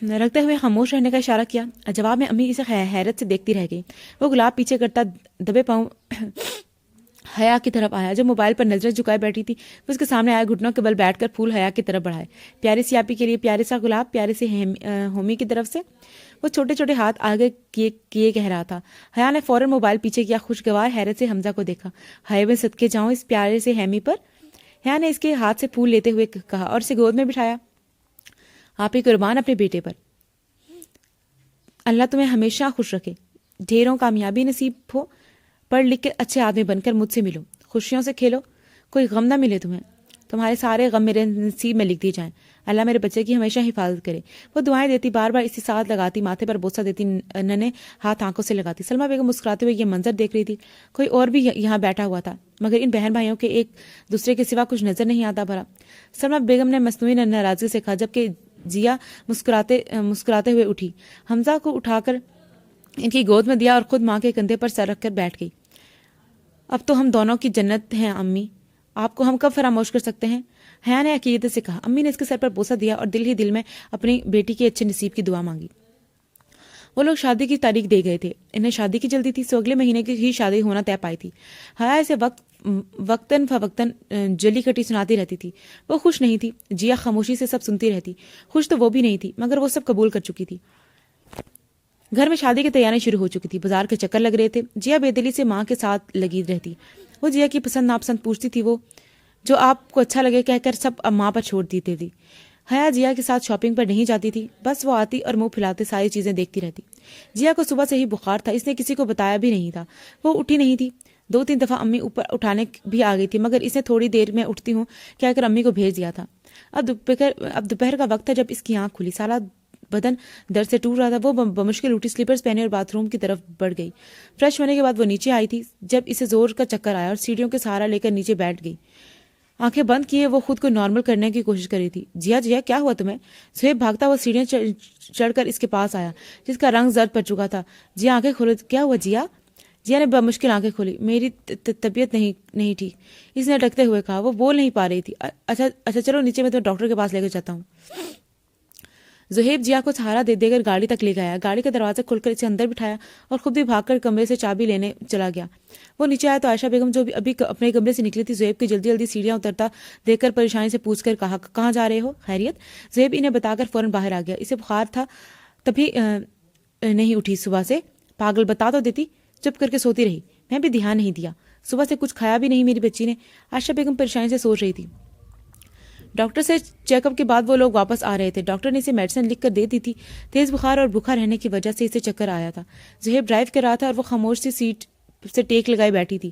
رکھتے ہوئے خاموش رہنے کا اشارہ کیا۔ جواب میں امی اسے حیرت سے دیکھتی رہ گئی۔ وہ گلاب پیچھے کرتا دبے پاؤں حیا کی طرف آیا جو موبائل پر نظریں جھکائے بیٹھی تھی۔ وہ اس کے سامنے آیا، گھٹنوں کے بل بیٹھ کر پھول حیا کی طرف بڑھائے۔ پیاری سی آپی کے لیے پیارے سا گلاب، پیارے سے ہومی کی طرف سے۔ وہ چھوٹے چھوٹے ہاتھ آگے کیے کہہ رہا تھا۔ حیا نے فوراً موبائل پیچھے کیا، خوشگوار حیرت سے حمزہ کو دیکھا۔ ہائے میں صدقے جاؤں اس پیارے سے ہیمی پر۔ حیا نے اس کے ہاتھ سے پھول لیتے ہوئے کہا اور اسے گود میں بٹھایا۔ آپ ہی قربان اپنے بیٹے پر، اللہ تمہیں ہمیشہ خوش رکھے، ڈھیروں کامیابی نصیب ہو، پڑھ لکھ کے اچھے آدمی بن کر مجھ سے ملو، خوشیوں سے کھیلو، کوئی غم نہ ملے تمہیں، تمہارے سارے غم میرے نصیب میں لکھ دی جائیں، اللہ میرے بچے کی ہمیشہ حفاظت کرے۔ وہ دعائیں دیتی، بار بار اسی ساتھ لگاتی، ماتھے پر بوسہ دیتی، ننے ہاتھ آنکھوں سے لگاتی۔ سلمہ بیگم مسکراتے ہوئے یہ منظر دیکھ رہی تھی۔ کوئی اور بھی یہاں بیٹھا ہوا تھا مگر ان بہن بھائیوں کے ایک دوسرے کے سوا کچھ نظر نہیں آتا بھلا۔ سلمہ بیگم نے مصنوعی ناراضگی سے کہا، جبکہ جیا مسکراتے ہوئے اٹھی، حمزہ کو اٹھا کر ان کی گود میں دیا اور خود ماں کے کندھے پر سر رکھ کر بیٹھ گئی۔ اب تو ہم دونوں کی جنت ہیں امی، آپ کو ہم کب فراموش کر سکتے ہیں؟ حیا نے عقیدت سے کہا۔ امی نے اس کے سر پر بوسہ دیا اور دل ہی دل میں اپنی بیٹی کے اچھے نصیب کی دعا مانگی۔ وہ لوگ شادی کی تاریخ دے گئے تھے، انہیں شادی کی جلدی تھی، سو اگلے مہینے کی ہی شادی ہونا طے پائی تھی۔ حیا اسے وقتاً فوقتاً جلی کٹی سناتی رہتی تھی۔ وہ خوش نہیں تھی، جیا خاموشی سے سب سنتی رہتی۔ خوش تو وہ بھی نہیں تھی مگر وہ سب قبول کر چکی تھی۔ گھر میں شادی کی تیاری شروع ہو چکی تھی، بازار کے چکر لگ رہے تھے۔ جیا بے دلی سے ماں کے ساتھ لگی رہتی، وہ جیا کی پسند ناپسند پوچھتی تھی، وہ جو آپ کو اچھا لگے کہہ کر سب ماں پر چھوڑ دیتی تھی۔ حیا جیا کے ساتھ شاپنگ پر نہیں جاتی تھی، بس وہ آتی اور منہ پھلاتے ساری چیزیں دیکھتی رہتی۔ جیا کو صبح سے ہی بخار تھا، اس نے کسی کو بتایا بھی نہیں تھا، وہ اٹھی نہیں تھی۔ 2-3 دفعہ امی اوپر اٹھانے بھی آ گئی تھی مگر اس نے تھوڑی دیر میں اٹھتی ہوں کہہ کر امی کو بھیج دیا تھا۔ اب دوپہر کا وقت تھا جب اس کی آنکھ کھلی، سارا بدن درد سے ٹوٹ رہا تھا۔ وہ بمشکل اٹھی، سلیپرز پہنے اور باتھ روم کی طرف بڑھ گئی۔ فریش ہونے کے بعد وہ نیچے آئی تھی جب اسے زور کا چکر آیا اور سیڑھیوں کے سہارا لے کر نیچے بیٹھ گئی۔ آنکھیں بند کیے وہ خود کو نارمل کرنے کی کوشش کر رہی تھی۔ جیا کیا ہوا تمہیں؟ سہیب بھاگتا ہوا سیڑھیاں چڑھ کر اس کے پاس آیا جس کا رنگ زرد پڑ چکا تھا۔ جیا آنکھیں کھولے، کیا ہوا جیا؟ جیا نے بمشکل آنکھیں کھولی۔ میری طبیعت نہیں ٹھیک، اس نے ڈکتے ہوئے کہا۔ وہ بول نہیں پا رہی تھی۔ اچھا چلو نیچے، میں تمہیں ڈاکٹر کے پاس لے کر جاتا ہوں۔ زہیب جیا کو سہارا دے کر گاڑی تک لے گیا۔ گاڑی کا دروازہ کھول کر اسے اندر بٹھایا اور خود بھی بھاگ کر کمرے سے چابی لینے چلا گیا۔ وہ نیچے آیا تو عائشہ بیگم جو ابھی اپنے کمرے سے نکلی تھی، زہیب کی جلدی سیڑھیاں اترتا دیکھ کر پریشانی سے پوچھ کر کہا، کہاں جا رہے ہو؟ خیریت؟ زہیب انہیں بتا کر فوراً باہر آ گیا۔ اسے بخار تھا تبھی نہیں اٹھی صبح سے، پاگل بتا تو دیتی، چپ کر کے سوتی رہی، میں بھی دھیان نہیں دیا، صبح سے کچھ کھایا بھی نہیں میری بچی نے۔ عائشہ بیگم پریشانی سے سوچ رہی تھی۔ ڈاکٹر سے چیک اپ کے بعد وہ لوگ واپس آ رہے تھے۔ ڈاکٹر نے اسے میڈیسن لکھ کر دے دی تھی۔ تیز بخار اور بھوکا رہنے کی وجہ سے اسے چکر آیا تھا۔ زہیب ڈرائیو کر رہا تھا اور وہ خاموش سی سیٹ سے ٹیک لگائے بیٹھی تھی۔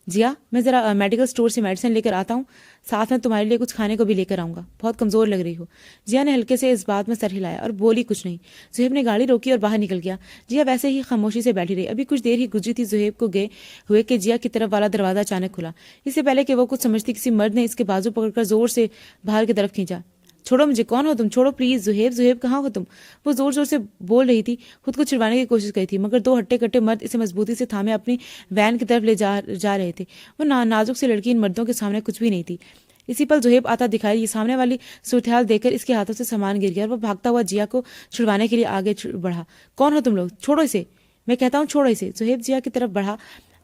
جیا میں ذرا میڈیکل سٹور سے میڈیسن لے کر آتا ہوں، ساتھ میں تمہارے لیے کچھ کھانے کو بھی لے کر آؤں گا، بہت کمزور لگ رہی ہو۔ جیا نے ہلکے سے اس بات میں سر ہلایا اور بولی کچھ نہیں۔ زہیب نے گاڑی روکی اور باہر نکل گیا۔ جیا ویسے ہی خاموشی سے بیٹھی رہی۔ ابھی کچھ دیر ہی گزری تھی زہیب کو گئے ہوئے کہ جیا کی طرف والا دروازہ اچانک کھلا۔ اس سے پہلے کہ وہ کچھ سمجھتی کسی مرد نے اس کے بازو پکڑ کر زور سے باہر کی طرف کھینچا۔ چھوڑو مجھے، کون ہو تم؟ چھوڑو پلیز زہیب کہاں ہو تم؟ وہ زور زور سے بول رہی تھی، خود کو چھڑوانے کی کوشش کی تھی مگر 2 ہٹے کٹے مرد اسے مضبوطی سے تھامے اپنی وین کی طرف لے جا رہے تھے۔ وہ نازک سی لڑکی ان مردوں کے سامنے کچھ بھی نہیں تھی۔ اسی پل زہیب آتا دکھائی۔ یہ سامنے والی صورتحال دیکھ کر اس کے ہاتھوں سے سامان گر گیا اور وہ بھاگتا ہوا جیا کو چھڑوانے کے لیے آگے بڑھا۔ کون ہو تم لوگ؟ چھوڑو اسے، میں کہتا ہوں چھوڑو اسے۔ زہیب جیا کی طرف بڑھا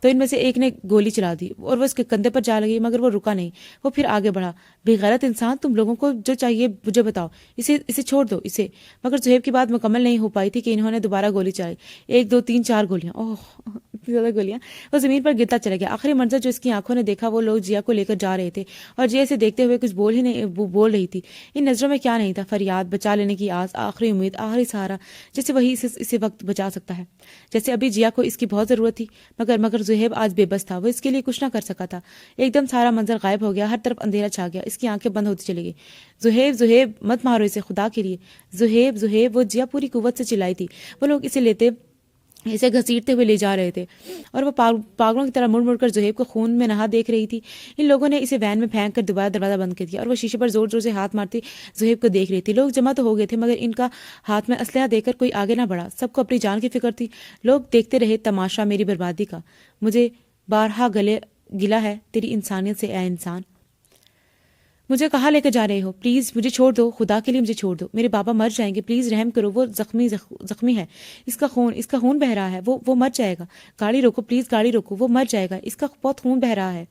تو ان میں سے ایک نے گولی چلا دی اور وہ اس کے کندھے پر جا لگی مگر وہ رکا نہیں۔ وہ پھر آگے بڑھا۔ بے غیرت انسان، تم لوگوں کو جو چاہیے مجھے بتاؤ، اسے چھوڑ دو اسے۔ مگر زہیب کی بات مکمل نہیں ہو پائی تھی کہ انہوں نے دوبارہ گولی چلائی۔ 1 2 3 4 گولیاں، اوہ اتنی زیادہ گولیاں۔ وہ زمین پر گرتا چلا گیا۔ آخری منظر جو اس کی آنکھوں نے دیکھا، وہ لوگ جیا کو لے کر جا رہے تھے اور جیا اسے دیکھتے ہوئے کچھ بول رہی تھی۔ ان نظروں میں کیا نہیں تھا؟ فریاد، بچا لینے کی آس، آخری امید، آخری سہارا، جیسے وہی اسے وقت بچا سکتا ہے، جیسے ابھی جیا کو اس کی بہت ضرورت تھی۔ مگر زہیب آج بے بس تھا، وہ اس کے لیے کچھ نہ کر سکا تھا۔ ایک دم سارا منظر غائب ہو گیا، ہر طرف اندھیرا چھا گیا، اس کی آنکھیں بند ہوتی چلی گئی۔ زہیب مت مارو اسے خدا کے لیے، زہیب وہ جیا پوری قوت سے چلائی تھی۔ وہ لوگ اسے گھسیٹتے ہوئے لے جا رہے تھے اور وہ پاگلوں کی طرح مڑ کر زہیب کو خون میں نہا دیکھ رہی تھی۔ ان لوگوں نے اسے وین میں پھینک کر دوبارہ دروازہ بند کر دیا اور وہ شیشے پر زور سے ہاتھ مارتی زہیب کو دیکھ رہی تھی۔ لوگ جمع تو ہو گئے تھے مگر ان کا ہاتھ میں اسلحہ دے کر کوئی آگے نہ بڑھا۔ سب کو اپنی جان کی فکر تھی۔ لوگ دیکھتے رہے تماشا میری بربادی کا۔ مجھے بارہا گلہ ہے تیری انسانیت سے اے انسان، مجھے کہاں لے کے جا رہے ہو؟ پلیز مجھے چھوڑ دو، خدا کے لیے مجھے چھوڑ دو، میرے بابا مر جائیں گے، پلیز رحم کرو، وہ زخمی ہے، اس کا خون بہ رہا ہے، وہ مر جائے گا، گاڑی روکو پلیز، گاڑی روکو، وہ مر جائے گا، اس کا بہت خون بہ رہا ہے،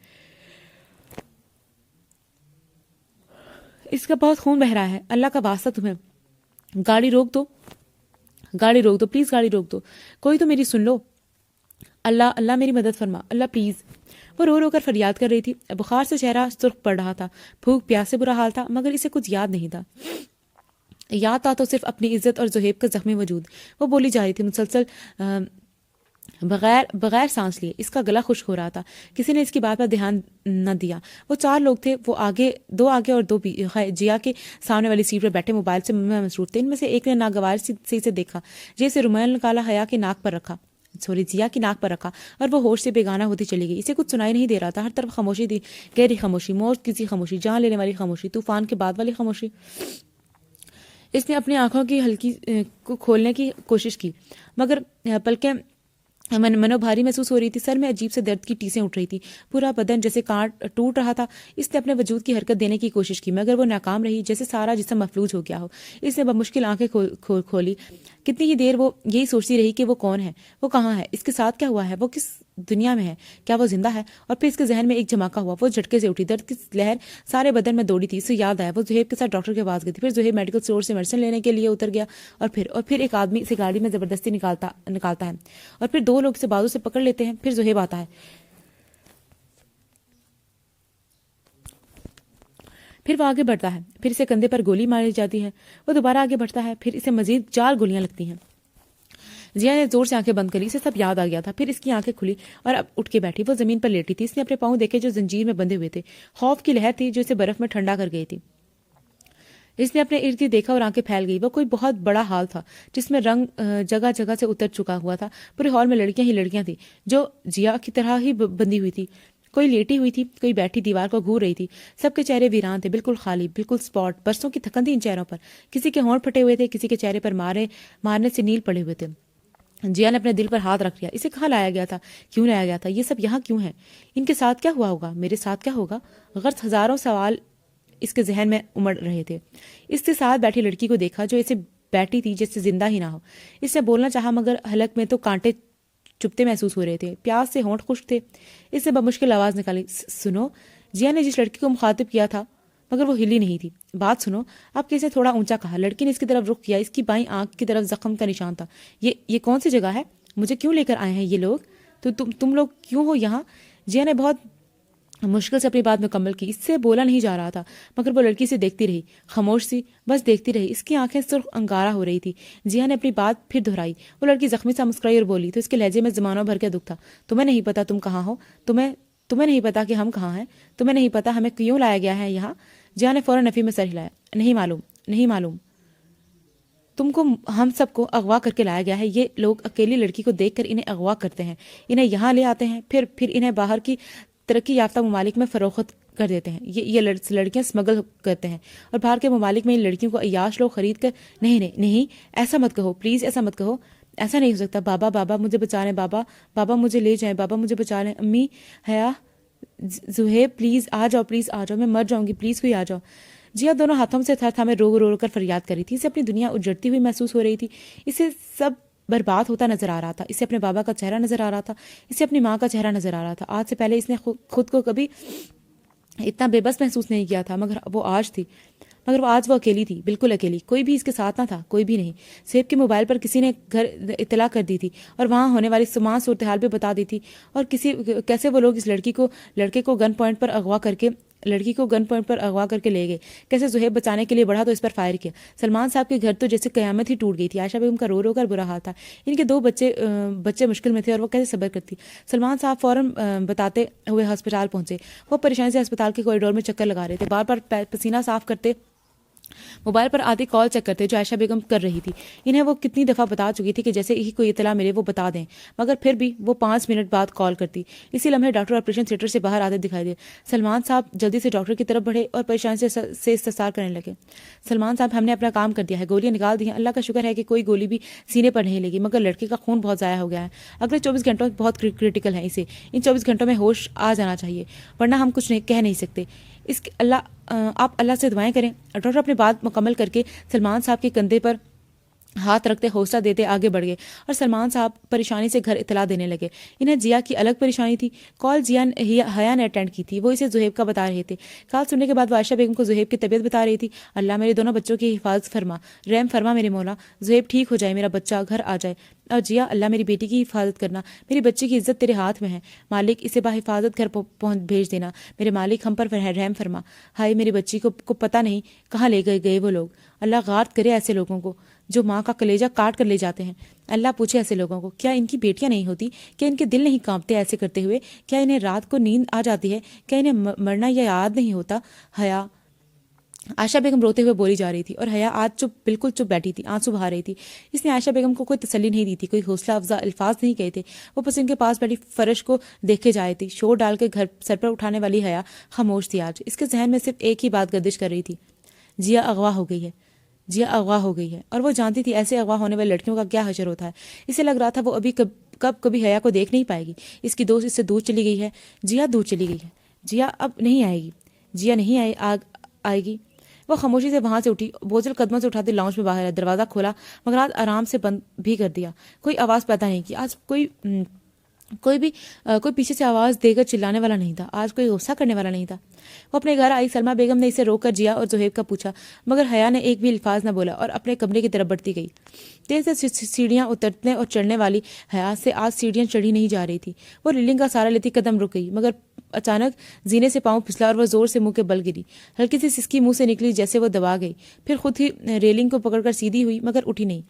اس کا بہت خون بہ رہا ہے، اللہ کا واسطہ تمہیں گاڑی روک دو، گاڑی روک دو پلیز، گاڑی روک دو، کوئی تو میری سن لو، اللہ اللہ میری مدد فرما، اللہ پلیز۔ وہ رو رو کر فریاد کر رہی تھی، بخار سے چہرہ سرخ پڑ رہا تھا، بھوک پیاس سے برا حال تھا، مگر اسے کچھ یاد نہیں تھا، یاد تھا تو صرف اپنی عزت اور زہیب کا زخمی وجود۔ وہ بولی جا رہی تھی مسلسل بغیر سانس لیے، اس کا گلا خشک ہو رہا تھا، کسی نے اس کی بات پر دھیان نہ دیا۔ وہ 4 لوگ تھے، وہ دو آگے اور 2 جیا کے سامنے والی سیٹ پر بیٹھے موبائل سے مصروف تھے۔ ان میں سے ایک نے ناگوار سے اسے دیکھا، جیسے رومال نکالا، جیا کی ناک پر رکھا اور وہ ہوش سے بیگانہ ہوتی چلی گئی۔ اسے کچھ سنائی نہیں دے رہا تھا، ہر طرف خاموشی تھی، گہری خاموشی، موت کسی خاموشی، جان لینے والی خاموشی، طوفان کے بعد والی خاموشی۔ اس نے اپنی آنکھوں کی ہلکی کو کھولنے کی کوشش کی، مگر پلکیں منو بھاری محسوس ہو رہی تھی، سر میں عجیب سے درد کی ٹیسیں اٹھ رہی تھی، پورا بدن جیسے کانٹ ٹوٹ رہا تھا۔ اس نے اپنے وجود کی حرکت دینے کی کوشش کی، مگر وہ ناکام رہی، جیسے سارا جسم مفلوج ہو گیا ہو۔ اس نے بمشکل آنکھیں کھولی، کتنی ہی دیر وہ یہی سوچتی رہی کہ وہ کون ہے، وہ کہاں ہے، اس کے ساتھ کیا ہوا ہے، وہ کس دنیا میں ہے، کیا وہ زندہ ہے؟ اور پھر اس کے ذہن میں ایک جھماکہ ہوا، وہ جھٹکے سے اٹھی، درد کی لہر سارے بدن میں دوڑی تھی۔ اسے یاد آیا وہ زہیب کے ساتھ ڈاکٹر کے پاس گئی تھی، پھر زہیب میڈیکل اسٹور سے میڈیسن لینے کے لیے اتر گیا، اور پھر ایک آدمی اسے گاڑی میں زبردستی نکالتا ہے، اور پھر 2 لوگ اسے بازو سے پکڑ لیتے ہیں، پھر زہیب آتا ہے، پھر وہ آگے بڑھتا ہے، پھر اسے کندھے پر گولی ماری جاتی ہے، وہ دوبارہ آگے بڑھتا ہے، پھر اسے مزید 4 گولیاں لگتی ہیں۔ زیا نے زور سے آنکھیں بند کری، اسے سب یاد آ گیا تھا، پھر اس کی آنکھیں کھلی اور اب اٹھ کے بیٹھی، وہ زمین پر لیٹی تھی، اس نے اپنے پاؤں دیکھے جو زنجیر میں بندھے ہوئے تھے، خوف کی لہر تھی جو اسے برف میں ٹھنڈا کر گئی تھی۔ اس نے اپنے ارد گرد دیکھا اور آنکھیں پھیل گئی، وہ کوئی بہت بڑا ہال تھا جس میں رنگ جگہ جگہ سے اتر چکا ہوا تھا، پورے ہال میں لڑکیاں ہی لڑکیاں تھیں جو زیا کی طرح ہی بندھی ہوئی تھی، کوئی لیٹی ہوئی تھی، کوئی بیٹھی دیوار کو گھور رہی تھی، سب کے چہرے ویران تھے، بالکل خالی، بالکل سپاٹ، برسوں کی تھکن تھی ان چہروں پر، کسی کے ہونٹ پھٹے ہوئے تھے، کسی کے چہرے پر مارنے سے نیل پڑے ہوئے تھے۔ جیا نے اپنے دل پر ہاتھ رکھ لیا، اسے کہاں لایا گیا تھا، کیوں لایا گیا تھا، یہ سب یہاں کیوں ہے، ان کے ساتھ کیا ہوا ہوگا، میرے ساتھ کیا ہوگا، غرض ہزاروں سوال اس کے ذہن میں امڑ رہے تھے۔ اس کے ساتھ بیٹھی لڑکی کو دیکھا جو اسے بیٹھی تھی جیسے زندہ ہی نہ ہو، اس نے بولنا چاہا مگر حلق میں تو کانٹے چبھتے محسوس ہو رہے تھے، پیاس سے ہونٹ خشک تھے، اس نے بمشکل آواز نکالی، سنو۔ جیا نے جس لڑکی کو مخاطب کیا تھا مگر وہ ہلی نہیں تھی، بات سنو، آپ کیسے تھوڑا اونچا کہا، لڑکی نے اس کی طرف رخ کیا، اس کی بائیں آنکھ کی طرف زخم کا نشان تھا، یہ کون سی جگہ ہے، مجھے کیوں لے کر آئے ہیں یہ لوگ، تو تم لوگ کیوں ہو یہاں؟ جیا نے بہت مشکل سے اپنی بات مکمل کی، اس سے بولا نہیں جا رہا تھا، مگر وہ لڑکی سے دیکھتی رہی، خاموش سی، بس دیکھتی رہی، اس کی آنکھیں سرخ انگارہ ہو رہی تھی۔ جیا نے اپنی بات پھر دہرائی، وہ لڑکی زخمی سا مسکرائی اور بولی، تو اس کے لہجے میں زمانوں بھر کے دکھ تھا، تمہیں نہیں پتا تم کہاں ہو، تمہیں نہیں پتا کہ ہم کہاں ہیں، تمہیں نہیں پتا ہمیں کیوں لایا گیا ہے یہاں؟ جیا نے فوراً نفی میں سر ہلایا، نہیں معلوم، تم کو ہم سب کو اغوا کر کے لایا گیا ہے، یہ لوگ اکیلی لڑکی کو دیکھ کر انہیں اغوا کرتے ہیں، انہیں یہاں لے آتے ہیں، پھر انہیں باہر کی ترقی یافتہ ممالک میں فروخت کر دیتے ہیں، یہ لڑکیاں سمگل کرتے ہیں، اور باہر کے ممالک میں ان لڑکیوں کو عیاش لوگ خرید کر نہیں، ایسا مت کہو پلیز، ایسا مت کہو، ایسا نہیں ہو سکتا، بابا مجھے بچا لیں، بابا مجھے لے جائیں، بابا مجھے بچا لیں، امی، حیا، زہیب پلیز آ جاؤ، میں مر جاؤں گی، پلیز کوئی آ جاؤ۔ جیا دونوں ہاتھوں سے تھر تھامے رو کر فریاد کر رہی تھی، اسے اپنی دنیا اجڑتی ہوئی محسوس ہو رہی تھی، اسے سب برباد ہوتا نظر آ رہا تھا، اسے اپنے بابا کا چہرہ نظر آ رہا تھا، اسے اپنی ماں کا چہرہ نظر آ رہا تھا، آج سے پہلے اس نے خود کو کبھی اتنا بے بس محسوس نہیں کیا تھا، مگر وہ آج وہ اکیلی تھی، بالکل اکیلی، کوئی بھی اس کے ساتھ نہ تھا، کوئی بھی نہیں۔ سیب کے موبائل پر کسی نے گھر اطلاع کر دی تھی اور وہاں ہونے والی سمان صورتحال بھی بتا دی تھی، اور کیسے وہ لوگ اس لڑکے کو گن پوائنٹ پر اغوا کر کے لے گئے، کیسے زہیب بچانے کے لیے بڑھا تو اس پر فائر کیا۔ سلمان صاحب کے گھر تو جیسے قیامت ہی ٹوٹ گئی تھی، عائشہ بیگم کا رو کر برا حال تھا، ان کے 2 بچے مشکل میں تھے اور وہ کیسے صبر کرتی۔ سلمان صاحب فوراً بتاتے ہوئے ہسپتال پہنچے، وہ پریشانی سے ہسپتال کے کوریڈور میں چکر لگا رہے تھے، بار بار پسینہ صاف کرتے، موبائل پر آتی کال چیک کرتے جو عائشہ بیگم کر رہی تھی، انہیں وہ کتنی دفعہ بتا چکی تھی کہ جیسے ہی کوئی اطلاع ملے وہ بتا دیں، مگر پھر بھی وہ 5 منٹ بعد کال کرتی۔ اسی لمحے ڈاکٹر آپریشن تھیٹر سے باہر آتے دکھائی دے، سلمان صاحب جلدی سے ڈاکٹر کی طرف بڑھے اور پریشانی سے استفسار کرنے لگے، سلمان صاحب ہم نے اپنا کام کر دیا ہے، گولیاں نکال دی ہیں، اللہ کا شکر ہے کہ کوئی گولی بھی سینے پر نہیں لگی، مگر لڑکے کا خون بہت ضائع ہو گیا ہے، اگلے 24 گھنٹوں بہت کرٹیکل ہیں، اسے ان 24 گھنٹوں میں ہوش آ جانا چاہیے، ورنہ ہم کچھ کہہ نہیں سکتے، آپ اللہ سے دعائیں کریں. ڈاکٹر اپنی بات مکمل کر کے سلمان صاحب کے کندھے پر ہاتھ رکھتے حوصلہ دیتے آگے بڑھ گئے اور سلمان صاحب پریشانی سے گھر اطلاع دینے لگے. انہیں جیا کی الگ پریشانی تھی. کال حیا نے اٹینڈ کی تھی. وہ اسے زہیب کا بتا رہے تھے. کال سننے کے بعد وہ عائشہ بیگم کو زہیب کی طبیعت بتا رہی تھی. اللہ میرے دونوں بچوں کی حفاظت فرما، رحم فرما میرے مولا. زہیب ٹھیک ہو جائے، میرا بچہ گھر آ جائے. اور جیا اللہ میری بیٹی کی حفاظت کرنا، میری بچی کی عزت تیرے ہاتھ میں ہے. مالک اسے بحفاظت گھر بھیج دینا. میرے مالک ہم پر رحم فرما. ہائے میری بچی کو پتہ نہیں کہاں لے گئے وہ لوگ. اللہ غارت کرے ایسے لوگوں کو جو ماں کا کلیجہ کاٹ کر لے جاتے ہیں. اللہ پوچھے ایسے لوگوں کو، کیا ان کی بیٹیاں نہیں ہوتی؟ کیا ان کے دل نہیں کانپتے ایسے کرتے ہوئے؟ کیا انہیں رات کو نیند آ جاتی ہے؟ کیا انہیں مرنا یا یاد نہیں ہوتا؟ حیا عائشہ بیگم روتے ہوئے بولی جا رہی تھی اور حیا آج بالکل چپ بیٹھی تھی، آنسو بہا رہی تھی. اس نے عائشہ بیگم کو کوئی تسلی نہیں دی تھی، کوئی حوصلہ افزا الفاظ نہیں کہے تھے. وہ بس ان کے پاس بیٹھی فرش کو دیکھے جائے تھی. شور ڈال کے گھر سر پر اٹھانے والی حیا خاموش تھی. آج اس کے ذہن میں صرف ایک ہی بات گردش کر رہی تھی، جیا اغوا ہو گئی ہے. جیا اغوا ہو گئی ہے. اور وہ جانتی تھی ایسے اغوا ہونے والی لڑکیوں کا کیا حشر ہوتا ہے. اسے لگ رہا تھا وہ ابھی کبھی حیا کو دیکھ نہیں پائے گی. اس کی دوست اس سے دور چلی گئی ہے. جیا دور چلی گئی ہے. جیا اب نہیں آئے گی. جیا نہیں آئے گی. وہ خاموشی سے وہاں سے اٹھی، بوجھل قدموں سے اٹھاتے لاؤنج میں باہر ہے. دروازہ کھولا مگر آج آرام سے بند بھی کر دیا. کوئی آواز پیدا نہیں کی. آج کوئی پیچھے سے آواز دے کر چلانے والا نہیں تھا. آج کوئی غصہ کرنے والا نہیں تھا. وہ اپنے گھر آئی. سلمہ بیگم نے اسے روک کر جیا اور زہیب کا پوچھا مگر حیا نے ایک بھی الفاظ نہ بولا اور اپنے کمرے کی طرف بڑھتی گئی. تیز سے سیڑھیاں اترنے اور چڑھنے والی حیا سے آج سیڑھیاں چڑھی نہیں جا رہی تھی. وہ ریلنگ کا سہارا لیتی قدم رک گئی مگر اچانک زینے سے پاؤں پھسلا اور وہ زور سے منہ کے بل گری. ہلکی سی سسکی منہ سے نکلی جیسے وہ دبا گئی. پھر خود ہی ریلنگ کو پکڑ کر سیدھی ہوئی مگر اٹھی نہیں.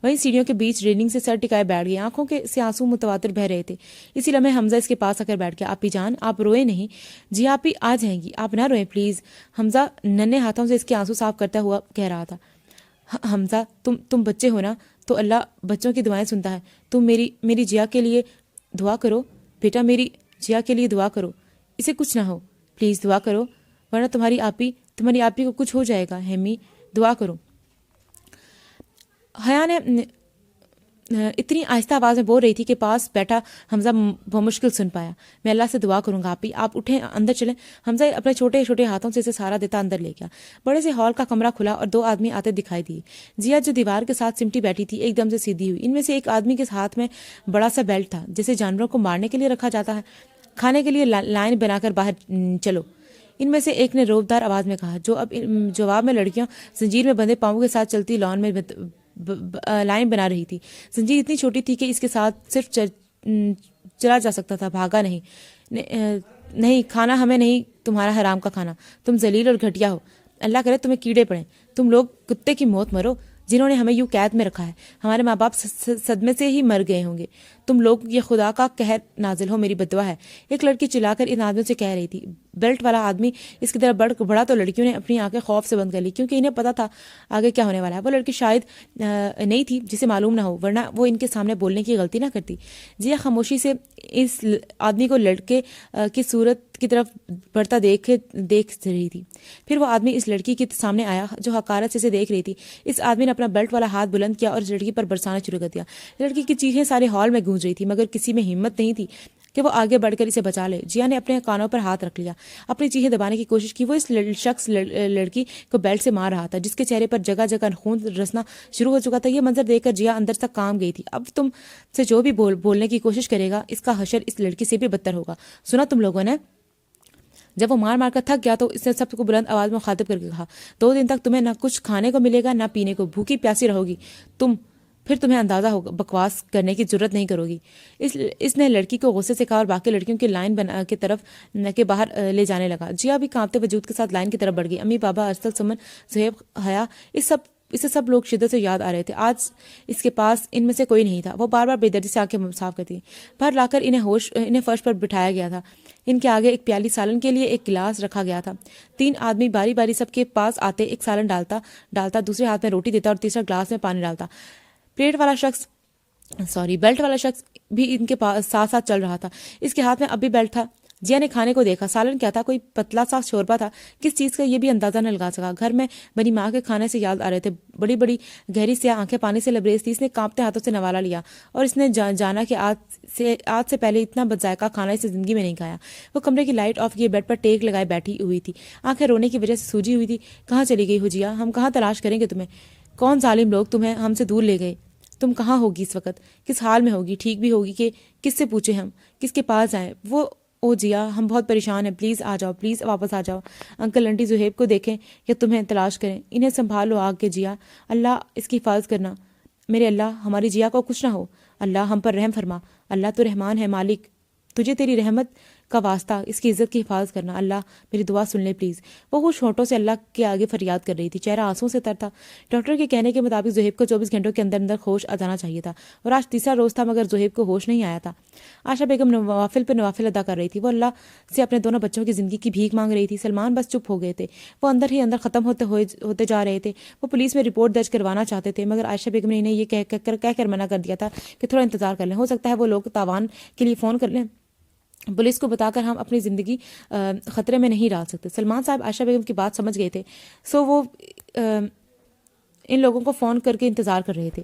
وہیں سیڑھیوں کے بیچ ریلنگ سے سر ٹکائے بیٹھ گئی. آنکھوں سے آنسو متواتر بہ رہے تھے. اسی لمحے حمزہ اس کے پاس آ کر بیٹھ گیا. آپی جان آپ روئے نہیں. جی آپی آ جائیں گی، آپ نہ روئیں پلیز. حمزہ ننھے ہاتھوں سے اس کے آنسو صاف کرتا ہوا کہہ رہا تھا. حمزہ تم بچے ہو نا تو اللہ بچوں کی دعائیں سنتا ہے. تم میری جیا کے لیے دعا کرو بیٹا، میری جیا کے لیے دعا کرو. اسے کچھ نہ ہو پلیز دعا کرو ورنہ تمہاری آپی کو کچھ ہو جائے گا. ہیمی دعا کرو. حیا نے اتنی آہستہ آواز میں بول رہی تھی کہ پاس بیٹھا حمزہ بمشکل سن پایا. میں اللہ سے دعا کروں گا آپی، آپ اٹھیں اندر چلیں. حمزہ اپنے چھوٹے چھوٹے ہاتھوں سے اسے سہارا دیتا اندر لے گیا. بڑے سے ہال کا کمرہ کھلا اور 2 آدمی آتے دکھائی دیے. جیا جو دیوار کے ساتھ سمٹی بیٹھی تھی ایک دم سے سیدھی ہوئی. ان میں سے ایک آدمی کے ہاتھ میں بڑا سا بیلٹ تھا جسے جانوروں کو مارنے کے لیے رکھا جاتا ہے. کھانے کے لیے لائن بنا کر باہر چلو. ان میں سے ایک نے روبدار آواز میں کہا. جو اب جواب میں لڑکیاں زنجیر میں بندھے پاؤں کے ساتھ چلتی لان میں لائن بنا رہی تھی. زنجیر اتنی چھوٹی تھی کہ اس کے ساتھ صرف چلا جا سکتا تھا، بھاگا نہیں. کھانا ہمیں نہیں، تمہارا حرام کا کھانا. تم ذلیل اور گھٹیا ہو. اللہ کرے تمہیں کیڑے پڑیں. تم لوگ کتے کی موت مرو جنہوں نے ہمیں یوں قید میں رکھا ہے. ہمارے ماں باپ صدمے سے ہی مر گئے ہوں گے. تم لوگ یہ خدا کا قہر نازل ہو، میری بدعا ہے. ایک لڑکی چلا کر ان آدمیوں سے کہہ رہی تھی. بیلٹ والا آدمی اس کی طرف بڑھا تو لڑکیوں نے اپنی آنکھیں خوف سے بند کر لی کیونکہ انہیں پتا تھا آگے کیا ہونے والا ہے. وہ لڑکی شاید نہیں تھی جسے معلوم نہ ہو ورنہ وہ ان کے سامنے بولنے کی غلطی نہ کرتی. جیا خاموشی سے اس آدمی کو لڑکے کی صورت کی طرف بڑھتا دیکھ رہی تھی. پھر وہ آدمی اس لڑکی کے سامنے آیا جو حقارت سے اسے دیکھ رہی تھی. اس آدمی نے اپنا بیلٹ والا ہاتھ بلند کیا اور اس لڑکی پر برسانا شروع کر دیا. لڑکی کی چیخیں سارے ہال میں گونج رہی تھی مگر کسی میں ہمت نہیں تھی کہ وہ آگے بڑھ کر اسے بچا لے. جیا نے اپنے کانوں پر ہاتھ رکھ لیا، اپنی چیخیں دبانے کی کوشش کی. وہ اس شخص لڑکی کو بیلٹ سے مار رہا تھا جس کے چہرے پر جگہ جگہ خون رسنا شروع ہو چکا تھا. یہ منظر دیکھ کر جیا اندر تک کام گئی تھی. اب تم سے جو بھی بولنے کی کوشش کرے گا اس کا حشر اس لڑکی سے بھی بدتر ہوگا. سنا تم لوگوں نے؟ جب وہ مار کر تھک گیا تو اس نے سب کو بلند آواز میں مخاطب کر کے کہا. 2 دن تک تمہیں نہ کچھ کھانے کو ملے گا نہ پینے کو. بھوکی پیاسی رہو گی پھر تمہیں اندازہ ہوگا. بکواس کرنے کی ضرورت نہیں کرو گی. اس نے لڑکی کو غصے سے کہا اور باقی لڑکیوں کی لائن بنا کے طرف کے باہر لے جانے لگا. جیا بھی کانپتے وجود کے ساتھ لائن کی طرف بڑھ گئی. امی بابا ارسل سمن زہیب حیا اسے سب لوگ شدت سے یاد آ رہے تھے. آج اس کے پاس ان میں سے کوئی نہیں تھا. وہ بار بار بے دردی سے آنکھیں صاف کرتی. باہر لا کر انہیں فرش پر بٹھایا گیا تھا. ان کے آگے ایک پیالی سالن کے لیے ایک گلاس رکھا گیا تھا. 3 آدمی باری باری سب کے پاس آتے ایک سالن ڈالتا دوسرے ہاتھ میں روٹی دیتا اور تیسرا گلاس میں پانی ڈالتا. بیلٹ والا شخص بھی ان کے ساتھ چل رہا تھا. اس کے ہاتھ میں اب بھی بیلٹ تھا. جیا نے کھانے کو دیکھا، سالن کیا تھا، کوئی پتلا سا شوربہ تھا، کس چیز کا یہ بھی اندازہ نہ لگا سکا۔ گھر میں بنی ماں کے کھانے سے یاد آ رہے تھے، بڑی بڑی گہری سیاہ آنکھیں پانی سے لبریز تھی۔ اس نے کانپتے ہاتھوں سے نوالا لیا اور اس نے جانا کہ آج سے پہلے اتنا بدذائقہ کھانا اسے زندگی میں نہیں کھایا۔ وہ کمرے کی لائٹ آف کیے بیڈ پر ٹیک لگائے بیٹھی ہوئی تھی، آنکھیں رونے کی وجہ سے سوجی ہوئی تھی۔ کہاں چلی گئی ہو جیا؟ ہم کہاں تلاش کریں گے تمہیں؟ کون ظالم لوگ تمہیں ہم سے دور لے گئے؟ تم کہاں ہوگی اس وقت؟ کس حال میں ہوگی؟ ٹھیک بھی ہوگی کہ کس سے پوچھیں ہم؟ کس کے پاس جائیں؟ وہ او جیا ہم بہت پریشان ہیں، پلیز آ جاؤ، پلیز واپس آ جاؤ۔ انکل انٹی زہیب کو دیکھیں یا تمہیں تلاش کریں، انہیں سنبھالو آگ کے جیا، اللہ اس کی حفاظت کرنا، میرے اللہ ہماری جیا کو کچھ نہ ہو، اللہ ہم پر رحم فرما، اللہ تو رحمان ہے مالک، تجھے تیری رحمت کا واسطہ اس کی عزت کی حفاظت کرنا، اللہ میری دعا سن لے پلیز۔ وہ خوش ہونٹوں سے اللہ کے آگے فریاد کر رہی تھی، چہرہ آنسوں سے تر تھا۔ ڈاکٹر کے کہنے کے مطابق زہیب کو 24 گھنٹوں کے اندر اندر ہوش آ جانا چاہیے تھا، اور آج تیسرا روز تھا مگر زہیب کو ہوش نہیں آیا تھا۔ عائشہ بیگم نوافل پہ نوافل ادا کر رہی تھی، وہ اللہ سے اپنے دونوں بچوں کی زندگی کی بھیک مانگ رہی تھی۔ سلمان بس چپ ہو گئے تھے، وہ اندر ہی اندر ختم ہوتے جا رہے تھے۔ وہ پولیس میں رپورٹ درج کروانا چاہتے تھے، مگر عائشہ بیگم نے انہیں یہ کہہ کر منع کر دیا تھا کہ تھوڑا انتظار کر لیں، ہو سکتا ہے وہ لوگ تاوان کے لیے فون کر لیں، پولیس کو بتا کر ہم اپنی زندگی خطرے میں نہیں ڈال سکتے۔ سلمان صاحب عائشہ بیگم کی بات سمجھ گئے تھے، سو وہ ان لوگوں کو فون کر کے انتظار کر رہے تھے،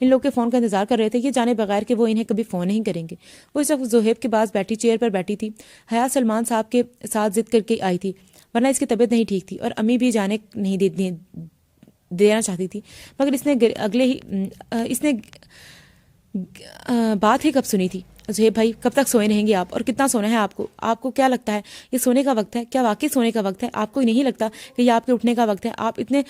ان لوگوں کے فون کا انتظار کر رہے تھے، یہ جانے بغیر کہ وہ انہیں کبھی فون نہیں کریں گے۔ وہ اس وقت زہیب کے پاس بیٹھی چیئر پر بیٹھی تھی۔ حیا سلمان صاحب کے ساتھ ضد کر کے آئی تھی، ورنہ اس کی طبیعت نہیں ٹھیک تھی اور امی بھی جانے نہیں دینا چاہتی تھی، مگر اس نے بات ہی کب سنی تھی؟ زہیب بھائی کب تک سوئے رہیں گے آپ، اور کتنا سونا ہے آپ کو کیا لگتا ہے یہ سونے کا وقت ہے؟ کیا واقعی سونے کا وقت ہے؟ آپ کو نہیں لگتا کہ یہ آپ کے اٹھنے کا وقت ہے؟ آپ اتنے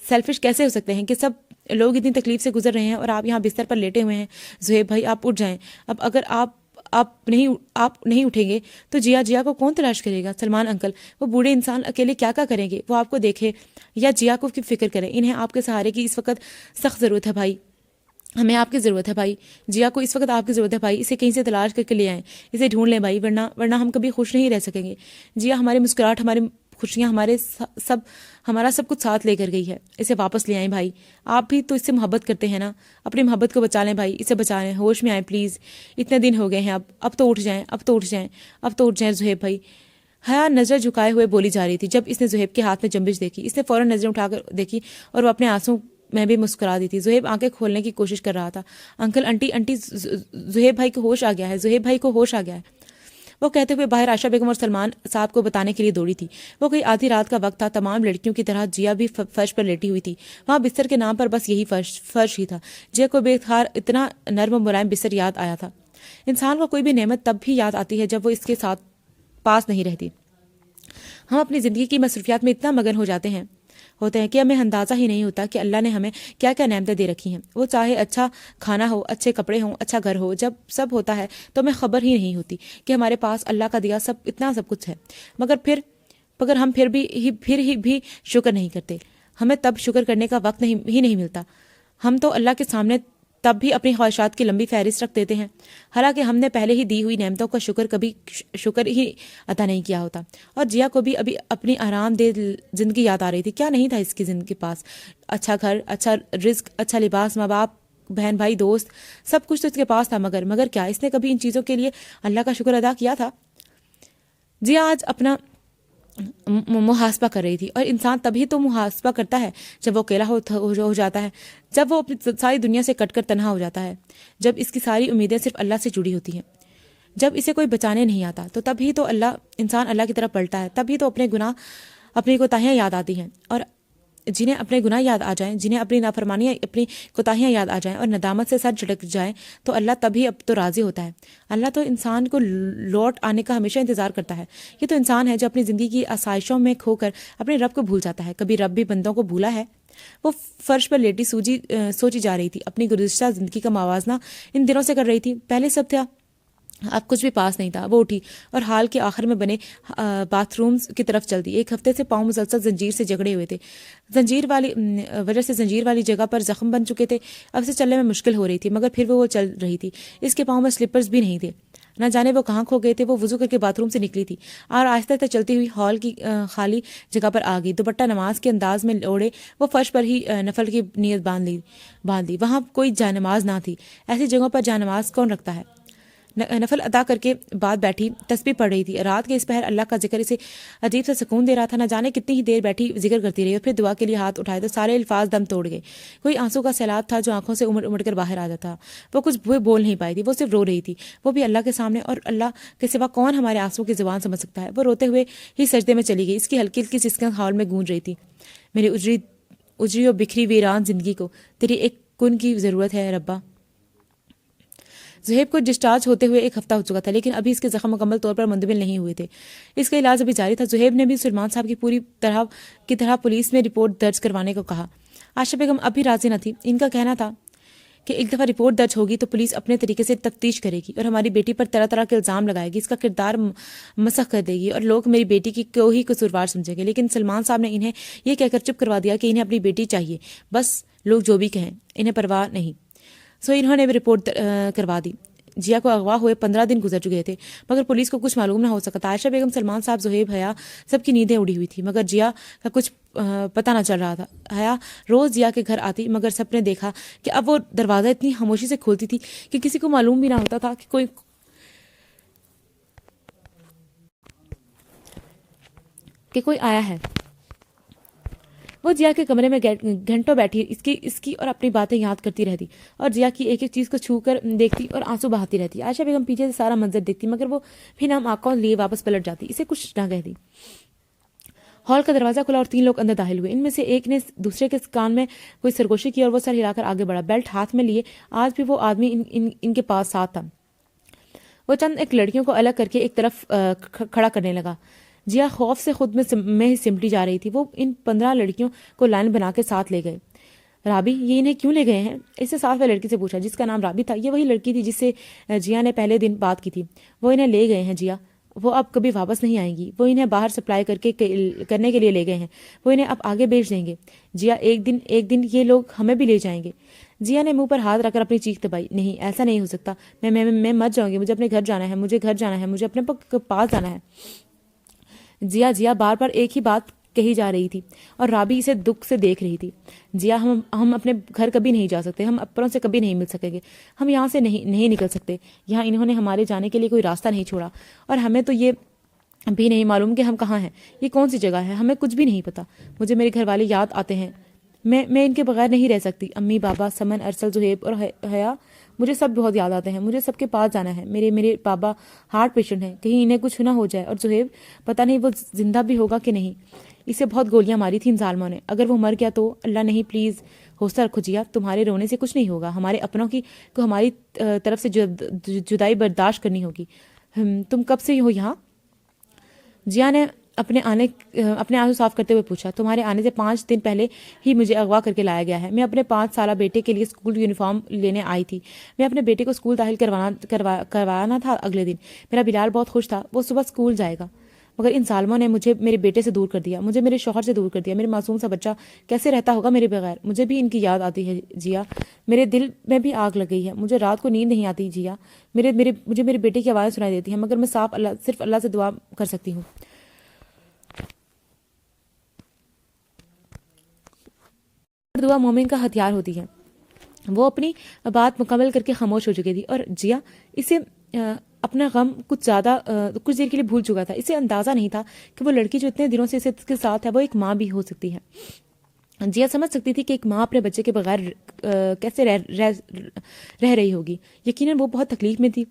سیلفش کیسے ہو سکتے ہیں کہ سب لوگ اتنی تکلیف سے گزر رہے ہیں اور آپ یہاں بستر پر لیٹے ہوئے ہیں؟ زہیب بھائی آپ اٹھ جائیں اب، اگر آپ نہیں اٹھیں گے تو جیا کو کون تلاش کرے گا؟ سلمان انکل وہ بوڑھے انسان اکیلے کیا کریں گے؟ وہ آپ کو دیکھے یا جیا کو فکر کریں، انہیں آپ کے سہارے کی اس وقت سخت ضرورت ہے بھائی، ہمیں آپ کی ضرورت ہے بھائی، جیا کو اس وقت آپ کی ضرورت ہے بھائی، اسے کہیں سے تلاش کر کے لے آئیں، اسے ڈھونڈ لیں بھائی، ورنہ ہم کبھی خوش نہیں رہ سکیں گے۔ جیا ہماری مسکراہٹ، ہماری خوشیاں، ہمارا سب کچھ ساتھ لے کر گئی ہے، اسے واپس لے آئیں بھائی، آپ بھی تو اس سے محبت کرتے ہیں نا، اپنی محبت کو بچا لیں بھائی، اسے بچا لیں، ہوش میں آئیں پلیز، اتنے دن ہو گئے ہیں، اب تو اٹھ جائیں زہیب بھائی۔ حیا نظر جھکائے ہوئے بولی جا رہی تھی، جب اس نے زہیب کے ہاتھ میں جنبش دیکھی، اس نے فوراً نظریں اٹھا کر دیکھی اور وہ اپنے آنسوں میں بھی مسکرا دی تھی۔ زہیب آنکھیں کھولنے کی کوشش کر رہا تھا۔ انکل انٹی زہیب بھائی کو ہوش آ گیا ہے، وہ کہتے ہوئے باہر عائشہ بیگم اور سلمان صاحب کو بتانے کے لیے دوڑی تھی۔ وہ کوئی آدھی رات کا وقت تھا، تمام لڑکیوں کی طرح جیا بھی فرش پر لیٹی ہوئی تھی، وہاں بستر کے نام پر بس یہی فرش ہی تھا۔ جیا کو بے خار اتنا نرم و ملائم بستر یاد آیا تھا۔ انسان کو کوئی بھی نعمت تب بھی یاد آتی ہے جب وہ اس کے ساتھ پاس نہیں رہتی۔ ہم اپنی زندگی کی مصروفیات میں اتنا مگن ہوتے ہیں کہ ہمیں اندازہ ہی نہیں ہوتا کہ اللہ نے ہمیں کیا کیا نعمتیں دے رکھی ہیں۔ وہ چاہے اچھا کھانا ہو، اچھے کپڑے ہوں، اچھا گھر ہو، جب سب ہوتا ہے تو ہمیں خبر ہی نہیں ہوتی کہ ہمارے پاس اللہ کا دیا اتنا سب کچھ ہے، مگر ہم پھر بھی شکر نہیں کرتے۔ ہمیں تب شکر کرنے کا وقت ہی نہیں ملتا۔ ہم تو اللہ کے سامنے تب بھی اپنی خواہشات کی لمبی فہرست رکھ دیتے ہیں، حالانکہ ہم نے پہلے ہی دی ہوئی نعمتوں کا شکر ہی ادا نہیں کیا ہوتا۔ اور جیا کو بھی ابھی اپنی آرام دہ زندگی یاد آ رہی تھی۔ کیا نہیں تھا اس کی زندگی کے پاس؟ اچھا گھر، اچھا رزق، اچھا لباس، ماں باپ، بہن بھائی، دوست، سب کچھ تو اس کے پاس تھا، مگر کیا اس نے کبھی ان چیزوں کے لیے اللہ کا شکر ادا کیا تھا؟ جیا آج اپنا محاسبہ کر رہی تھی، اور انسان تبھی تو محاسبہ کرتا ہے جب وہ اکیلا ہو جاتا ہے، جب وہ اپنی ساری دنیا سے کٹ کر تنہا ہو جاتا ہے، جب اس کی ساری امیدیں صرف اللہ سے جڑی ہوتی ہیں، جب اسے کوئی بچانے نہیں آتا، تو تب ہی تو انسان اللہ کی طرف پلٹا ہے، تب ہی تو اپنی کوتاہیاں یاد آتی ہیں، اور جنہیں اپنے گناہ یاد آ جائیں، جنہیں اپنی نافرمانیاں، اپنی کوتاہیاں یاد آ جائیں اور ندامت سے سر جھٹک جائیں، تو اللہ تبھی اب تو راضی ہوتا ہے۔ اللہ تو انسان کو لوٹ آنے کا ہمیشہ انتظار کرتا ہے۔ یہ تو انسان ہے جو اپنی زندگی کی آسائشوں میں کھو کر اپنے رب کو بھول جاتا ہے۔ کبھی رب بھی بندوں کو بھولا ہے؟ وہ فرش پر لیٹی سوچی جا رہی تھی، اپنی گزشتہ زندگی کا موازنہ ان دنوں سے کر رہی تھی۔ پہلے سب تھا، اب کچھ بھی پاس نہیں تھا۔ وہ اٹھی اور ہال کے آخر میں بنے باتھ رومز کی طرف چل دی۔ ایک ہفتے سے پاؤں مسلسل زنجیر سے جکڑے ہوئے تھے، وجہ سے زنجیر والی جگہ پر زخم بن چکے تھے، اب سے چلنے میں مشکل ہو رہی تھی، مگر پھر وہ چل رہی تھی۔ اس کے پاؤں میں سلپرز بھی نہیں تھے، نہ جانے وہ کہاں کھو گئے تھے۔ وہ وضو کر کے باتھ روم سے نکلی تھی اور آہستہ آہستہ چلتی ہوئی ہال کی خالی جگہ پر آ گئی۔ دوپٹہ نماز کے انداز میں اوڑھے وہ فرش پر ہی نفل کی نیت باندھ لی۔ وہاں کوئی جائے نماز نہ تھی، ایسی جگہوں پر جائے نماز کون رکھتا ہے؟ نفل ادا کر کے بعد بیٹھی تسبیح پڑھ رہی تھی. رات کے اس پہر اللہ کا ذکر اسے عجیب سا سکون دے رہا تھا. نہ جانے کتنی ہی دیر بیٹھی ذکر کرتی رہی اور پھر دعا کے لیے ہاتھ اٹھائے تو سارے الفاظ دم توڑ گئے. کوئی آنسو کا سیلاب تھا جو آنکھوں سے امڑ کر باہر آ جاتا تھا. وہ کچھ بول نہیں پائی تھی, وہ صرف رو رہی تھی, وہ بھی اللہ کے سامنے. اور اللہ کے سوا کون ہمارے آنسو کی زبان سمجھ سکتا ہے. وہ روتے ہوئے ہی سجدے میں چلی گئی. اس کی ہلکی ہلکی سسکیاں ہال میں گونج رہی تھی. میری اجری اور بکھری ویران زندگی کو تیری ایک کن کی ضرورت ہے ربا. زہیب کو ڈسچارج ہوتے ہوئے ایک ہفتہ ہو چکا تھا, لیکن ابھی اس کے زخم مکمل طور پر مندمل نہیں ہوئے تھے. اس کا علاج ابھی جاری تھا. زہیب نے بھی سلمان صاحب کی پوری طرح پولیس میں رپورٹ درج کروانے کو کہا. عائشہ بیگم اب بھی راضی نہ تھی. ان کا کہنا تھا کہ ایک دفعہ رپورٹ درج ہوگی تو پولیس اپنے طریقے سے تفتیش کرے گی اور ہماری بیٹی پر طرح طرح کے الزام لگائے گی, اس کا کردار مسخ کر دے گی اور لوگ میری بیٹی کی کو ہی قصوروار سمجھیں گے. لیکن سلمان صاحب نے انہیں یہ کہہ کر چپ کروا دیا کہ انہیں اپنی بیٹی چاہیے, بس لوگ جو بھی کہیں انہیں پرواہ نہیں. سو انہوں نے بھی رپورٹ کروا دی. جیا کو اغوا ہوئے 15 دن گزر چکے تھے مگر پولیس کو کچھ معلوم نہ ہو سکا تھا. عائشہ بیگم, سلمان صاحب, زہیب, حیا سب کی نیندیں اڑی ہوئی تھی مگر جیا کا کچھ پتہ نہ چل رہا تھا. حیا روز جیا کے گھر آتی مگر سب نے دیکھا کہ اب وہ دروازہ اتنی خاموشی سے کھولتی تھی کہ کسی کو معلوم بھی نہ ہوتا تھا کہ کوئی آیا ہے. وہ جیا کے کمرے میں گھنٹوں بیٹھی اس کی اور اپنی باتیں یاد کرتی رہتی اور جیا کی ایک ایک چیز کو چھو کر دیکھتی اور آنسو بہاتی رہتی. عائشہ بیگم پیچھے سے سارا منظر دیکھتی مگر وہ بھی نام آنکھوں لیے واپس پلٹ جاتی, اسے کچھ نہ کہتی. ہال کا دروازہ کھلا اور 3 لوگ اندر داخل ہوئے. ان میں سے ایک نے دوسرے کے کان میں کوئی سرگوشی کی اور وہ سر ہلا کر آگے بڑھا. بیلٹ ہاتھ میں لیے آج بھی وہ آدمی ان کے پاس ساتھ تھا. وہ چند ایک لڑکیوں کو الگ کر کے ایک طرف کھڑا کرنے لگا. جیا خوف سے خود میں ہی سمٹی جا رہی تھی. وہ ان 15 لڑکیوں کو لائن بنا کے ساتھ لے گئے. رابی, یہ انہیں کیوں لے گئے ہیں؟ اس نے ساتھ لڑکی سے پوچھا جس کا نام رابی تھا. یہ وہی لڑکی تھی جس سے جیا نے پہلے دن بات کی تھی. وہ انہیں لے گئے ہیں جیا, وہ اب کبھی واپس نہیں آئیں گی. وہ انہیں باہر سپلائی کرنے کے لیے لے گئے ہیں. وہ انہیں اب آگے بھیج دیں گے. جیا, ایک دن یہ لوگ ہمیں بھی لے جائیں گے. جیا نے منہ پر ہاتھ رکھ کر اپنی چیخ دبائی. نہیں, ایسا نہیں ہو سکتا. میں مت جاؤں گی. مجھے اپنے گھر جانا ہے, مجھے اپنے پاس جانا ہے. جیا بار بار ایک ہی بات کہی جا رہی تھی اور رابی اسے دکھ سے دیکھ رہی تھی. جیا, ہم اپنے گھر کبھی نہیں جا سکتے. ہم اپنوں سے کبھی نہیں مل سکیں گے. ہم یہاں سے نہیں نکل سکتے. یہاں انہوں نے ہمارے جانے کے لیے کوئی راستہ نہیں چھوڑا اور ہمیں تو یہ بھی نہیں معلوم کہ ہم کہاں ہیں. یہ کون سی جگہ ہے, ہمیں کچھ بھی نہیں پتا. مجھے میرے گھر والے یاد آتے ہیں. میں ان کے بغیر نہیں رہ سکتی. امی, بابا, سمن, ارسل, زہیب اور حیا, مجھے سب بہت یاد آتے ہیں. مجھے سب کے پاس جانا ہے. میرے بابا ہارٹ پیشنٹ ہیں, کہیں انہیں کچھ نہ ہو جائے. اور زہیب, پتہ نہیں وہ زندہ بھی ہوگا کہ نہیں. اسے بہت گولیاں ماری تھیں ان ظالموں نے. اگر وہ مر گیا تو اللہ نہیں, پلیز حوصلہ رکھو جیا. تمہارے رونے سے کچھ نہیں ہوگا. ہمارے اپنوں کو ہماری طرف سے جدائی برداشت کرنی ہوگی. تم کب سے ہو یہاں؟ جیا نے اپنے آنسو صاف کرتے ہوئے پوچھا. تمہارے آنے سے 5 دن پہلے ہی مجھے اغوا کر کے لایا گیا ہے. میں اپنے 5 سالہ بیٹے کے لیے اسکول یونیفارم لینے آئی تھی. میں اپنے بیٹے کو اسکول داخل کروانا تھا اگلے دن. میرا بلال بہت خوش تھا, وہ صبح اسکول جائے گا. مگر ان ظالموں نے مجھے میرے بیٹے سے دور کر دیا, مجھے میرے شوہر سے دور کر دیا. میرے معصوم سا بچہ کیسے رہتا ہوگا میرے بغیر؟ مجھے بھی ان کی یاد آتی ہے جیا. میرے دل میں بھی آگ لگ گئی ہے. مجھے رات کو نیند نہیں آتی جیا. مجھے میرے بیٹے کی آوازیں سنائی دیتی ہیں مگر میں صرف اللہ سے دعا کر سکتی ہوں. دعا مومن کا ہتھیار ہوتی ہے. وہ اپنی بات مکمل کر کے خاموش ہو چکی تھی اور جیا اسے اپنا غم کچھ دیر کے لیے بھول چکا تھا. اسے اندازہ نہیں تھا کہ وہ لڑکی جو اتنے دنوں سے اس کے ساتھ ہے وہ ایک ماں بھی ہو سکتی ہے. جیا سمجھ سکتی تھی کہ ایک ماں اپنے بچے کے بغیر کیسے رہ رہی ہوگی. یقیناً وہ بہت تکلیف میں تھی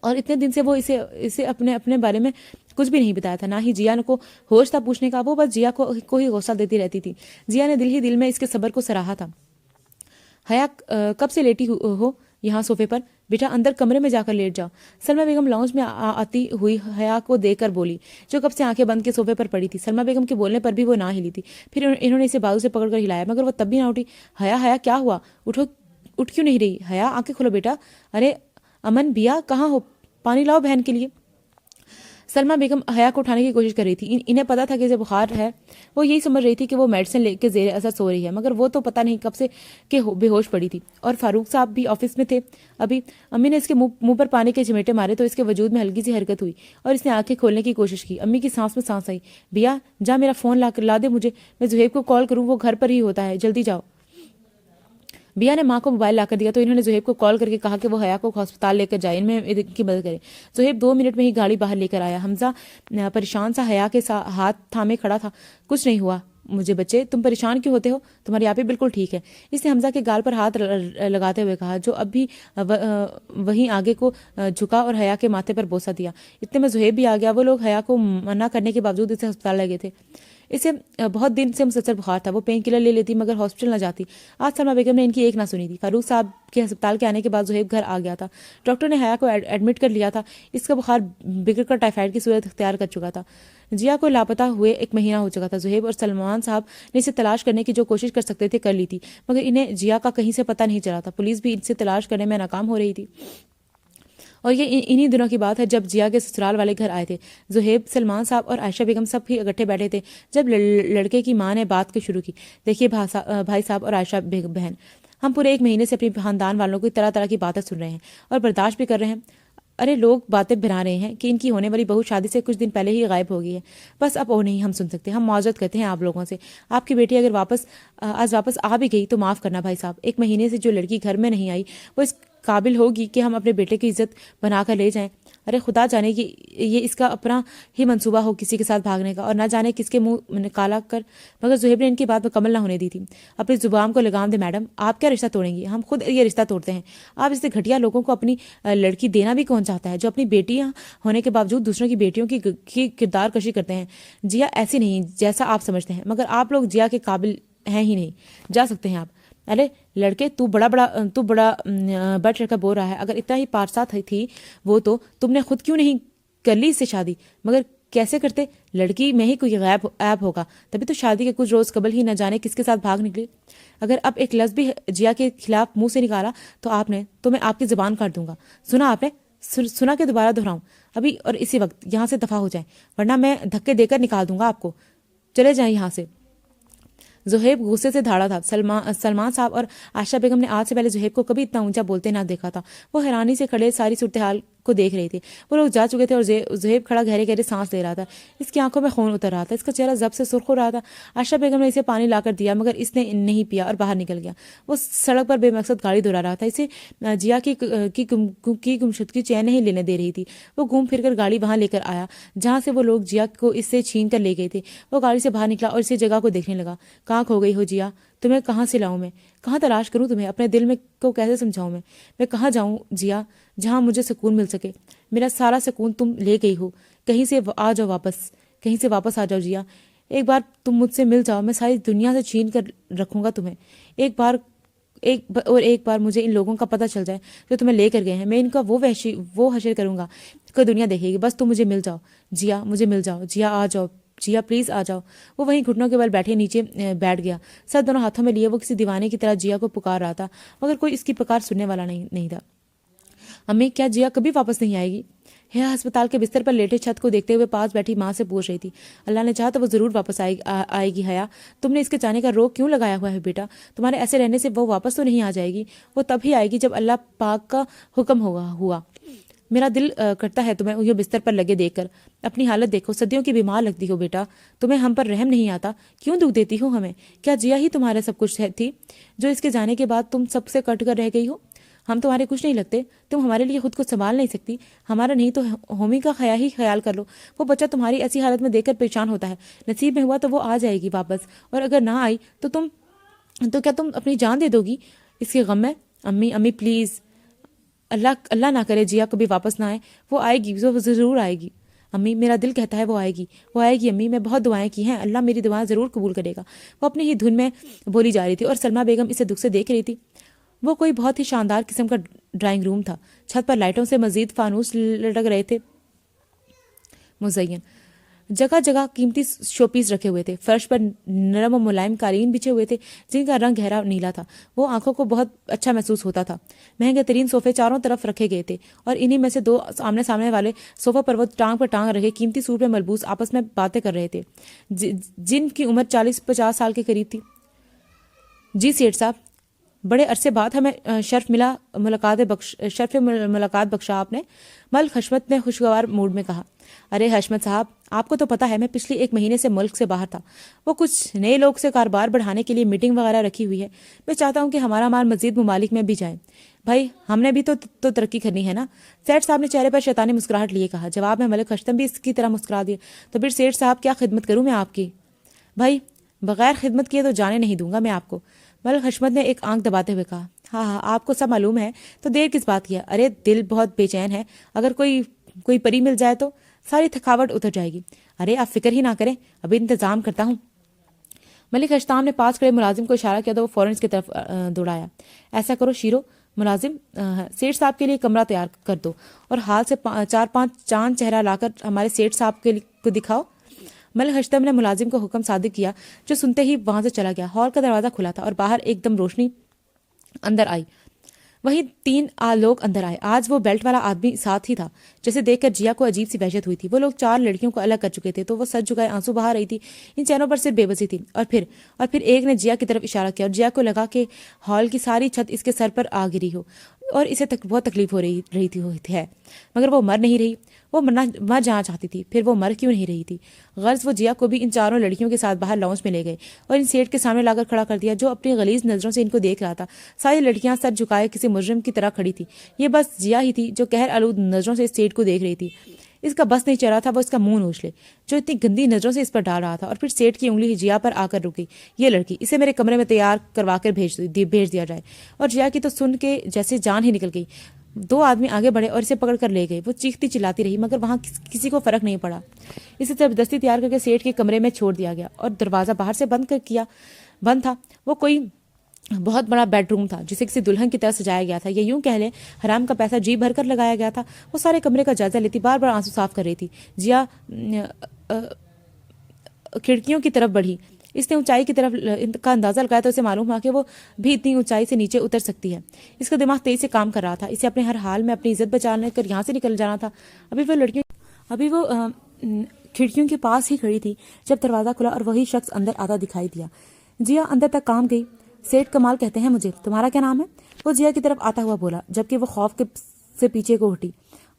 اور اتنے دن سے وہ اسے اپنے بارے میں کچھ بھی نہیں بتایا تھا. نہ ہی جیا کو ہوش تھا پوچھنے کا. وہ بس جیا کو ہی غصہ دیتی رہتی تھی. جیا نے دل ہی دل میں اس کے صبر کو سراہا تھا. حیا, کب سے لیٹی ہو یہاں صوفے پر؟ بیٹا اندر کمرے میں جا کر لیٹ جاؤ. سلمہ بیگم لاؤنج میں آتی ہوئی حیا کو دیکھ کر بولی, جو کب سے آنکھیں بند کے صوفے پر پڑی تھی. سلمہ بیگم کے بولنے پر بھی وہ نہ ہلی تھی. پھر انہوں نے اسے بازو سے پکڑ کر ہلایا مگر وہ تب بھی نہ اٹھی. حیا کیا ہوا؟ اٹھ کیوں نہیں رہی؟ حیا, آنکھیں کھولو بیٹا. ارے امن بیا, کہاں ہو؟ پانی لاؤ بہن کے لیے. سلمہ بیگم حیا کو اٹھانے کی کوشش کر رہی تھی. انہیں پتا تھا کہ اسے بخار ہے. وہ یہی سمجھ رہی تھی کہ وہ میڈیسن لے کے زیر اثر سو رہی ہے مگر وہ تو پتہ نہیں کب سے کہ بے ہوش پڑی تھی. اور فاروق صاحب بھی آفس میں تھے ابھی. امی نے اس کے منہ پر پانی کے چمیٹے مارے تو اس کے وجود میں ہلکی سی حرکت ہوئی اور اس نے آنکھیں کھولنے کی کوشش کی. امی کی سانس میں سانس آئی. بیا جا, میرا فون لا دے مجھے, میں زہیب کو کال کروں, وہ گھر پر ہی ہوتا ہے, جلدی جاؤ. بیا نے ماں کو موبائل لا کر دیا تو انہوں نے زہیب کو کال کر کے کہا کہ وہ حیا کو ہسپتال لے کر جائے، ان میں ان کی مدد کرے۔ زہیب 2 منٹ میں ہی گاڑی باہر لے کر آیا۔ حمزہ پریشان سا حیا کے ہاتھ تھامے کھڑا تھا۔ کچھ نہیں ہوا مجھے بچے، تم پریشان کیوں ہوتے ہو؟ تمہاری آپی بالکل ٹھیک ہے۔ اس نے حمزہ کے گال پر ہاتھ لگاتے ہوئے کہا، جو اب بھی وہیں آگے کو جھکا اور حیا کے ماتھے پر بوسہ دیا۔ اتنے میں زہیب بھی آ گیا۔ وہ لوگ حیا کو منع کرنے کے باوجود اسے ہسپتال لے گئے تھے۔ اسے بہت دن سے مسلسل بخار تھا، وہ پین کلر لے لیتی مگر ہاسپٹل نہ جاتی۔ آج سلمہ بیگم نے ان کی ایک نہ سنی تھی۔ فاروق صاحب کے ہسپتال کے آنے کے بعد زہیب گھر آ گیا تھا۔ ڈاکٹر نے حیا کو ایڈمٹ کر لیا تھا۔ اس کا بخار بگڑ کر ٹائیفائڈ کی صورت اختیار کر چکا تھا۔ جیا کو لاپتہ ہوئے 1 مہینہ ہو چکا تھا۔ زہیب اور سلمان صاحب نے اسے تلاش کرنے کی جو کوشش کر سکتے تھے کر لی تھی، مگر انہیں جیا کا کہیں سے پتہ نہیں چلا تھا۔ پولیس بھی ان سے تلاش کرنے میں ناکام ہو رہی تھی۔ اور یہ انہی دنوں کی بات ہے جب جیا کے سسرال والے گھر آئے تھے۔ زہیب، سلمان صاحب اور عائشہ بیگم سب بھی اکٹھے بیٹھے تھے جب لڑکے کی ماں نے بات کو شروع کی۔ دیکھیے بھائی صاحب اور عائشہ بہن، ہم پورے 1 مہینے سے اپنی خاندان والوں کو طرح طرح کی باتیں سن رہے ہیں اور برداشت بھی کر رہے ہیں۔ ارے لوگ باتیں بنا رہے ہیں کہ ان کی ہونے والی بہو شادی سے کچھ دن پہلے ہی غائب ہو گئی ہے۔ بس اب وہ نہیں ہم سن سکتے۔ ہم معذرت کرتے ہیں آپ لوگوں سے۔ آپ کی بیٹی اگر آج واپس آ بھی گئی تو معاف کرنا بھائی صاحب۔ 1 مہینے سے جو لڑکی گھر میں نہیں آئی وہ اس قابل ہوگی کہ ہم اپنے بیٹے کی عزت بنا کر لے جائیں۔ ارے خدا جانے کہ یہ اس کا اپنا ہی منصوبہ ہو کسی کے ساتھ بھاگنے کا، اور نہ جانے کس کے منہ کالا کر۔ مگر زہیب نے ان کی بات مکمل نہ ہونے دی تھی۔ اپنی زبان کو لگام دے میڈم، آپ کیا رشتہ توڑیں گی؟ ہم خود یہ رشتہ توڑتے ہیں۔ آپ اس سے گھٹیا لوگوں کو اپنی لڑکی دینا بھی کون چاہتا ہے جو اپنی بیٹیاں ہونے کے باوجود دوسروں کی بیٹیوں کی کردار کشی کرتے ہیں؟ جیا ایسی نہیں جیسا آپ سمجھتے ہیں، مگر آپ لوگ جیا کے قابل ہیں ہی نہیں۔ جا سکتے ہیں آپ۔ ارے لڑکے، تو بڑا بڑھ چڑھ کر بول رہا ہے۔ اگر اتنا ہی پارسا تھی وہ تو تم نے خود کیوں نہیں کر لی اس سے شادی؟ مگر کیسے کرتے؟ لڑکی میں ہی کوئی عیب ہوگا، تبھی تو شادی کے کچھ روز قبل ہی نہ جانے کس کے ساتھ بھاگ نکلی۔ اگر اب ایک لفظ بھی جیا کے خلاف منہ سے نکالا تو میں آپ کی زبان کاٹ دوں گا۔ سنا آپ نے؟ سنا کہ دوبارہ دہراؤں؟ ابھی اور اسی وقت یہاں سے دفع ہو جائیں، ورنہ میں دھکے دے کر نکال دوں گا آپ کو۔ چلے جائیں یہاں سے۔ زہیب غصے سے دھاڑا تھا۔ سلمان صاحب اور عائشہ بیگم نے آج سے پہلے زہیب کو کبھی اتنا اونچا بولتے نہ دیکھا تھا۔ وہ حیرانی سے کھڑے ساری صورتحال کو دیکھ رہے تھے۔ وہ لوگ جا چکے تھے اور زہیب کھڑا گہرے گہرے سانس لے رہا تھا۔ اس کی آنکھوں میں خون اتر رہا تھا، اس کا چہرہ ضب سے سرخ ہو رہا تھا۔ عائشہ بیگم نے اسے پانی لا کر دیا مگر اس نے نہیں پیا اور باہر نکل گیا۔ وہ سڑک پر بے مقصد گاڑی دہرا رہا تھا۔ اسے جیا کی گمشدگی چین نہیں لینے دے رہی تھی۔ وہ گھوم پھر کر گاڑی وہاں لے کر آیا جہاں سے وہ لوگ جیا کو اس سے چھین کر لے گئے تھے۔ وہ گاڑی سے باہر نکلا اور اسی جگہ کو دیکھنے لگا۔ کہاں کھو گئی ہو جیا؟ تمہیں کہاں سے لاؤں میں؟ کہاں تلاش کروں تمہیں؟ اپنے دل میں کو کیسے سمجھاؤں میں کہاں جاؤں جیا جہاں مجھے سکون مل سکے؟ میرا سارا سکون تم لے گئی ہو۔ کہیں سے واپس آ جاؤ جیا۔ ایک بار تم مجھ سے مل جاؤ، میں ساری دنیا سے چھین کر رکھوں گا تمہیں۔ ایک بار مجھے ان لوگوں کا پتہ چل جائے جو تمہیں لے کر گئے ہیں، میں ان کا وہ حشر کروں گا کوئی دنیا دیکھے گی۔ بس تم مجھے مل جاؤ جیا، مجھے مل جاؤ جیا، آ جاؤ جیا، پلیز آ جاؤ۔ وہ وہیں گھٹنوں کے بل بیٹھے نیچے بیٹھ گیا، سر دونوں ہاتھوں میں لیے وہ کسی دیوانے کی طرح جیا کو پکار رہا تھا مگر کوئی اس کی پکار سننے والا نہیں تھا۔ امی، کیا جیا کبھی واپس نہیں آئے گی؟ حیا ہسپتال کے بستر پر لیٹے چھت کو دیکھتے ہوئے پاس بیٹھی ماں سے پوچھ رہی تھی۔ اللہ نے چاہا تو وہ ضرور واپس آئے گی حیا۔ تم نے اس کے جانے کا روک کیوں لگایا ہوا ہے بیٹا؟ تمہارے ایسے رہنے سے وہ واپس تو نہیں آ جائے گی۔ وہ تب ہی آئے گی جب اللہ پاک کا حکم ہوا۔ میرا دل کرتا ہے تمہیں یہ بستر پر لگے دیکھ کر۔ اپنی حالت دیکھو، صدیوں کی بیمار لگتی ہو بیٹا۔ تمہیں ہم پر رحم نہیں آتا؟ کیوں دکھ دیتی ہو ہمیں؟ کیا جیا ہی تمہارا سب کچھ تھی جو اس کے جانے کے بعد تم سب سے کٹ کر رہ گئی ہو؟ ہم تمہارے کچھ نہیں لگتے؟ تم ہمارے لیے خود کو سنبھال نہیں سکتی؟ ہمارا نہیں تو ہومی کا خیال کر لو۔ وہ بچہ تمہاری ایسی حالت میں دیکھ کر پریشان ہوتا ہے۔ نصیب میں ہوا تو وہ آ جائے گی واپس، اور اگر نہ آئی تو کیا تم اپنی جان دے دو گی اس کے غم میں؟ امی پلیز، اللہ نہ کرے جیا کبھی واپس نہ آئے۔ وہ آئے گی، وہ ضرور آئے گی امی، میرا دل کہتا ہے وہ آئے گی امی۔ میں بہت دعائیں کی ہیں، اللہ میری دعائیں ضرور قبول کرے گا۔ وہ اپنی ہی دھن میں بولی جا رہی تھی اور سلمہ بیگم اسے دکھ سے دیکھ رہی تھی۔ وہ کوئی بہت ہی شاندار قسم کا ڈرائنگ روم تھا۔ چھت پر لائٹوں سے مزید فانوس لٹک رہے تھے مزین۔ جگہ جگہ قیمتی شو پیس رکھے ہوئے تھے۔ فرش پر نرم و ملائم قالین بچھے ہوئے تھے جن کا رنگ گہرا نیلا تھا۔ وہ آنکھوں کو بہت اچھا محسوس ہوتا تھا۔ مہنگے ترین صوفے چاروں طرف رکھے گئے تھے اور انہی میں سے 2 آمنے سامنے والے صوفوں پر وہ ٹانگ پر ٹانگ رکھے قیمتی سوٹ میں ملبوس آپس میں باتیں کر رہے تھے جن کی عمر 40-50 سال کے قریب تھی۔ جی سیٹھ صاحب، بڑے عرصے بعد ہمیں شرف ملاقات بخشا آپ نے، مل خشمت میں خوشگوار موڈ میں کہا۔ ارے حشمت صاحب، آپ کو تو پتا ہے میں پچھلی 1 مہینے سے ملک سے باہر تھا، وہ کچھ نئے لوگ سے کاروبار بڑھانے کے لیے میٹنگ وغیرہ رکھی ہوئی ہے، میں چاہتا ہوں کہ ہمارا مال مزید ممالک میں بھی جائے۔ بھائی ہم نے بھی تو ترقی کرنی ہے نا، سیٹھ صاحب نے چہرے پر شیطانی مسکراہٹ لیے کہا۔ جواب میں ملک خشتم بھی اس کی طرح مسکرا دیے۔ تو پھر سیٹھ صاحب کیا خدمت کروں میں آپ کی؟ بھائی بغیر خدمت کیے تو جانے نہیں دوں گا میں آپ کو، ملک حشمت نے ایک آنکھ دباتے ہوئے کہا۔ ہاں ہاں آپ کو سب معلوم ہے، تو دیر کس بات کی ہے؟ ارے دل بہت بے چین ہے، اگر کوئی پری مل جائے تو ساری تھکاوٹ اتر جائے گی۔ ارے آپ فکر ہی نہ کریں، ابھی انتظام کرتا ہوں۔ ملک اشتام نے پاس کھڑے ملازم کو اشارہ کیا تو وہ فوراً اس کی طرف دوڑایا۔ ایسا کرو شیرو، ملازم سیٹھ صاحب کے لیے کمرہ تیار کر دو اور حال سے 4-5 چاند چہرہ لا کر ہمارے سیٹھ صاحب کو دکھاؤ۔ ملک اشتم نے ملازم کو حکم صادق کیا، جو سنتے ہی وہاں سے چلا گیا۔ ہال کا دروازہ کھلا تھا اور باہر ایک دم روشنی اندر آئی۔ وہی 3 لوگ اندر آئے۔ آج وہ بیلٹ والا آدمی ساتھ ہی تھا، جسے دیکھ کر جیا کو عجیب سی وحشت ہوئی تھی۔ وہ لوگ 4 لڑکیوں کو الگ کر چکے تھے تو وہ سچ جھکائے آنسو بہا رہی تھی۔ ان چہروں پر صرف بے بسی تھی۔ اور پھر ایک نے جیا کی طرف اشارہ کیا اور جیا کو لگا کہ ہال کی ساری چھت اس کے سر پر آ گری ہو اور اسے بہت تکلیف ہو رہی ہے، مگر وہ مر نہیں رہی۔ وہ مر جانا چاہتی تھی، پھر وہ مر کیوں نہیں رہی تھی؟ غرض وہ جیا کو بھی ان 4 لڑکیوں کے ساتھ باہر لاؤنج میں لے گئے اور ان سیٹ کے سامنے لا کر کھڑا کر دیا، جو اپنی غلیظ نظروں سے ان کو دیکھ رہا تھا۔ ساری لڑکیاں سر جھکائے کسی مجرم کی طرح کھڑی تھی۔ یہ بس جیا ہی تھی جو قہر آلود نظروں سے اس سیٹ کو دیکھ رہی تھی۔ اس کا بس نہیں چل رہا تھا وہ اس کا منہ نوچ لے، جو اتنی گندی نظروں سے اس پر ڈال رہا تھا۔ اور پھر سیٹ کی انگلی جیا پر آ کر رکی۔ یہ لڑکی، اسے میرے کمرے میں تیار کروا کر بھیج دیا جائے۔ اور جیا کی تو سن کے جیسے جان ہی نکل گئی۔ 2 آدمی آگے بڑھے اور اسے پکڑ کر لے گئے۔ وہ چیختی چلاتی رہی مگر وہاں کسی کو فرق نہیں پڑا۔ اسے زبردستی تیار کر کے سیٹ کے کمرے میں چھوڑ دیا گیا اور دروازہ باہر سے بند تھا۔ وہ کوئی بہت بڑا بیڈ روم تھا جسے کسی دلہن کی طرح سجایا گیا تھا، یا یوں کہہ لیں حرام کا پیسہ جی بھر کر لگایا گیا تھا۔ وہ سارے کمرے کا جائزہ لیتی بار بار آنسو صاف کر رہی تھی۔ جیا کھڑکیوں کی طرف بڑھی۔ اس نے اونچائی کی طرف کا اندازہ لگایا تو اسے معلوم ہوا کہ وہ بھی اتنی اونچائی سے نیچے اتر سکتی ہے۔ اس کا دماغ تیز سے کام کر رہا تھا۔ اسے اپنے ہر حال میں اپنی عزت بچانے کر یہاں سے نکل جانا تھا۔ ابھی وہ کھڑکیوں کے پاس ہی کھڑی تھی جب دروازہ کھلا اور وہی شخص اندر آتا دکھائی دیا۔ جیا اندر تک کام گئی۔ سیٹھ کمال کہتے ہیں مجھے، تمہارا کیا نام ہے؟ وہ جیا کی طرف آتا ہوا بولا، جبکہ وہ خوف سے پیچھے کو ہٹی۔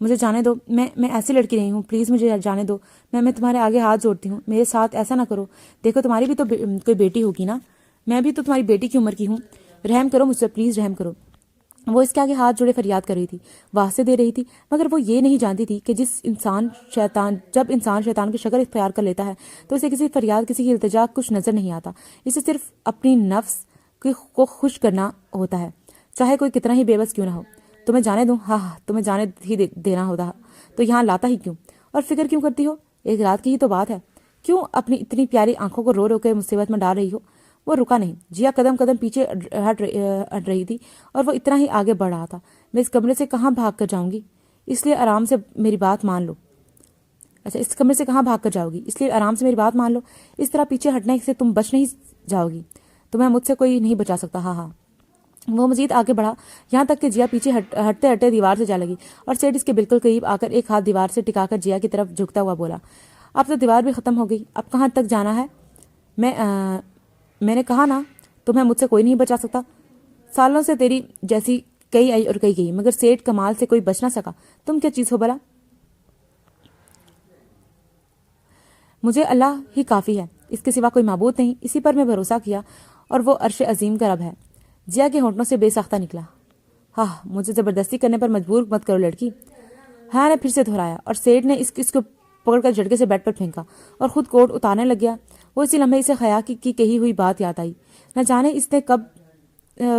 مجھے جانے دو، میں ایسی لڑکی نہیں ہوں، پلیز مجھے جانے دو، میں تمہارے آگے ہاتھ جوڑتی ہوں، میرے ساتھ ایسا نہ کرو۔ دیکھو تمہاری بھی تو کوئی بیٹی ہوگی نا، میں بھی تو تمہاری بیٹی کی عمر کی ہوں، رحم کرو مجھ سے، پلیز رحم کرو۔ وہ اس کے آگے ہاتھ جوڑے فریاد کر رہی تھی، واسطے دے رہی تھی، مگر وہ یہ نہیں جانتی تھی کہ جب انسان شیطان کی شکل اختیار کر لیتا ہے تو اسے کسی فریاد، کسی کی التجا کچھ نظر نہیں آتا۔ اسے صرف اپنی نفس کو خوش کرنا ہوتا ہے، چاہے کوئی کتنا ہی بے بس کیوں نہ ہو۔ تمہیں جانے دوں؟ ہاں تمہیں جانے ہی دینا ہوتا تو یہاں لاتا ہی کیوں؟ اور فکر کیوں کرتی ہو؟ ایک رات کی ہی تو بات ہے، کیوں اپنی اتنی پیاری آنکھوں کو رو رو کے مصیبت میں ڈال رہی ہو؟ وہ رکا نہیں۔ جیا قدم قدم پیچھے ہٹ رہی تھی اور وہ اتنا ہی آگے بڑھ رہا تھا۔ میں اس کمرے سے کہاں بھاگ کر جاؤں گی، اس لیے آرام سے میری بات مان لو۔ اچھا، اس کمرے سے کہاں بھاگ کر جاؤ گی، اس لیے آرام سے میری بات مان لو۔ اس طرح پیچھے ہٹنے سے تم بچ نہیں جاؤ گی، تمہیں مجھ سے کوئی نہیں بچا سکتا۔ ہاں۔ وہ مزید آگے بڑھا، یہاں تک کہ جیا پیچھے ہٹتے ہٹتے دیوار سے جا لگی اور سیٹ اس کے بالکل قریب آ کر ایک ہاتھ دیوار سے ٹکا کر جیا کی طرف جھکتا ہوا بولا، اب تو دیوار بھی ختم ہو گئی، اب کہاں تک جانا ہے؟ میں نے کہا نا، تمہیں مجھ سے کوئی نہیں بچا سکتا۔ سالوں سے تیری جیسی کئی آئی اور کئی گئی، مگر سیٹ کمال سے کوئی بچ نہ سکا۔ تم کیا چیز ہو بلا؟ مجھے اللہ ہی کافی ہے، اس کے سوا کوئی معبود نہیں، اسی پر میں بھروسہ کیا اور وہ عرش عظیم کا رب ہے۔ جیا کے ہونٹوں سے بے ساختہ نکلا، ہاں مجھے زبردستی کرنے پر مجبور مت کرو لڑکی۔ ہاں نے پھر سے دہرایا اور سیٹ نے اس کو پکڑ کر جھٹکے سے بیڈ پر پھینکا اور خود کوٹ اتارنے لگ گیا۔ وہ اسی لمحے اسے خیا کی کہی ہوئی بات یاد آئی، نہ جانے اس نے کب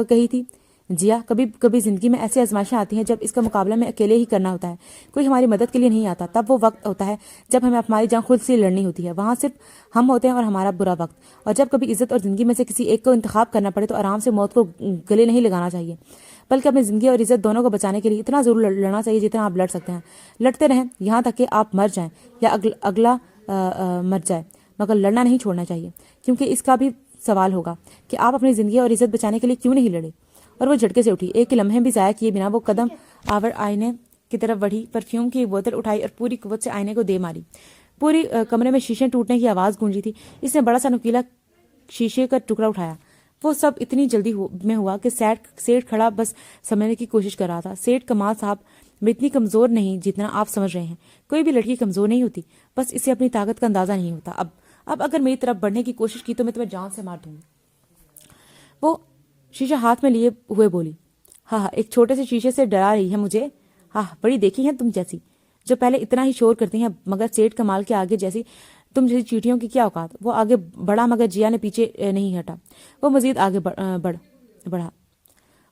کہی تھی۔ جیا، کبھی زندگی میں ایسی آزمائشیں آتی ہیں جب اس کا مقابلہ میں اکیلے ہی کرنا ہوتا ہے، کوئی ہماری مدد کے لیے نہیں آتا۔ تب وہ وقت ہوتا ہے جب ہمیں ہماری جنگ خود سے لڑنی ہوتی ہے، وہاں صرف ہم ہوتے ہیں اور ہمارا برا وقت۔ اور جب کبھی عزت اور زندگی میں سے کسی ایک کو انتخاب کرنا پڑے تو آرام سے موت کو گلے نہیں لگانا چاہیے، بلکہ اپنی زندگی اور عزت دونوں کو بچانے کے لیے اتنا ضرور لڑنا چاہیے جتنا آپ لڑ سکتے ہیں۔ لڑتے رہیں یہاں تک کہ آپ مر جائیں یا اگلا مر جائے، مگر لڑنا نہیں چھوڑنا چاہیے، کیونکہ اس کا بھی سوال ہوگا کہ آپ اپنی زندگی اور عزت بچانے کے لیے کیوں نہیں لڑے۔ اور وہ جھٹکے سے اٹھی، ایک لمحے بھی ضائع کیے بنا وہ قدم آور آئینے کی طرف بڑھی، پرفیوم کی ایک بوتل اٹھائی اور پوری قوت سے آئینے کو دے ماری۔ پوری کمرے میں شیشے ٹوٹنے کی آواز گونجی تھی۔ اس نے بڑا سا نکیلا شیشے کا ٹکڑا اٹھایا۔ وہ سب اتنی جلدی میں ہوا کہ سیٹ کھڑا بس سمجھنے کی کوشش کر رہا تھا۔ سیٹ کمال صاحب میں اتنی کمزور نہیں جتنا آپ سمجھ رہے ہیں. کوئی بھی لڑکی کمزور نہیں ہوتی, بس اسے اپنی طاقت کا اندازہ نہیں ہوتا. اب اگر میری طرف بڑھنے کی کوشش کی تو میں تمہیں جان سے مار دوں گی. وہ شیشہ ہاتھ میں لیے ہوئے بولی, ہاں ایک چھوٹے سے شیشے سے ڈرا رہی ہے مجھے. ہاں بڑی دیکھی ہے تم جیسی, جو پہلے اتنا ہی شور کرتی ہیں مگر سیٹ کمال کے آگے جیسی تم جیسی چیٹیوں کی کیا اوقات. وہ آگے بڑھا مگر جیا نے پیچھے نہیں ہٹا. وہ مزید آگے بڑھا.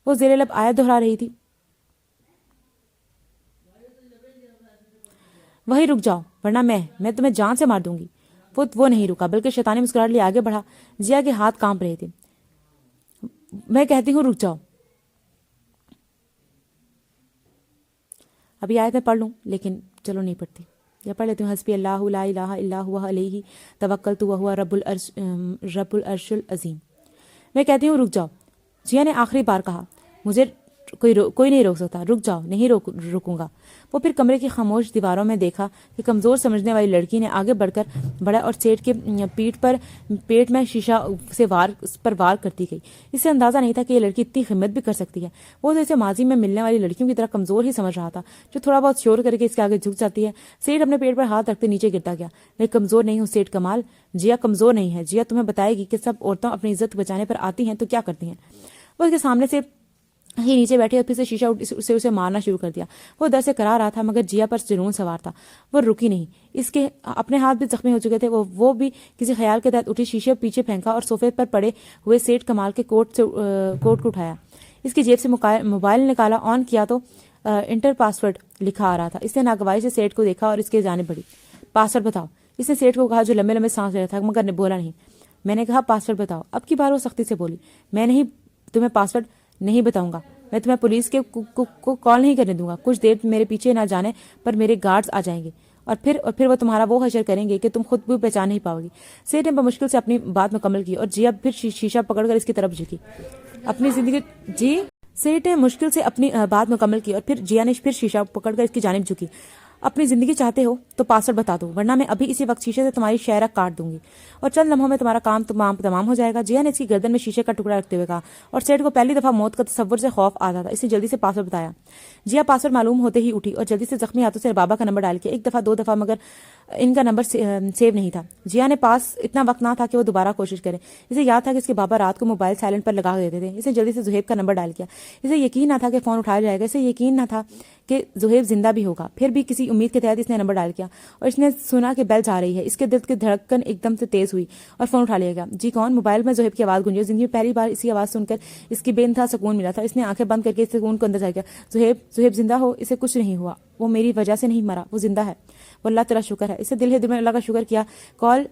وہ زیر لب آیت دہرا رہی تھی, وہی رک جاؤ ورنہ میں تمہیں جان سے مار دوں گی. وہ نہیں رکا بلکہ شیطانی مسکراہٹ لیے آگے بڑھا. جیا کے ہاتھ کانپ رہے تھے. میں کہتی ہوں رک جاؤ. ابھی آیت میں پڑھ لوں لیکن چلو نہیں پڑھتی, یا پڑھ لیتی ہوں. حسبی اللہ لا الہ الا هو علیہ توکلت وہو رب العرش العظیم. میں کہتی ہوں رک جاؤ. جیا نے آخری بار کہا. مجھے کوئی نہیں روک سکتا. رک جاؤ. نہیں رکوں گا. وہ پھر کمرے کی خاموش دیواروں میں دیکھا کہ کمزور سمجھنے والی لڑکی نے آگے بڑھا اور سیٹ کے پیٹ میں شیشہ سے وار کرتی گئی. اسے اندازہ نہیں تھا کہ یہ لڑکی اتنی ہمت بھی کر سکتی ہے. وہ تو اسے ماضی میں ملنے والی لڑکیوں کی طرح کمزور ہی سمجھ رہا تھا جو تھوڑا بہت شور کر کے اس کے آگے جھک جاتی ہے. سیٹ اپنے پیٹ پر ہاتھ رکھتے نیچے گرتا گیا. میں کمزور نہیں ہوں سیٹ کمال. جیا کمزور نہیں ہے. جیا تمہیں بتائے گی کہ سب عورتوں اپنی عزت بچانے پر آتی ہیں تو کیا کرتی ہیں. وہ اس کے سامنے سے ہی نیچے بیٹھی اور پھر سے شیشہ اسے مارنا شروع کر دیا. وہ در سے کرا رہا تھا مگر جیا پر جنون سوار تھا. وہ رکی نہیں. اس کے اپنے ہاتھ بھی زخمی ہو چکے تھے. وہ بھی کسی خیال کے تحت اٹھی, شیشے پیچھے پھینکا اور صوفے پر پڑے ہوئے سیٹ کمال کے کوٹ کو اٹھایا. اس کی جیب سے موبائل نکالا, آن کیا تو انٹر پاسورڈ لکھا آ رہا تھا. اس نے ناگواری سے سیٹ کو دیکھا اور اس کے جانب بڑھی. پاسورڈ بتاؤ. اس نے سیٹ کو کہا جو لمبے لمبے سانس لے رہا تھا مگر نے بولا نہیں. میں نے کہا پاسورڈ بتاؤ. اب کی بار وہ سختی سے بولی. میں نہیں تمہیں پاسورڈ نہیں بتاؤں گا. میں تمہیں پولیس کو کال نہیں کرنے دوں گا. کچھ دیر میرے پیچھے نہ جانے پر میرے گارڈز آ جائیں گے اور پھر وہ تمہارا وہ حشر کریں گے کہ تم خود بھی پہچان نہیں پاؤ گی. سیٹ نے بمشکل سے اپنی بات مکمل کی اور جیا پھر شیشہ پکڑ کر اس کی طرف جھکی. اپنی زندگی سیٹ نے مشکل سے اپنی بات مکمل کی اور پھر جیا نے پھر شیشہ پکڑ کر اس کی جانب جھکی. اپنی زندگی چاہتے ہو تو پاسورڈ بتا دو ورنہ میں ابھی اسی وقت شیشے سے تمہاری شہرہ کاٹ دوں گی اور چند لمحوں میں تمہارا کام تمام ہو جائے گا. جیا نے اس کی گردن میں شیشے کا ٹکڑا رکھتے ہوئے کہا اور سیٹ کو پہلی دفعہ موت کا تصور سے خوف آتا تھا. اس نے جلدی سے پاسورڈ بتایا. جیا پاسورڈ معلوم ہوتے ہی اٹھی اور جلدی سے زخمی ہاتھوں سے بابا کا نمبر ڈال کیا. ایک دفعہ دو دفعہ مگر ان کا نمبر سیو نہیں تھا. جیا نے پاس اتنا وقت نہ تھا کہ وہ دوبارہ کوشش کرے. اسے یاد تھا کہ اس کے بابا رات کو موبائل سائلنٹ پر لگا دیتے تھے. اسے جلدی سے زہیب کا نمبر ڈال کیا. اسے یقین نہ تھا کہ فون اٹھایا جائے گا. اسے یقین نہ تھا کہ زہیب زندہ بھی ہوگا. پھر بھی کسی امید کے تحت اس نے نمبر ڈال کیا اور اس نے سنا کہ بیل جا رہی ہے. اس کے دل کی دھڑکن ایک دم سے تیز ہوئی اور فون اٹھا لیا گیا. جی کون؟ موبائل میں زہیب کی آواز گونجی. زندگی میں پہلی بار اسی آواز سن کر اس کی بے انتہا سکون ملا تھا. اس نے آنکھیں بند کر کے اس سکون کو اندر جا گیا. زہیب زندہ ہو. اسے کچھ نہیں ہوا. وہ میری وجہ سے نہیں مرا. وہ زندہ ہے. وہ اللہ تعالیٰ شکر ہے. اسے دل ہے دل میں اللہ کا شکر کیا. کال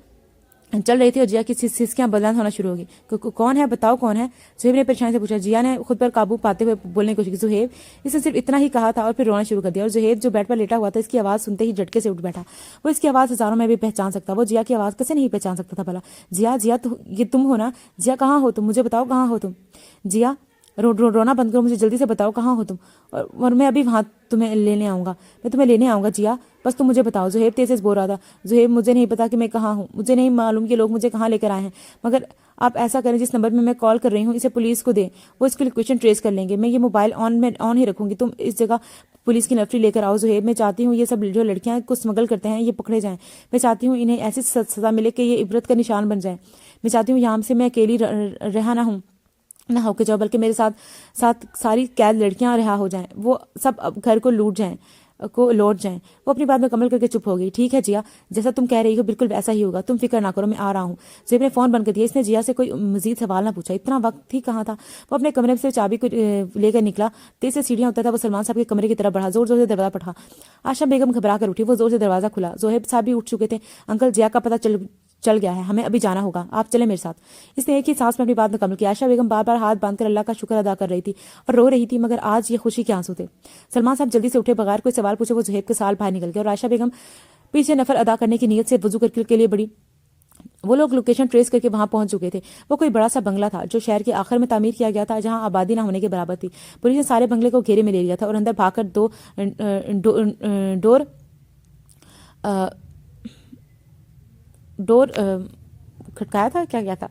چل رہی تھی اور جیا کی سسکیاں بلند ہونا شروع ہوگی. کون ہے بتاؤ کون ہے؟ زہیب نے پریشانی سے پوچھا. جیا نے خود پر قابو پاتے ہوئے بولنے کی کوشش کی. زہیب. اس نے صرف اتنا ہی کہا تھا اور پھر رونا شروع کر دیا. اور زہیب جو بیڈ پر لیٹا ہوا تھا اس کی آواز سنتے ہی جھٹکے سے اٹھ بیٹھا. وہ اس کی آواز ہزاروں میں بھی پہچان سکتا. وہ جیا کی آواز کیسے نہیں پہچان سکتا تھا بھلا؟ جیا تو یہ تم ہو نا؟ جیا کہاں ہو تم؟ مجھے بتاؤ کہاں ہو تم؟ جیا رونا بند کرو. مجھے جلدی سے بتاؤ کہاں ہو تم اور میں ابھی وہاں تمہیں لینے آؤں گا. میں تمہیں لینے آؤں گا جیا. بس تم مجھے بتاؤ. زہیب تیز سے بول رہا تھا. زہیب مجھے نہیں پتا کہ میں کہاں ہوں. مجھے نہیں معلوم کہ لوگ مجھے کہاں لے کر آئے ہیں مگر آپ ایسا کریں جس نمبر میں کال کر رہی ہوں اسے پولیس کو دیں. وہ اس کی لوکیشن ٹریس کر لیں گے. میں یہ موبائل آن ہی رکھوں گی. تم اس جگہ پولیس کی نفری لے کر آؤ. زہیب میں چاہتی ہوں یہ سب جو لڑکیاں کو اسمگل کرتے ہیں یہ پکڑے جائیں. میں چاہتی ہوں انہیں ایسی سزا ملے کہ یہ عبرت کا نشان بن جائیں. میں چاہتی ہوں یہاں سے میں اکیلی رہا نہ ہو کے جاؤ بلکہ میرے ساتھ ساری قید لڑکیاں رہا ہو جائیں. وہ سب اب گھر کو لوٹ جائیں. وہ اپنی بات مکمل کر کے چپ ہو گئی. ٹھیک ہے جیا جیسا تم کہہ رہی ہو بالکل ویسا ہی ہوگا. تم فکر نہ کرو میں آ رہا ہوں. زیب نے فون بند کر دیا. اس نے جیا سے کوئی مزید سوال نہ پوچھا. اتنا وقت ہی کہاں تھا. وہ اپنے کمرے سے چابی کو لے کر نکلا. تیز سے سیڑھیاں اترتا وہ سلمان صاحب کے کمرے کی طرف بڑھا. زور زور سے دروازہ پٹھا. آشا بیگم گھبرا کر اٹھی. وہ زور سے دروازہ کھلا. زہیب صاحب بھی اٹھ چکے تھے. انکل جیا کا پتہ چل گیا ہے. ہمیں ابھی جانا ہوگا. آپ چلیں میرے ساتھ. اس نے ایک ہی سانس میں اپنی بات مکمل کی. عائشہ بیگم بار بار ہاتھ باندھ کر اللہ کا شکر ادا کر رہی تھی اور رو رہی تھی مگر آج یہ خوشی کے آنسو تھے. سلمان صاحب جلدی سے اٹھے. بغیر کوئی سوال پوچھے وہ زہیب کے سال باہر نکل گئے اور عائشہ بیگم پیچھے نفل ادا کرنے کی نیت سے وضو کے لیے بڑی. وہ لوگ لوکیشن ٹریس کر کے وہاں پہنچ چکے تھے. وہ کوئی بڑا سا بنگلہ تھا جو شہر کے آخر میں تعمیر کیا گیا تھا جہاں آبادی نہ ہونے کے برابر تھی. پولیس نے سارے بنگلے کو گھیرے میں لے لیا تھا اور اندر بھاگ کر ڈور کھٹکایا تھا. کیا تھا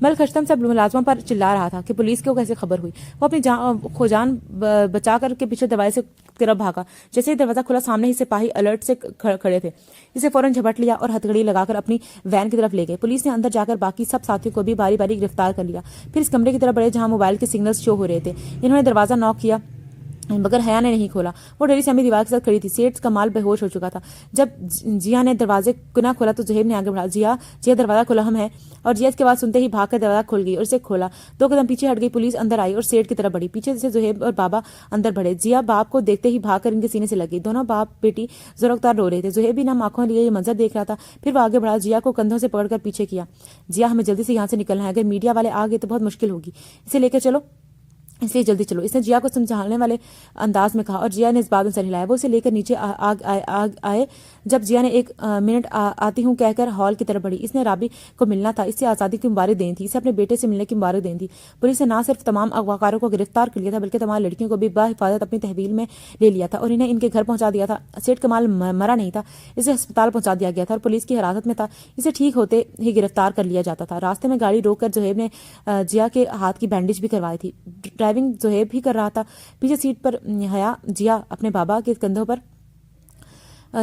ملک اشتم سے ملازموں پر چلا رہا تھا کہ پولیس کو کیسے خبر ہوئی. وہ اپنی جان بچا کر کے پیچھے دروازے سے طرف بھاگا. جیسے ہی دروازہ کھلا سامنے ہی سپاہی الرٹ سے کھڑے تھے. اسے فوراً جھپٹ لیا اور ہتھکڑی لگا کر اپنی وین کی طرف لے گئے. پولیس نے اندر جا کر باقی سب ساتھیوں کو بھی باری باری گرفتار کر لیا. پھر اس کمرے کی طرف بڑھے جہاں موبائل کے سگنلز شو ہو رہے تھے. انہوں نے دروازہ ناک کیا مگر حیا نے نہیں کھولا. وہ ڈری سے امی دیوار کے ساتھ کھڑی تھی. سیٹھ کمال بے ہوش ہو چکا تھا. جب جیا نے دروازے کو نہ کھولا تو زہیب نے آگے بڑھا. جیا دروازہ کھولا ہم ہے. اور جیا اس کے بعد سنتے ہی بھاگ کر دروازہ کھول گئی اور اسے کھولا. 2 قدم پیچھے ہٹ گئی. پولیس اندر آئی اور سیٹھ کی طرف بڑھی. پیچھے سے زہیب اور بابا اندر بڑھے. جیا باپ کو دیکھتے ہی بھاگ کر ان کے سینے سے لگی. دونوں باپ بیٹی زوردار رو رہے تھے. زہیب بھی نم آنکھوں لیے یہ منظر دیکھ رہا تھا. پھر وہ آگے بڑھا. جیا کو کندھوں سے پکڑ کر پیچھے کیا. جیا ہمیں جلدی سے یہاں سے نکلنا ہے. اگر میڈیا والے آ گئے تو بہت مشکل ہوگی. اسے لے کے چلو اس لیے جلدی چلو. اس نے جیا کو سمجھانے والے انداز میں کہا اور جیا نے اس بات میں سر ہلایا. وہ اسے لے کر نیچے آئے. جب جیا نے 1 منٹ آتی ہوں کہہ کر ہال کی طرف بڑھی. اس نے رابی کو ملنا تھا. اس سے آزادی کی مبارک دینی تھی. اسے اپنے بیٹے سے ملنے کی مبارک دینی تھی. پولیس نے نہ صرف تمام اغواکاروں کو گرفتار کر لیا تھا بلکہ تمام لڑکیوں کو بھی بحفاظت اپنی تحویل میں لے لیا تھا اور انہیں ان کے گھر پہنچا دیا تھا. سیٹھ کمال مرا نہیں تھا. اسے ہسپتال پہنچا دیا گیا تھا اور پولیس کی حراست میں تھا. اسے ٹھیک ہوتے ہی گرفتار کر لیا جاتا تھا. راستے میں گاڑی روک کر زہیب نے جیا کے ہاتھ کی بینڈیج بھی کروائی تھی. ڈرائیونگ زہیب ہی کر رہا تھا. پیچھے سیٹ پر حیا جیا اپنے بابا کے کندھوں پر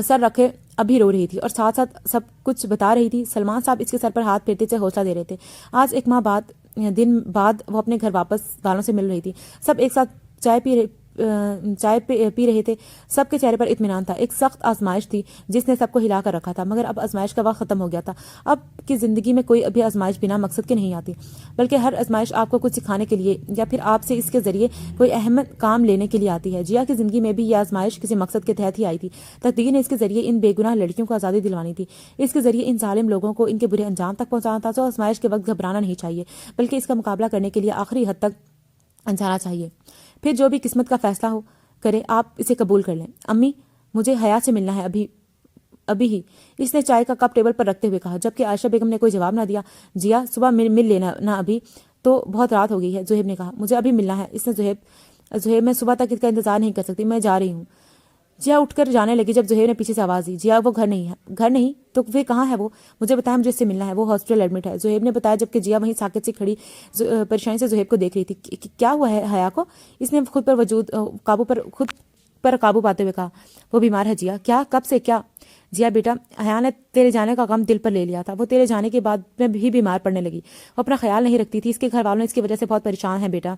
سر رکھے ابھی رو رہی تھی اور ساتھ ساتھ سب کچھ بتا رہی تھی. سلمان صاحب اس کے سر پر ہاتھ پھیرتے سے حوصلہ دے رہے تھے. آج 1 ماہ دن بعد وہ اپنے گھر واپس والوں سے مل رہی تھی. سب ایک ساتھ چائے پی رہے تھے. سب کے چہرے پر اطمینان تھا. ایک سخت آزمائش تھی جس نے سب کو ہلا کر رکھا تھا مگر اب آزمائش کا وقت ختم ہو گیا تھا. اب کی زندگی میں کوئی ابھی آزمائش بنا مقصد کے نہیں آتی بلکہ ہر آزمائش آپ کو کچھ سکھانے کے لیے یا پھر آپ سے اس کے ذریعے کوئی اہم کام لینے کے لیے آتی ہے. جیا کی زندگی میں بھی یہ آزمائش کسی مقصد کے تحت ہی آئی تھی. تقدیر نے اس کے ذریعے ان بے گناہ لڑکیوں کو آزادی دلوانی تھی. اس کے ذریعے ان ظالم لوگوں کو ان کے برے انجام تک پہنچانا تھا. تو آزمائش کے وقت گھبرانا نہیں چاہیے بلکہ اس کا مقابلہ کرنے کے لیے آخری حد تک جانا چاہیے. پھر جو بھی قسمت کا فیصلہ ہو کرے آپ اسے قبول کر لیں. امی مجھے حیا سے ملنا ہے ابھی ہی. اس نے چائے کا کپ ٹیبل پر رکھتے ہوئے کہا جبکہ عائشہ بیگم نے کوئی جواب نہ دیا. جیا صبح مل لینا نہ ابھی تو بہت رات ہو گئی ہے. زہیب نے کہا مجھے ابھی ملنا ہے. اس نے زہیب میں صبح تک اس کا انتظار نہیں کر سکتی. میں جا رہی ہوں. جیا اٹھ کر جانے لگی جب زہیب نے پیچھے سے آواز دی. جیا وہ گھر نہیں ہے. گھر نہیں تو پھر کہاں ہے وہ؟ مجھے بتایا مجھے اس سے ملنا ہے. وہ ہاسپٹل ایڈمٹ ہے. زہیب نے بتایا جبکہ جیا وہیں ساکت سے کھڑی پریشانی سے زہیب کو دیکھ رہی تھی. کیا ہوا ہے حیا کو؟ اس نے خود پر قابو پاتے ہوئے کہا وہ بیمار ہے. جیا کیا؟ کب سے؟ کیا؟ جیا بیٹا حیا نے تیرے جانے کا غم دل پر لے لیا تھا. وہ تیرے جانے کے بعد میں بھی بیمار پڑنے لگی. وہ اپنا خیال نہیں رکھتی تھی. اس کے گھر والوں اس کی وجہ سے بہت پریشان ہیں بیٹا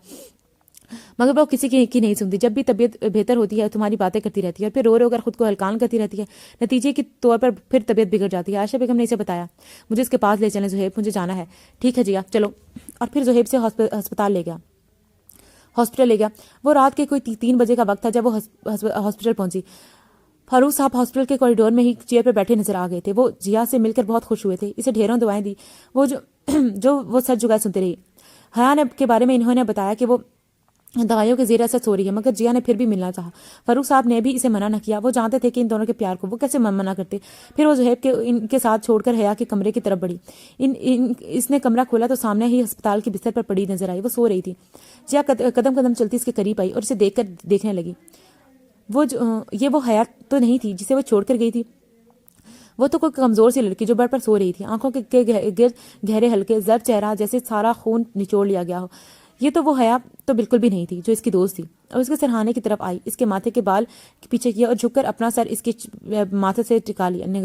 مگر وہ کسی کی نہیں سنتی. جب بھی طبیعت بہتر ہوتی ہے تمہاری باتیں کرتی رہتی ہے اور پھر رو کر خود کو ہلکان کرتی رہتی ہے. نتیجے کے طور پر پھر طبیعت بگڑ جاتی ہے. عائشہ بیگم نے اسے بتایا مجھے اس کے پاس لے چلیں زہیب مجھے جانا ہے. ٹھیک ہے جیا چلو. اور پھر زہیب سے ہاسپٹل لے گیا. وہ رات کے کوئی 3 بجے کا وقت تھا جب وہ ہاسپٹل پہنچی. فاروق صاحب ہاسپٹل کے کوریڈور میں ہی چیئر پر بیٹھے نظر آ گئے تھے. وہ جیا سے مل کر بہت خوش ہوئے تھے. اسے ڈھیروں دعائیں دی. وہ وہ سر جھکائے سنتے رہی. حیا کے بارے میں انہوں نے بتایا کہ وہ دوائیوں کے زیر اثر سو رہی ہے مگر جیا نے پھر بھی ملنا چاہا. فاروق صاحب نے بھی اسے منع نہ کیا. وہ جانتے تھے کہ ان دونوں کے پیار کو وہ کیسے منع کرتے. پھر وہ زہیب ان کے ساتھ چھوڑ کر حیا کے کمرے کی طرف بڑھی. اس نے کمرہ کھولا تو سامنے ہی ہسپتال کے بستر پر پڑی نظر آئی. وہ سو رہی تھی. جیا قدم چلتی اس کے قریب آئی اور اسے دیکھ کر دیکھنے لگی. وہ حیا تو نہیں تھی جسے وہ چھوڑ کر گئی تھی. وہ تو کوئی کمزور سی لڑکی جو بیڈ پر سو رہی تھی. آنکھوں کے گرد گہرے ہلکے زرد چہرہ جیسے سارا خون نچوڑ لیا گیا ہو. یہ تو وہ حیا تو بالکل بھی نہیں تھی جو اس کی دوست تھی. اور اس کے سرہانے کی طرف آئی. اس کے ماتھے کے بال پیچھے کیا اور جھک کر اپنا سر اس کے ماتھے سے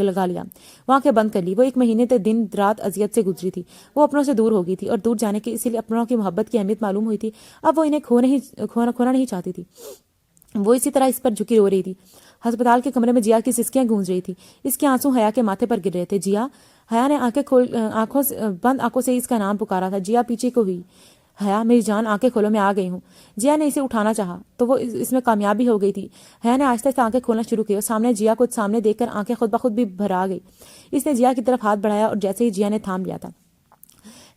لگا لیا. وہ آنکھیں بند کر لی. وہ 1 مہینے سے دن رات اذیت سے گزری تھی. وہ اپنوں سے دور ہو گئی تھی اور دور جانے کی اسی لیے اپنوں کی محبت کی اہمیت معلوم ہوئی تھی. اب وہ انہیں کھونا نہیں چاہتی تھی. وہ اسی طرح اس پر جھکی رو رہی تھی. ہسپتال کے کمرے میں جیا کی سسکیاں گونج رہی تھی. اس کے آنسو حیا کے ماتھے پر گر رہے تھے. جیا. حیا نے بند آنکھوں سے اس کا نام پکارا تھا. جیا پیچھے کو ہوئی. حیا میری جان آنکھیں کھولو میں آ گئی ہوں. جیا نے اسے اٹھانا چاہا تو وہ اس میں کامیابی ہو گئی تھی. حیا نے آہستہ آہستہ آنکھیں کھولنا شروع کی اور سامنے جیا کو سامنے دیکھ کر آنکھیں خود بخود بھی بھر آ گئی. اس نے جیا کی طرف ہاتھ بڑھایا اور جیسے ہی جیا نے تھام لیا تھا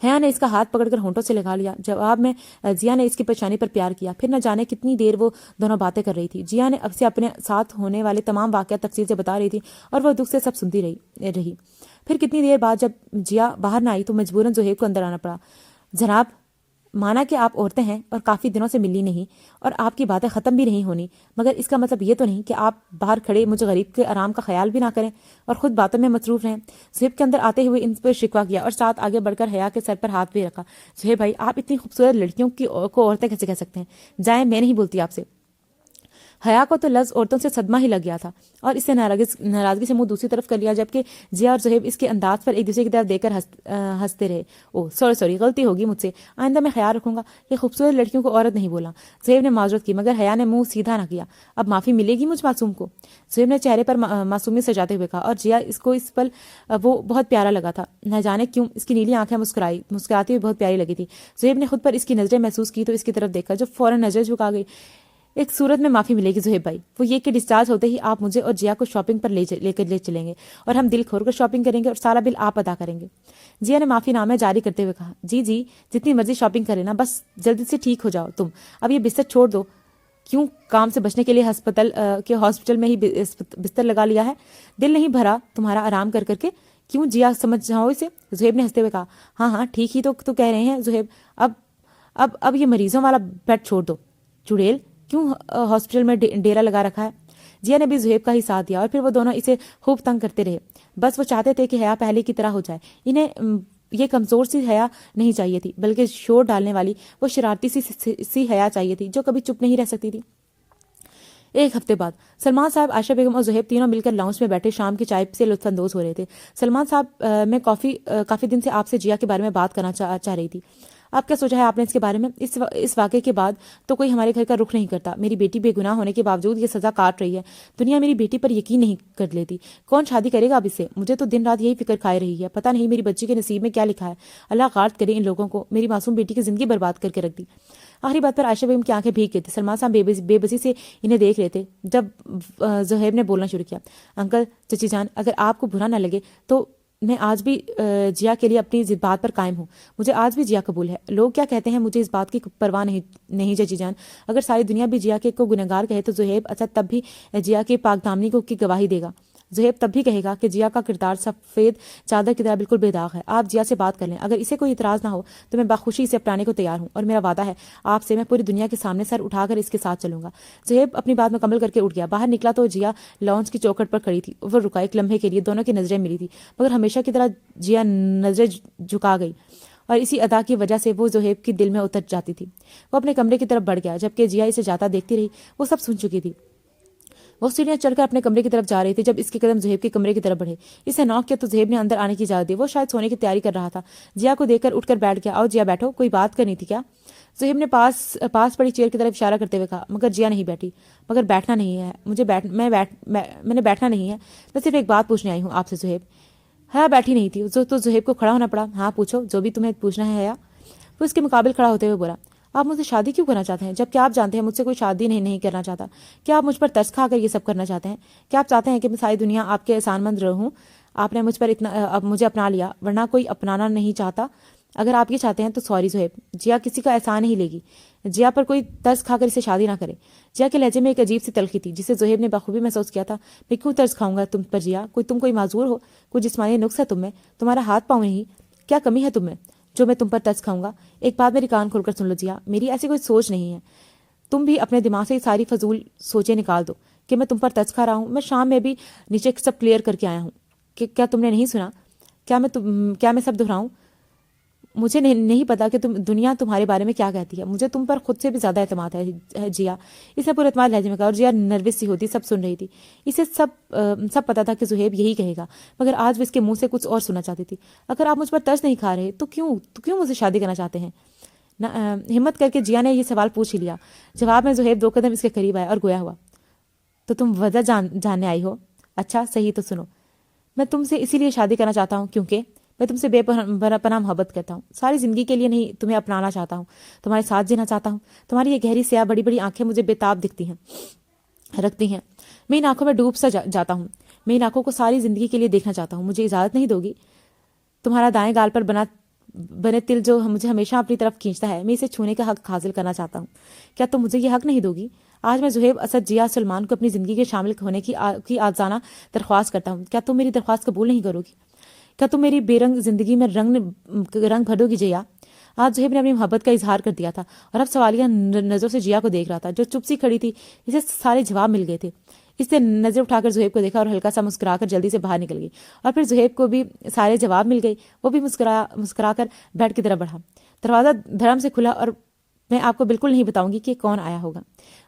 حیا نے اس کا ہاتھ پکڑ کر ہونٹوں سے لگا لیا. جواب میں جیا نے اس کی پریشانی پر پیار کیا. پھر نہ جانے کتنی دیر وہ دونوں باتیں کر رہی تھی. جیا نے اب سے اپنے ساتھ ہونے والے تمام واقعات تفصیل سے بتا رہی تھی اور وہ دکھ سے سب سنتی رہی. پھر کتنی دیر بعد جب جیا باہر نہ آئی تو مجبوراً زہیب کو اندر آنا پڑا. جناب مانا کہ آپ عورتیں ہیں اور کافی دنوں سے ملی نہیں اور آپ کی باتیں ختم بھی نہیں ہونی، مگر اس کا مطلب یہ تو نہیں کہ آپ باہر کھڑے مجھے غریب کے آرام کا خیال بھی نہ کریں اور خود باتوں میں مصروف رہیں۔ زہیب کے اندر آتے ہوئے ان پر شکوہ کیا اور ساتھ آگے بڑھ کر حیا کے سر پر ہاتھ بھی رکھا۔ زہیب بھائی، آپ اتنی خوبصورت لڑکیوں کو عورتیں کیسے کہہ سکتے ہیں؟ جائیں، میں نہیں بولتی آپ سے۔ حیا کو تو لفظ عورتوں سے صدمہ ہی لگ گیا تھا اور اس سے ناراضگی سے منہ دوسری طرف کر لیا، جبکہ جیا اور زہیب اس کے انداز پر ایک دوسرے کی طرف دیکھ کر ہنستے رہے۔ او سوری، غلطی ہوگی مجھ سے، آئندہ میں خیال رکھوں گا کہ خوبصورت لڑکیوں کو عورت نہیں بولا۔ زہیب نے معذرت کی، مگر حیا نے منہ سیدھا نہ کیا۔ اب معافی ملے گی مجھ معصوم کو؟ زہیب نے چہرے پر معصومیت سجاتے ہوئے کہا، اور جیا اس پل وہ بہت پیارا لگا تھا، نہ جانے کیوں اس کی نیلی آنکھیں مسکراتی ہوئی بہت پیاری لگی تھی۔ زہیب نے خود پر اس کی نظریں محسوس کی تو اس کی طرف دیکھا جو فوراً نظر جھکا گئی۔ ایک صورت میں معافی ملے گی زہیب بھائی، وہ یہ کہ ڈسچارج ہوتے ہی آپ مجھے اور جیا کو شاپنگ پر لے چلیں گے اور ہم دل کھول کر شاپنگ کریں گے اور سارا بل آپ ادا کریں گے۔ جیا نے معافی نامہ جاری کرتے ہوئے کہا، جی جتنی مرضی شاپنگ کرے نا، بس جلدی سے ٹھیک ہو جاؤ تم، اب یہ بستر چھوڑ دو۔ کیوں کام سے بچنے کے لیے ہاسپٹل میں ہی بستر لگا لیا ہے؟ دل نہیں بھرا تمہارا آرام کر کے؟ کیوں جیا سمجھ جاؤ اسے؟ زہیب نے ہنستے ہوئے کہا، ہاں ٹھیک ہی تو کہہ رہے ہیں زہیب، اب یہ مریضوں والا بیڈ چھوڑ دو۔ چڑیل، کیوں ہاسپٹل میں ڈیرا لگا رکھا ہے؟ جیا نے بھی زہیب کا ہی ساتھ دیا اور پھر وہ دونوں اسے خوب تنگ کرتے رہے۔ بس وہ چاہتے تھے کہ حیا پہلے کی طرح ہو جائے۔ انہیں یہ کمزور سی حیا نہیں چاہیے تھی، بلکہ شور ڈالنے والی وہ شرارتی سی حیا چاہیے تھی جو کبھی چپ نہیں رہ سکتی تھی۔ ایک ہفتے بعد سلمان صاحب، عائشہ بیگم اور زہیب تینوں مل کر لاؤنج میں بیٹھے شام کی چائے سے لطف اندوز ہو رہے تھے۔ سلمان صاحب، میں کافی دن سے آپ سے جیا کے بارے میں بات کرنا چاہ رہی تھی۔ آپ کیا سوچا ہے آپ نے اس کے بارے میں؟ اس واقعے کے بعد تو کوئی ہمارے گھر کا رخ نہیں کرتا۔ میری بیٹی بے گناہ ہونے کے باوجود یہ سزا کاٹ رہی ہے۔ دنیا میری بیٹی پر یقین نہیں کر لیتی۔ کون شادی کرے گا اب اس سے؟ مجھے تو دن رات یہی فکر کھائے رہی ہے، پتہ نہیں میری بچی کے نصیب میں کیا لکھا ہے۔ اللہ غارت کرے ان لوگوں کو، میری معصوم بیٹی کی زندگی برباد کر کے رکھ دی۔ آخری بات پر عائشہ بیگم کی آنکھیں بھیگ گئی تھی۔ سلمان صاحب بے بسی سے انہیں دیکھ رہے تھے جب زہیب نے بولنا شروع کیا، انکل، چچی جان، اگر آپ کو برا نہ لگے تو میں آج بھی جیا کے لیے اپنی بات پر قائم ہوں۔ مجھے آج بھی جیا قبول ہے۔ لوگ کیا کہتے ہیں مجھے اس بات کی پرواہ نہیں چچی جان۔ اگر ساری دنیا بھی جیا کے کو گنہگار کہے تو زہیب اسد تب بھی جیا کے پاک دامنی کی گواہی دے گا۔ زہیب تب بھی کہے گا کہ جیا کا کردار سفید چادر کی طرح بالکل بے داغ ہے۔ آپ جیا سے بات کر لیں، اگر اسے کوئی اعتراض نہ ہو تو میں بخوشی اسے اپنانے کو تیار ہوں، اور میرا وعدہ ہے آپ سے، میں پوری دنیا کے سامنے سر اٹھا کر اس کے ساتھ چلوں گا۔ زہیب اپنی بات مکمل کر کے اٹھ گیا۔ باہر نکلا تو جیا لاؤنج کی چوکھٹ پر کھڑی تھی۔ وہ رکا، ایک لمحے کے لیے دونوں کی نظریں ملی تھی، مگر ہمیشہ کی طرح جیا نظریں جھکا گئی اور اسی ادا کی وجہ سے وہ زہیب کی دل میں اتر جاتی تھی۔ وہ اپنے کمرے کی طرف بڑھ گیا، جبکہ جیا اسے جاتا دیکھتی رہی۔ وہ سب سن چکی تھی۔ وہ سیڑھیاں چڑھ کر اپنے کمرے کی طرف جا رہی تھی جب اس کے قدم زہیب کے کمرے کی طرف بڑھے۔ اسے نوک کیا تو زہیب نے اندر آنے کی اجازت دی۔ وہ شاید سونے کی تیاری کر رہا تھا۔ جیا کو دیکھ کر اٹھ کر بیٹھ گیا۔ آؤ جیا بیٹھو، کوئی بات کرنی تھی کیا؟ زہیب نے پاس پڑی چیئر کی طرف اشارہ کرتے ہوئے کہا، مگر جیا نہیں بیٹھی۔ مگر بیٹھنا نہیں ہے میں نے بیٹھنا نہیں ہے، میں صرف ایک بات پوچھنے آئی ہوں آپ سے زہیب۔ حیا بیٹھی نہیں تھی تو زہیب کو کھڑا ہونا پڑا۔ ہاں پوچھو، جو بھی تمہیں پوچھنا ہے حیا۔ وہ اس کے مقابل کھڑا ہوتے ہوئے بولا، آپ مجھ سے شادی کیوں کرنا چاہتے ہیں جبکہ آپ جانتے ہیں مجھ سے کوئی شادی نہیں کرنا چاہتا؟ کیا آپ مجھ پر ترس کھا کر یہ سب کرنا چاہتے ہیں؟ کیا آپ چاہتے ہیں کہ میں ساری دنیا آپ کے احسان مند رہوں؟ آپ نے مجھ پر اب مجھے اپنا لیا، ورنہ کوئی اپنانا نہیں چاہتا۔ اگر آپ یہ چاہتے ہیں تو سوری زہیب، جیا کسی کا احسان نہیں لے گی۔ جیا پر کوئی ترس کھا کر اسے شادی نہ کرے۔ جیا کے لہجے میں ایک عجیب سی تلخی تھی جسے زہیب نے بخوبی محسوس کیا تھا۔ میں کیوں ترس کھاؤں گا تم پر جیا؟ تم کوئی معذور ہو؟ کوئی جسمانی نقص ہے تم میں؟ تمہارا ہاتھ پاؤں نہیں؟ کیا کمی ہے تم میں جو میں تم پر ترس کھاؤں گا؟ ایک بات میری کان کھول کر سن لو جیا، میری ایسی کوئی سوچ نہیں ہے۔ تم بھی اپنے دماغ سے ساری فضول سوچیں نکال دو کہ میں تم پر ترس کھا رہا ہوں۔ میں شام میں بھی نیچے سب کلیئر کر کے آیا ہوں کہ کیا تم نے نہیں سنا؟ کیا میں سب دہراؤں؟ مجھے نہیں پتا کہ دنیا تمہارے بارے میں کیا کہتی ہے۔ مجھے تم پر خود سے بھی زیادہ اعتماد ہے جیا، اسے پر اعتماد لہجے میں کہا، اور جیا نروس سی ہوتی سب سن رہی تھی۔ اسے سب پتا تھا کہ زہیب یہی کہے گا، مگر آج وہ اس کے منہ سے کچھ اور سننا چاہتی تھی۔ اگر آپ مجھ پر ترس نہیں کھا رہے تو کیوں مجھ سے شادی کرنا چاہتے ہیں؟ ہمت کر کے جیا نے یہ سوال پوچھ ہی لیا۔ جواب میں زہیب 2 قدم اس کے قریب آیا اور گویا ہوا، تو تم وجہ جاننے آئی ہو؟ اچھا صحیح، تو سنو، میں تم سے اسی لیے شادی کرنا چاہتا ہوں کیونکہ میں تم سے بے پناہ محبت کرتا ہوں۔ ساری زندگی کے لیے نہیں، تمہیں اپنانا چاہتا ہوں، تمہارے ساتھ جینا چاہتا ہوں۔ تمہاری یہ گہری سیاہ بڑی بڑی آنکھیں مجھے بےتاب رکھتی ہیں۔ میں ان آنکھوں میں ڈوب سا جاتا ہوں۔ میں ان آنکھوں کو ساری زندگی کے لیے دیکھنا چاہتا ہوں۔ مجھے اجازت نہیں دو گی؟ تمہارا دائیں گال پر بنے تل جو مجھے ہمیشہ اپنی طرف کھینچتا ہے، میں اسے چھونے کا حق حاصل کرنا چاہتا ہوں۔ کیا تم مجھے یہ حق نہیں دو گی؟ آج میں زہیب اسد جیا سلمان کو اپنی زندگی کے شامل ہونے کی آجزانہ درخواست کرتا ہوں۔ کیا تم میری درخواست قبول نہیں کرو گی؟ کیا تم میری بے رنگ زندگی میں رنگ بھر دو گی جیا؟ آج زہیب نے اپنی محبت کا اظہار کر دیا تھا اور اب سوالیہ نظروں سے جیا کو دیکھ رہا تھا جو چپ سی کھڑی تھی. اسے سارے جواب مل گئے تھے. اس نے نظر اٹھا کر زہیب کو دیکھا اور ہلکا سا مسکرا کر جلدی سے باہر نکل گئی. اور پھر زہیب کو بھی سارے جواب مل گئے. وہ بھی مسکرا کر بیڈ کی طرف بڑھا. دروازہ دھڑم سے کھلا اور میں آپ کو بالکل نہیں بتاؤں گی کہ کون آیا ہوگا.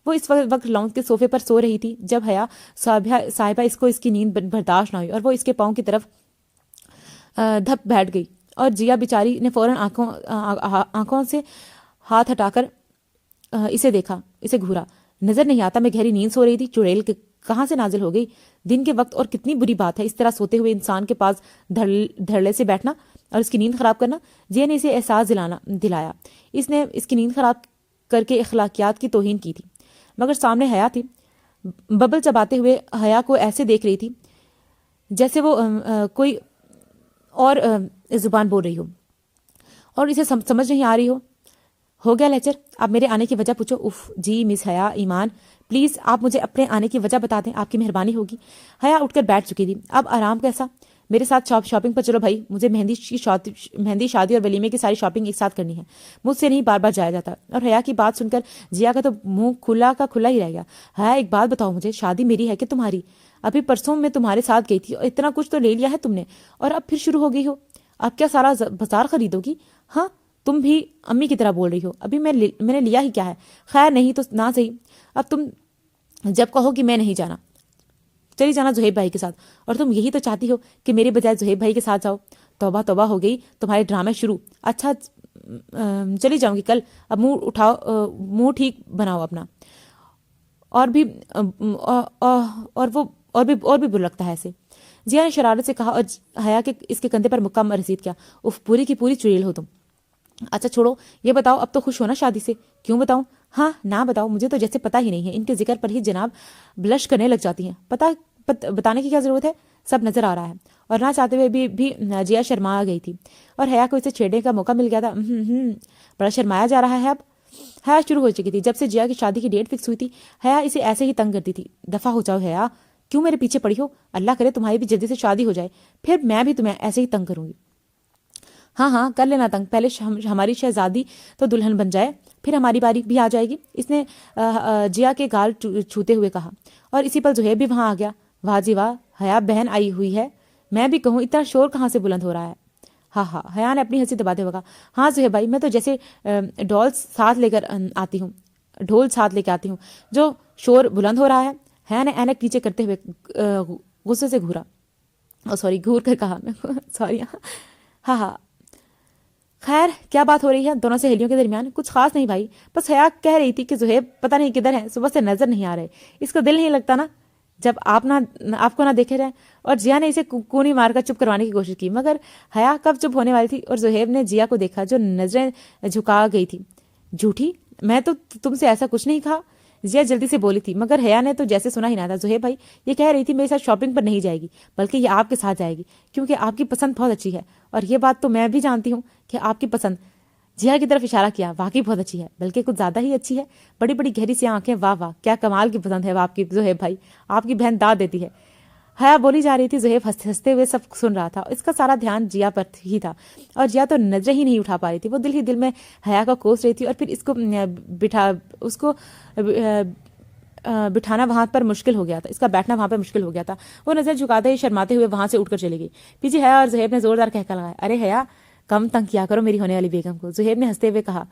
وہ اس وقت لاؤنج کے صوفے پر سو رہی تھی جب حیا صاحبہ اس کی نیند برداشت نہ ہوئی اور وہ اس کے پاؤں کی طرف دھپ بیٹھ گئی. اور جیا بیچاری نے فوراً آنکھوں سے ہاتھ ہٹا کر اسے دیکھا. اسے گھورا. نظر نہیں آتا میں گہری نیند سو رہی تھی. چڑیل کہاں سے نازل ہو گئی؟ دن کے وقت اور کتنی بری بات ہے اس طرح سوتے ہوئے انسان کے پاس دھڑلے سے بیٹھنا اور اس کی نیند خراب کرنا. جیا نے اسے احساس دلایا. اس نے اس کی نیند خراب کر کے اخلاقیات کی توہین کی تھی. مگر سامنے حیا تھی. ببل چباتے ہوئے حیا کو ایسے دیکھ رہی تھی جیسے وہ کوئی اور زبان بول رہی ہو اور اسے سمجھ نہیں آ رہی ہو گیا لیکچر؟ آپ میرے آنے کی وجہ پوچھو. اف جی مس حیا ایمان پلیز آپ مجھے اپنے آنے کی وجہ بتا دیں. آپ کی مہربانی ہوگی. حیا اٹھ کر بیٹھ چکی تھی. اب آرام کیسا؟ میرے ساتھ شاپنگ پر چلو بھائی. مجھے مہندی شادی اور ولیمے کی ساری شاپنگ ایک ساتھ کرنی ہے. مجھ سے نہیں بار بار جایا جاتا. اور حیا کی بات سن کر جیا کا تو منہ کھلا کا کھلا ہی رہ گیا. حیا ایک بات بتاؤ مجھے, شادی میری ہے کہ تمہاری؟ ابھی پرسوں میں تمہارے ساتھ گئی تھی اور اتنا کچھ تو لے لیا ہے تم نے اور اب پھر شروع ہو گئی ہو. اب کیا سارا بازار خریدو گی؟ ہاں تم بھی امی کی طرح بول رہی ہو. ابھی میں نے لیا ہی کیا ہے؟ خیر نہیں تو نہ صحیح. اب تم جب کہو کہ میں نہیں جانا چلی جانا زہیب بھائی کے ساتھ. اور تم یہی تو چاہتی ہو کہ میرے بجائے زہیب بھائی کے ساتھ جاؤ. توبہ توبہ ہو گئی تمہارے ڈرامے شروع. اچھا چلی جاؤں گی کل. اب منہ اٹھاؤ, منہ ٹھیک بناؤ اپنا. اور بھی برا لگتا ہے ایسے. جیا نے شرارت سے کہا اور حیا کے اس کے کندھے پر مکہ رسید کیا. اف پوری کی پوری چڑیل ہو تم. اچھا چھوڑو یہ بتاؤ اب تو خوش ہونا شادی سے. کیوں بتاؤں؟ ہاں نہ بتاؤ مجھے تو جیسے پتہ ہی نہیں ہے. ان کے ذکر پر ہی جناب بلش کرنے لگ جاتی ہیں. بتانے کی کیا ضرورت ہے؟ سب نظر آ رہا ہے. اور نہ چاہتے ہوئے بھی جیا شرما گئی تھی اور حیا کو اسے چھیڑنے کا موقع مل گیا تھا. بڑا شرمایا جا رہا ہے. اب حیا شروع ہو چکی تھی. جب سے جیا کی شادی کی ڈیٹ فکس ہوئی تھی حیا اسے ایسے ہی تنگ کرتی تھی. دفع ہو جاؤ حیا, کیوں میرے پیچھے پڑی ہو؟ اللہ کرے تمہاری بھی جلدی سے شادی ہو جائے, پھر میں بھی تمہیں ایسے ہی تنگ کروں گی. ہاں کر لینا تنگ. پہلے ہماری شہزادی تو دلہن بن جائے پھر ہماری باری بھی آ جائے گی. اس نے جیا کے گال چھوتے ہوئے کہا. اور اسی پر زہیب بھی وہاں آ گیا. واہ جی واہ, حیا بہن آئی ہوئی ہے. میں بھی کہوں اتنا شور کہاں سے بلند ہو رہا ہے؟ ہاں حیا نے اپنی ہنسی دباتے ہوئے کہا. ہاں زہیب بھائی میں تو جیسے ڈھول ساتھ لے کے آتی ہوں جو شور بلند ہو رہا ہے. حیا نے اینک نیچے کرتے ہوئے غصے سے گھور کر کہا. سوری. ہاں خیر کیا بات ہو رہی ہے دونوں سہیلیوں کے درمیان؟ کچھ خاص نہیں بھائی, بس حیا کہہ رہی تھی کہ زہیب پتہ نہیں کدھر ہے, صبح سے نظر نہیں آ رہے. اس کا دل نہیں لگتا نا جب آپ کو نہ دیکھے رہے. اور جیا نے اسے کونی مار کر چپ کروانے کی کوشش کی مگر حیا کب چپ ہونے والی تھی. اور زہیب نے جیا کو دیکھا جو نظریں جھکا گئی تھی. جھوٹی, میں تو تم سے ایسا کچھ نہیں کہا. جیا جلدی سے بولی تھی مگر حیا نے تو جیسے سنا ہی نہ تھا. زہیب بھائی یہ کہہ رہی تھی میرے ساتھ شاپنگ پر نہیں جائے گی بلکہ یہ آپ کے ساتھ جائے گی کیونکہ آپ کی پسند بہت اچھی ہے. اور یہ بات تو میں بھی جانتی ہوں کہ آپ کی پسند. جیا کی طرف اشارہ کیا. واقعی بہت اچھی ہے, بلکہ کچھ زیادہ ہی اچھی ہے. بڑی بڑی گہری سی آنکھیں. واہ واہ کیا کمال کی پسند ہے آپ کی زہیب بھائی. آپ کی بہن داد دیتی ہے. حیا بولی جا رہی تھی. زہیب ہنستے ہوئے سب سن رہا تھا. اس کا سارا دھیان جیا پر ہی تھا اور جیا تو نظریں ہی نہیں اٹھا پا رہی تھی. وہ دل ہی دل میں حیا کا کوس رہی تھی. اور پھر اس کو بٹھانا وہاں پر مشکل ہو گیا تھا. اس کا بیٹھنا وہاں پر مشکل ہو گیا تھا. وہ نظر جھکاتے ہی شرماتے ہوئے وہاں سے اٹھ کر چلی گئی. پیچھے حیا اور زہیب نے زوردار کہکا لگایا. ارے حیا کم تنگ کیا کرو میری ہونے والی بیگم کو. زہیب نے ہنستے ہوئے کہا.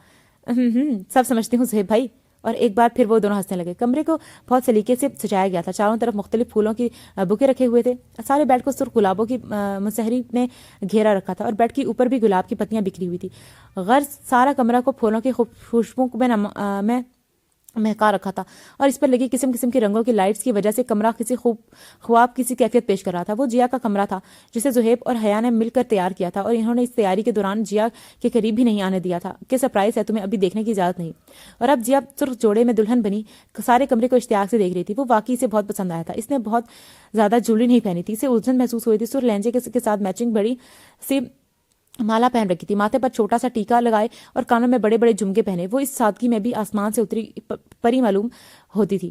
سب سمجھتی ہوں زہیب بھائی. اور ایک بار پھر وہ دونوں ہنسنے لگے. کمرے کو بہت سلیقے سے سجایا گیا تھا. چاروں طرف مختلف پھولوں کی بکے رکھے ہوئے تھے. سارے بیڈ کو سرخ گلابوں کی مسحری نے گھیرا رکھا تھا اور بیڈ کے اوپر بھی گلاب کی پتیاں بکھری ہوئی تھی. غرض سارا کمرہ کو پھولوں کی خوشبو میں مہکا رکھا تھا اور اس پر لگی قسم قسم کے رنگوں کی لائٹس کی وجہ سے کمرہ کسی خواب کسی کیفیت پیش کر رہا تھا. وہ جیا کا کمرہ تھا جسے زہیب اور حیا نے مل کر تیار کیا تھا اور انہوں نے اس تیاری کے دوران جیا کے قریب بھی نہیں آنے دیا تھا کہ سرپرائز ہے تمہیں ابھی دیکھنے کی اجازت نہیں. اور اب جیا سرخ جوڑے میں دلہن بنی سارے کمرے کو اشتیاق سے دیکھ رہی تھی. وہ واقعی اسے بہت پسند آیا تھا. اس نے بہت زیادہ جوڑی نہیں پہنی تھی. اسے الجھن محسوس ہوئی تھی. سرخ لہنجے کے ساتھ میچنگ بڑی سی مالا پہن رکھی تھی. ماتھے پر چھوٹا سا ٹیکا لگائے اور کانوں میں بڑے بڑے جھمکے پہنے. وہ اس سادگی میں بھی آسمان سے اتری پری معلوم ہوتی تھی.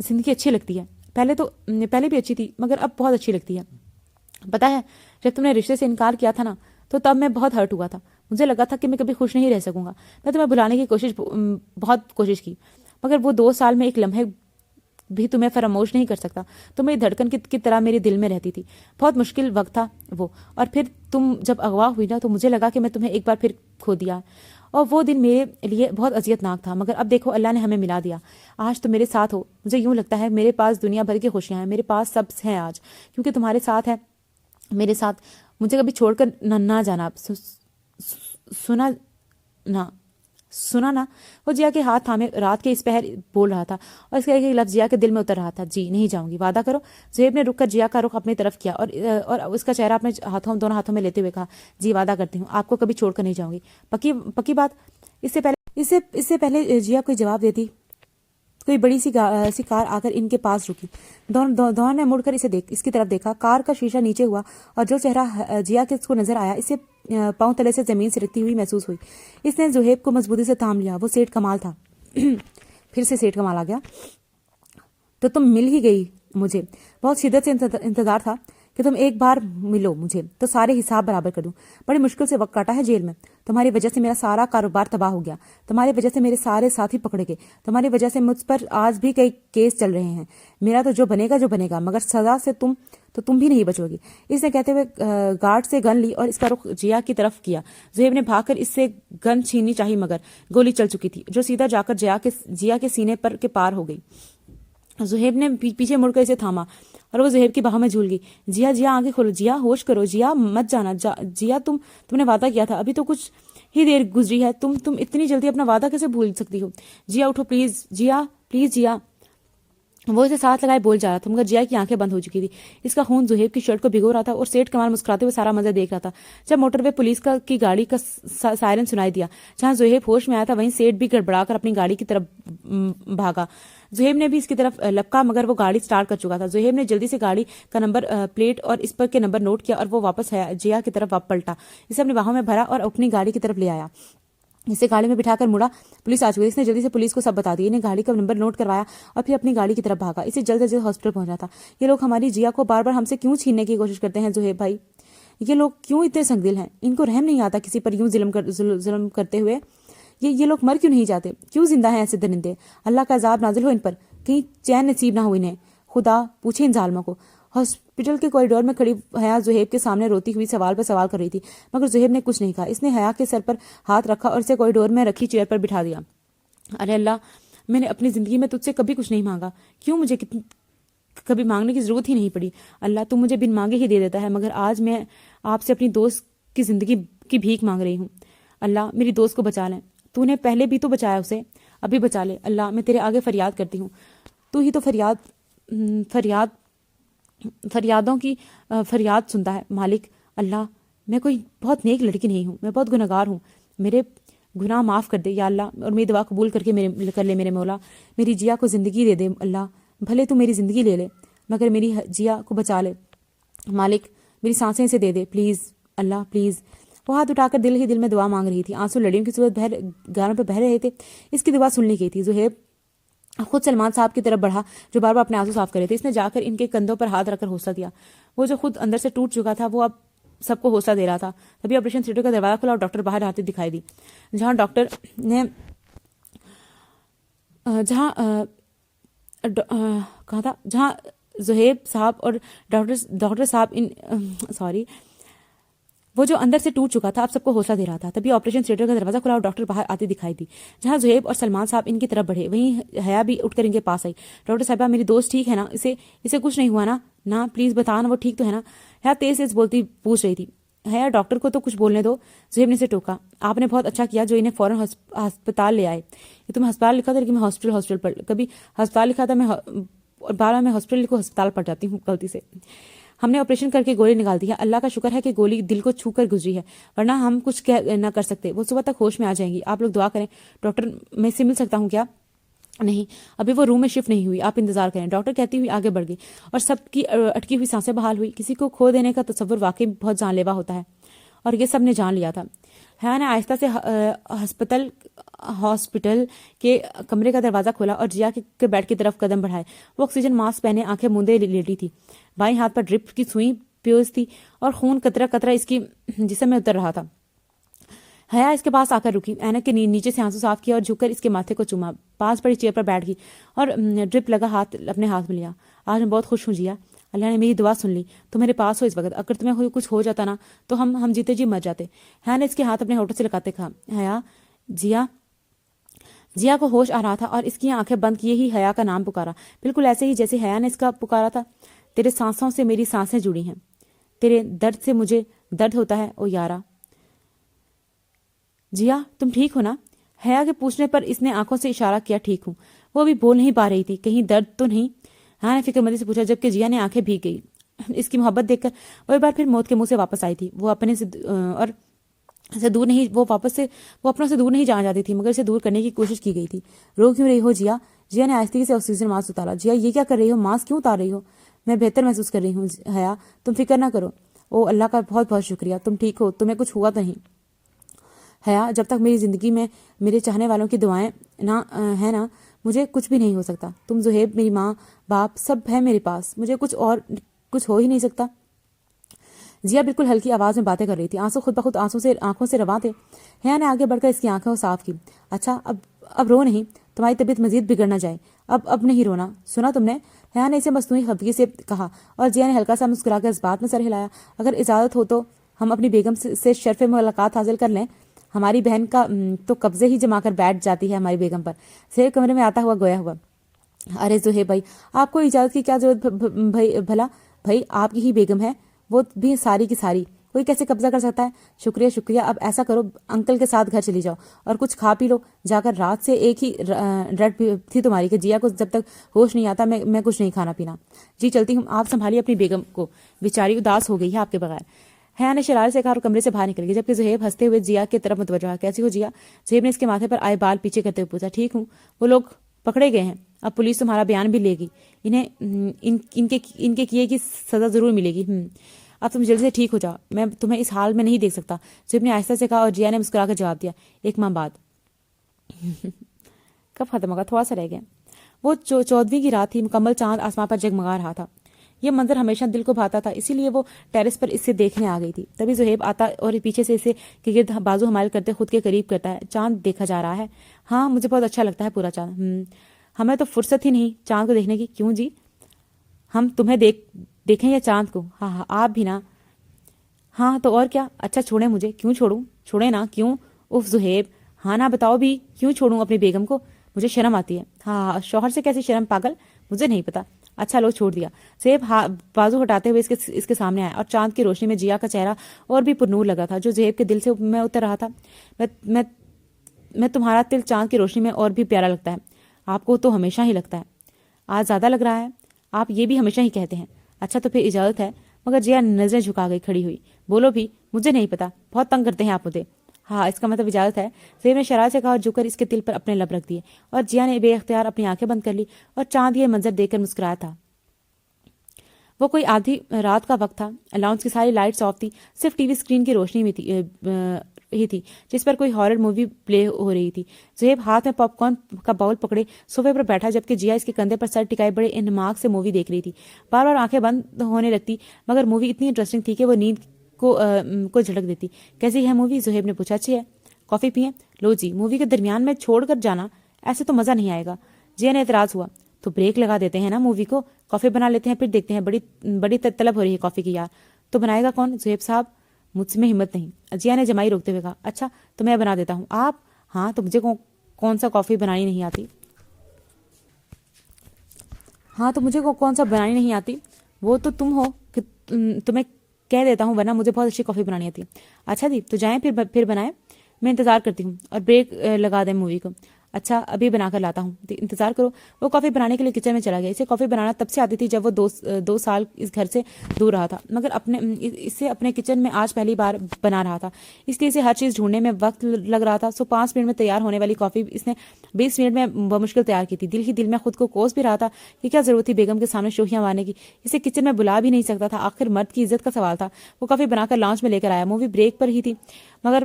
زندگی اچھی لگتی ہے. پہلے بھی اچھی تھی مگر اب بہت اچھی لگتی ہے. پتا ہے جب تم نے رشتے سے انکار کیا تھا نا تو تب میں بہت ہرٹ ہوا تھا. مجھے لگا تھا کہ میں کبھی خوش نہیں رہ سکوں گا. میں تمہیں بلانے کی بہت کوشش کی مگر وہ 2 سال میں ایک لمحے بھی تمہیں فراموش نہیں کر سکتا. تم میری دھڑکن کی طرح میرے دل میں رہتی تھی. بہت مشکل وقت تھا وہ. اور پھر تم جب اغوا ہوئی نا تو مجھے لگا کہ میں تمہیں ایک بار پھر کھو دیا. اور وہ دن میرے لیے بہت اذیت ناک تھا مگر اب دیکھو اللہ نے ہمیں ملا دیا. آج تم میرے ساتھ ہو. مجھے یوں لگتا ہے میرے پاس دنیا بھر کی خوشیاں ہیں. میرے پاس سب ہیں آج کیونکہ تمہارے ساتھ ہے. میرے ساتھ مجھے کبھی چھوڑ کر نہ جانا. سنا نا. وہ جیا کے ہاتھ تھامے رات کے اس پہر بول رہا تھا اور اس کا ایک لفظ جیا کے دل میں اتر رہا تھا. جی نہیں جاؤں گی, وعدہ کرو. زہیب نے رک کر جیا کا رخ اپنی طرف کیا اور اس کا چہرہ اپنے دونوں ہاتھوں میں لیتے ہوئے کہا, جی وعدہ کرتی ہوں آپ کو کبھی چھوڑ کر نہیں جاؤں گی. پکی بات. اس سے پہلے جیا کوئی جواب دیتی کوئی بڑی سی کار آ کر ان کے پاس رکی. دونوں نے مڑ کر اس کی طرف دیکھا. کار کا شیشہ نیچے ہوا اور جو چہرہ جیا کے اس کو نظر آیا اسے پاؤں تلے سے زمین سرکتی ہوئی محسوس ہوئی. اس نے زہیب کو مضبوطی سے تھام لیا. وہ سیٹھ کمال تھا. پھر سے سیٹھ کمال آ گیا. تو تم مل ہی گئی. مجھے بہت شدت سے انتظار تھا کہ تم ایک بار ملو مجھے تو سارے حساب برابر کر دوں. بڑی مشکل سے وقت کاٹا ہے جیل میں. تمہاری وجہ سے میرا سارا کاروبار تباہ ہو گیا. تمہاری وجہ سے میرے سارے ساتھی پکڑے گئے. تمہاری وجہ سے مجھ پر آج بھی کئی کیس چل رہے ہیں. میرا تو جو بنے گا مگر سزا سے تم بھی نہیں بچو گی. اس نے کہتے ہوئے گارڈ سے گن لی اور اس کا رخ جیا کی طرف کیا. زہیب نے بھاگ کر اس سے گن چھیننی چاہی مگر گولی چل چکی تھی جو سیدھا جا کر جیا کے سینے پر کے پار ہو گئی. زہیب نے پیچھے مڑ کر اسے تھاما اور وہ زہیب کی باہوں میں جھول گئی. جیا آنکھیں کھولو. جیا ہوش کرو. جیا مت جانا. جیا تم نے وعدہ کیا تھا. ابھی تو کچھ ہی دیر گزری ہے. تم اتنی جلدی اپنا وعدہ کیسے بھول سکتی ہو. جیا اٹھو پلیز. Jaya please. جیا. وہ اسے ساتھ لگائے بول جا رہا تھا مگر جیا کی آنکھیں بند ہو چکی تھی. اس کا خون زہیب کی شرٹ کو بھگو رہا تھا اور سیٹھ کمال مسکراتے ہوئے سارا منظر دیکھ رہا تھا. جب موٹر وے پولیس کی گاڑی کا سائرن سنائی دیا. جہاں زہیب ہوش میں آیا تھا وہیں سیٹھ بھی گڑبڑا کر اپنی گاڑی کی طرف بھاگا. زہیب نے بھی اس کی طرف لپکا مگر وہ گاڑی سٹارٹ کر چکا تھا. زہیب نے جلدی سے گاڑی کا نمبر پلیٹ اور اس پر کے نمبر نوٹ کیا اور وہ واپس جیا کی طرف پلٹا. اسے اپنی باہوں میں بھرا اور اپنی گاڑی کی طرف لے آیا. اسے گاڑی میں بٹھا کر مڑا. پولیس آ چکی. اس نے جلدی سے پولیس کو سب بتا دیا. انہیں گاڑی کا نمبر نوٹ کروایا اور پھر اپنی گاڑی کی طرف بھاگا. اسے جلد از جلد ہاسپٹل پہنچنا تھا. یہ لوگ ہماری جیا کو بار بار ہم سے کیوں چھیننے کی کوشش کرتے ہیں زہیب بھائی. یہ لوگ کیوں اتنے سنگ دل ہیں. ان کو رحم نہیں آتا کسی پر یوں ظلم کرتے ہوئے. یہ لوگ مر کیوں نہیں جاتے. کیوں زندہ ہیں ایسے درندے. اللہ کا عذاب نازل ہو ان پر. کہیں چین نصیب نہ ہو انہیں. خدا پوچھے ان ظالموں کو. ہاسپٹل کے کوریڈور میں کھڑی حیا زہیب کے سامنے روتی ہوئی سوال پر سوال کر رہی تھی مگر زہیب نے کچھ نہیں کہا. اس نے حیا کے سر پر ہاتھ رکھا اور اسے کوریڈور میں رکھی چیئر پر بٹھا دیا. ارے اللہ, میں نے اپنی زندگی میں تجھ سے کبھی کچھ نہیں مانگا. کیوں مجھے کبھی مانگنے کی ضرورت ہی نہیں پڑی. اللہ تم مجھے بن مانگے ہی دے دیتا ہے مگر آج میں آپ سے اپنی دوست کی زندگی کی بھیک مانگ رہی ہوں. اللہ میری دوست کو بچا لیں. تو نے پہلے بھی تو بچایا اسے, ابھی بچا لے. اللہ میں تیرے آگے فریاد کرتی ہوں. تو ہی تو فریادوں کی فریاد سنتا ہے مالک. اللہ میں کوئی بہت نیک لڑکی نہیں ہوں. میں بہت گنہگار ہوں. میرے گناہ معاف کر دے یا اللہ اور میری دعا قبول کر لے میرے مولا. میری جیا کو زندگی دے دے اللہ. بھلے تو میری زندگی لے لے مگر میری جیا کو بچا لے مالک. میری سانسیں سے دے دے پلیز اللہ پلیز. وہ ہاتھ اٹھا کر دل ہی دل میں دعا مانگ رہی تھی. آنسو لڑیوں کی صورت گانوں پہ بہ رہے تھے. اس کی دعا سن لی گئی تھی. زہیب خود سلمان صاحب کی طرف بڑھا جو بار بار اپنے آنسو صاف کر رہے تھے. اس نے جا کر ان کے کندھوں پر ہاتھ رکھ کر حوصلہ دیا. وہ جو خود اندر سے ٹوٹ چکا تھا وہ اب سب کو حوصلہ دے رہا تھا. تبھی آپریشن تھیٹر کا دروازہ کھلا اور ڈاکٹر باہر آتے دکھائی دی. جہاں زہیب صاحب اور ڈاکٹر صاحب وہ جو اندر سے ٹوٹ چکا تھا اب سب کو حوصلہ دے رہا تھا. تبھی آپریشن تھیٹر کا دروازہ کھلا اور ڈاکٹر باہر آتے دکھائی دی. جہاں زہیب اور سلمان صاحب ان کی طرف بڑھے وہیں حیا بھی اٹھ کر ان کے پاس آئی. ڈاکٹر صاحبہ میری دوست ٹھیک ہے نا. اسے کچھ نہیں ہوا نا. نا پلیز بتا نا وہ ٹھیک تو ہے نا. حیا تیز بولتی پوچھ رہی تھی. حیا ڈاکٹر کو تو کچھ بولنے دو. زہیب نے اسے ٹوکا. آپ نے بہت اچھا کیا جو انہیں فوراً ہسپتال لے آئے. یہ تم ہسپتال لکھا تھا لیکن میں ہاسپٹل پر کبھی ہسپتال لکھا تھا. میں بار بار میں ہاسپٹل لکھو ہسپتال پڑ جاتی ہوں غلطی سے. ہم نے آپریشن کر کے گولی نکال دی ہے. اللہ کا شکر ہے کہ گولی دل کو چھو کر گزری ہے ورنہ ہم کچھ نہ کر سکتے. وہ صبح تک ہوش میں آ جائیں گی. آپ لوگ دعا کریں. ڈاکٹر میں سے مل سکتا ہوں کیا. نہیں ابھی وہ روم میں شفٹ نہیں ہوئی. آپ انتظار کریں. ڈاکٹر کہتی ہوئی آگے بڑھ گئی اور سب کی اٹکی ہوئی سانسیں بحال ہوئی. کسی کو کھو دینے کا تصور واقعی بہت جان لیوا ہوتا ہے اور یہ سب نے جان لیا تھا. حیا نے آہستہ سے ہاسپٹل کے کمرے کا دروازہ کھولا اور جیا کے بیڈ کی طرف قدم بڑھائے. وہ آکسیجن ماسک پہنے آنکھیں موندے لیٹی تھی. بائیں ہاتھ پر ڈرپ کی سوئی پیوز تھی اور خون قطرہ قطرہ اس کی جسم میں اتر رہا تھا. حیا اس کے پاس آ کر رکی, اینک کے نیچے سے آنسو صاف کیا اور جھک کر اس کے ماتھے کو چوما. پاس پڑی چیئر پر بیٹھ گئی اور ڈرپ لگا ہاتھ اپنے ہاتھ میں لیا. آج میں بہت خوش ہوں جیا, اللہ نے میری دعا سن لی. تم میرے پاس ہو اس وقت, اگر تمہیں کچھ ہو جاتا نا تو ہم جیتے جی مر جاتے. حیا نے اس کے ہاتھ اپنے ہونٹوں سے لگاتے کہا. حیا, جیا کو ہوش آ رہا تھا اور اس کی آنکھیں بند کیے ہی حیا کا نام پکارا, بالکل ایسے ہی جیسے حیا نے اس کا پکارا تھا. تیرے سانسوں سے میری سانسیں جڑی ہیں, تیرے درد سے مجھے درد ہوتا ہے او یارا. جیا تم ٹھیک ہو نا؟ حیا کے پوچھنے پر اس نے آنکھوں سے اشارہ کیا ٹھیک ہوں. وہ بھی بول نہیں پا رہی تھی, کہیں درد تو نہیں؟ حیا نے فکر مندی سے پوچھا, جبکہ جیا نے آنکھیں بھیگ گئی. اس کی محبت دیکھ کر وہ ایک بار پھر موت کے منہ سے واپس آئی تھی. وہ اپنے سے دور نہیں, وہ اپنوں سے دور نہیں جانا چاہتی تھی, مگر اسے دور کرنے کی کوشش کی گئی تھی. رو کیوں رہی ہو جیا؟ جیا نے آہستگی سے آکسیجن ماسک اتارا. جیا یہ کیا کر رہی ہو, ماسک کیوں اتار رہی ہو؟ میں بہتر محسوس کر رہی ہوں حیا, تم فکر نہ کرو. او اللہ کا بہت بہت شکریہ, تم ٹھیک ہو, تمہیں کچھ ہوا تو نہیں؟ حیا, جب تک میری زندگی میں میرے چاہنے والوں کی دعائیں نہ ہیں نا, مجھے کچھ بھی نہیں ہو سکتا. تم, زہیب, میری ماں باپ سب ہے میرے پاس, مجھے کچھ ہو ہی نہیں سکتا. جیا بالکل ہلکی آواز میں باتیں کر رہی تھی. آنسو خود بخود آنکھوں سے رواں تھے. حیا نے آگے بڑھ کر اس کی آنکھوں صاف کی. اچھا اب رو نہیں, تمہاری طبیعت مزید بگڑ نہ جائے. اب نہیں رونا, سنا تم نے؟ حیا نے اسے مصنوعی خفگی سے کہا اور جیا نے ہلکا سا مسکرا کر اس بات میں سر ہلایا. اگر اجازت ہو تو ہم اپنی بیگم سے شرف ملاقات حاصل کر لیں. ہماری بہن کا تو قبضے ہی جما کر بیٹھ جاتی ہے ہماری بیگم پر. زہیب کمرے میں آتا ہوا گویا ہوا. ارے زہیب بھائی, آپ کو اجازت کی کیا ضرورت بھلا بھائی, آپ کی ہی بیگم ہے, وہ بھی ساری کی ساری, کوئی کیسے قبضہ کر سکتا ہے؟ شکریہ. اب ایسا کرو, انکل کے ساتھ گھر چلی جاؤ اور کچھ کھا پی لو جا کر. رات سے ایک ہی ڈرٹ تھی تمہاری کہ جیا کو جب تک ہوش نہیں آتا میں کچھ نہیں کھانا پینا. جی چلتی ہوں, آپ سنبھالیے اپنی بیگم کو, بیچاری اداس ہو گئی ہے آپ کے بغیر. حیا نے شرارت سے کہا اور کمرے سے باہر نکل گئی, جبکہ زہیب ہنستے ہوئے جیا کی طرف متوجہ ہوا. کیسی ہو جیا؟ زہیب نے اس کے ماتھے پر آئے بال پیچھے کرتے ہوئے پوچھا. ٹھیک ہوں, وہ لوگ پکڑے گئے ہیں, اب پولیس تمہارا بیان بھی لے گی, انہیں ان کے کیے کی سزا ضرور ملے گی. اب تم جلدی سے ٹھیک ہو جاؤ, میں تمہیں اس حال میں نہیں دیکھ سکتا. زہیب نے آہستہ سے کہا اور جیا نے مسکرا کر جواب دیا. ایک ماہ بعد. کب ختم ہوگا, تھوڑا سا رہ گیا. وہ 14ویں کی رات تھی, مکمل چاند آسمان پر جگمگا رہا تھا. یہ منظر ہمیشہ دل کو بھاتا تھا, اسی لیے وہ ٹیرس پر اسے دیکھنے آ گئی تھی. تبھی زہیب آتا اور پیچھے سے اسے گرد بازو حمائل کرتے خود کے قریب کرتا ہے. چاند دیکھا جا رہا ہے؟ ہاں, مجھے بہت اچھا لگتا ہے پورا چاند. ہمیں تو فرصت ہی نہیں چاند کو دیکھنے کی. کیوں جی؟ ہم تمہیں دیکھیں یا چاند کو؟ ہاں آپ بھی نا. ہاں تو اور کیا. اچھا چھوڑیں مجھے. کیوں چھوڑوں؟ چھوڑیں نا. کیوں؟ اف زہیب, ہاں نا بتاؤ بھی, کیوں چھوڑوں اپنی بیگم کو؟ مجھے شرم آتی ہے. ہاں, شوہر سے کیسی شرم پاگل؟ مجھے نہیں پتا. اچھا لو, چھوڑ دیا. زہیب بازو ہٹاتے ہوئے اس کے سامنے آیا اور چاند کی روشنی میں جیا کا چہرہ اور بھی پرنور لگا تھا, جو زہیب کے دل سے میں اتر رہا تھا. میں تمہارا دل چاند کی روشنی میں اور بھی پیارا لگتا ہے. آپ کو تو ہمیشہ ہی لگتا ہے. آج زیادہ لگ رہا ہے. آپ یہ بھی ہمیشہ ہی کہتے ہیں. اچھا تو پھر اجازت ہے. مگر جیا نظریں جھکا گئی کھڑی ہوئی. بولو بھی, مجھے نہیں پتا, بہت تنگ کرتے ہیں آپ مجھے. ہاں, اس کا مطلب اجازت ہے. زہیب نے شرارت سے کہا اور جھک کر اس کے دل پر اپنے لب رکھ دیے اور جیا نے بے اختیار اپنی آنکھیں بند کر لی اور چاند یہ منظر دیکھ کر مسکرایا تھا. وہ کوئی آدھی رات کا وقت تھا. لاؤنج کی ساری لائٹس آف تھی, صرف ٹی وی اسکرین کی روشنی میں تھی جس پر کوئی ہارر مووی پلے ہو رہی تھی. زہیب ہاتھ میں پاپ کارن کا باؤل پکڑے صوفے پر بیٹھا, جبکہ جیا اس کے کندھے پر سر ٹکائے بڑے انہماک سے مووی دیکھ رہی تھی. بار بار آنکھیں بند ہونے لگتی, مگر مووی اتنی انٹرسٹنگ تھی کہ وہ نیند کو جھڑک دیتی. کیسی ہے مووی؟ زہیب نے پوچھا. اچھی ہے. کافی پئیں؟ لو جی. مووی کے درمیان میں چھوڑ کر جانا, ایسے تو مزہ نہیں آئے گا. جیا نے اعتراض ہوا. تو بریک لگا دیتے ہیں نا مووی کو, کافی بنا لیتے ہیں, پھر دیکھتے ہیں. بڑی طلب ہو رہی ہے کافی کی یار. تو بنائے گا کون؟ زہیب صاحب, مجھ سے میں ہمت نہیں. جیا نے جمائی روکتے ہوئے کہا. اچھا تو میں بنا دیتا ہوں. آپ؟ ہاں, تو مجھے کون سا کافی بنانی نہیں آتی. ہاں تو مجھے کون سا بنانی نہیں آتی, وہ تو تم ہو کہ تمہیں کہہ دیتا ہوں, ورنہ مجھے بہت اچھی کافی بنانی آتی ہے. اچھا جی, تو جائیں پھر بنائیں. میں انتظار کرتی ہوں اور بریک لگا دیں مووی کو. اچھا ابھی بنا کر لاتا ہوں, انتظار کرو. وہ کافی بنانے کے لیے کچن میں چلا گیا. اسے کافی بنانا تب سے آتی تھی جب وہ 2 سال اس گھر سے دور رہا تھا, مگر اسے اپنے کچن میں آج پہلی بار بنا رہا تھا, اس لیے اسے ہر چیز ڈھونڈنے میں وقت لگ رہا تھا. 5 منٹ میں تیار ہونے والی کافی اس نے 20 منٹ میں بمشکل تیار کی تھی. دل ہی دل میں خود کو کوس بھی رہا تھا کہ کیا ضرورت تھی بیگم کے سامنے شوخیاں مارنے کی. اسے کچن میں بلا بھی نہیں سکتا تھا, آخر مرد کی عزت کا سوال تھا. وہ کافی بنا کر لانچ میں لے کر آیا. مووی بریک پر ہی تھی, مگر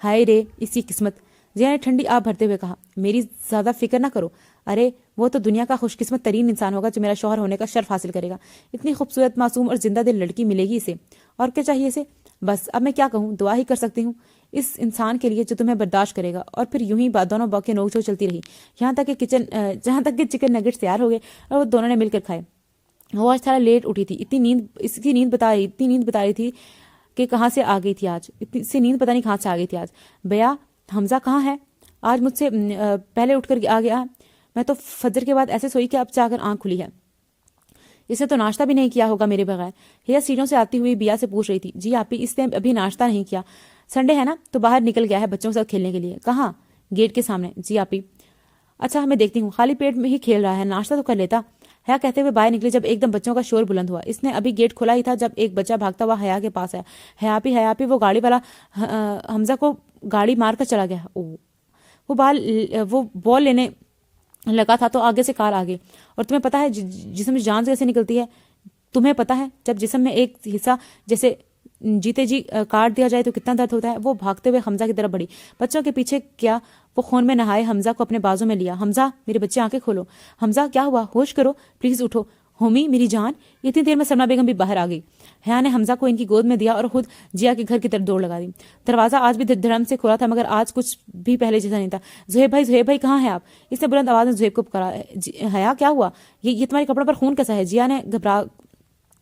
ہائے رے اس کی قسمت. زیا نے ٹھنڈی آب بھرتے ہوئے کہا, میری زیادہ فکر نہ کرو. ارے وہ تو دنیا کا خوش قسمت ترین انسان ہوگا جو میرا شوہر ہونے کا شرف حاصل کرے گا. اتنی خوبصورت, معصوم اور زندہ دل لڑکی ملے گی اسے, اور کیا چاہیے اسے. بس اب میں کیا کہوں, دعا ہی کر سکتی ہوں اس انسان کے لیے جو تمہیں برداشت کرے گا. اور پھر یوں ہی دونوں باقی نوک جھوک چلتی رہی جہاں تک کہ چکن نگیٹس تیار ہو گئے اور وہ دونوں نے مل کر کھائے. وہ آج تھوڑا لیٹ اٹھی تھی, اس کی نیند بتا رہی تھی کہ کہاں سے آ گئی تھی آج. اتنی سی نیند پتہ نہیں کہاں سے آ گئی تھی آج. بیا, حمزہ کہاں ہے؟ آج مجھ سے پہلے اٹھ کر آ گیا. میں تو فجر کے بعد ایسے سوئی کہ اب جا کر آنکھ کھلی ہے. اسے تو ناشتہ بھی نہیں کیا ہوگا میرے بغیر. ہیا سیڑھیوں سے آتی ہوئی بیا سے پوچھ رہی تھی. جی آپی, اس نے ابھی ناشتہ نہیں کیا. سنڈے ہے نا تو باہر نکل گیا ہے بچوں کے ساتھ کھیلنے کے لیے. کہاں؟ گیٹ کے سامنے. جی آپی. اچھا میں دیکھتی ہوں, خالی پیٹ میں ہی کھیل رہا ہے, ناشتہ تو کر لیتا. حیا کہتے ہوئے باہر نکلی جب ایک دم بچوں کا شور بلند ہوا. اس نے ابھی گیٹ کھولا ہی تھا جب ایک بچہ بھاگتا ہوا حیا کے پاس آیا. حیا پی وہ گاڑی والا حمزہ کو گاڑی مار کر چلا گیا. وہ بال لینے لگا تھا تو آگے سے کار آ گئی. اور تمہیں پتا ہے جسم میں جان کیسے نکلتی ہے؟ تمہیں پتا ہے جب جسم میں ایک حصہ جیسے جیتے جی کاٹ دیا جائے تو کتنا درد ہوتا ہے. وہ بھاگتے ہوئے حمزہ کی طرف بڑھی. بچوں کے پیچھے کیا وہ خون میں نہائے حمزہ کو اپنے بازو میں لیا. حمزہ میرے بچے, آنکھیں کھولو. حمزہ کیا ہوا, ہوش کرو, پلیز اٹھو. ہومی میری جان. اتنی دیر میں سلمہ بیگم بھی باہر آ گئی. حیا نے حمزہ کو ان کی گود میں دیا اور خود جیا کے گھر کی طرف دوڑ لگا دی. دروازہ آج بھی دھڑم سے کھلا تھا مگر آج کچھ بھی پہلے جیسا نہیں تھا. زہیب بھائی کہاں ہیں آپ؟ اس نے بلند آواز میں زہیب کو پکارا. حیا کیا ہوا, یہ تمہارے کپڑوں پر خون کیسا ہے؟ جیا نے گھبرا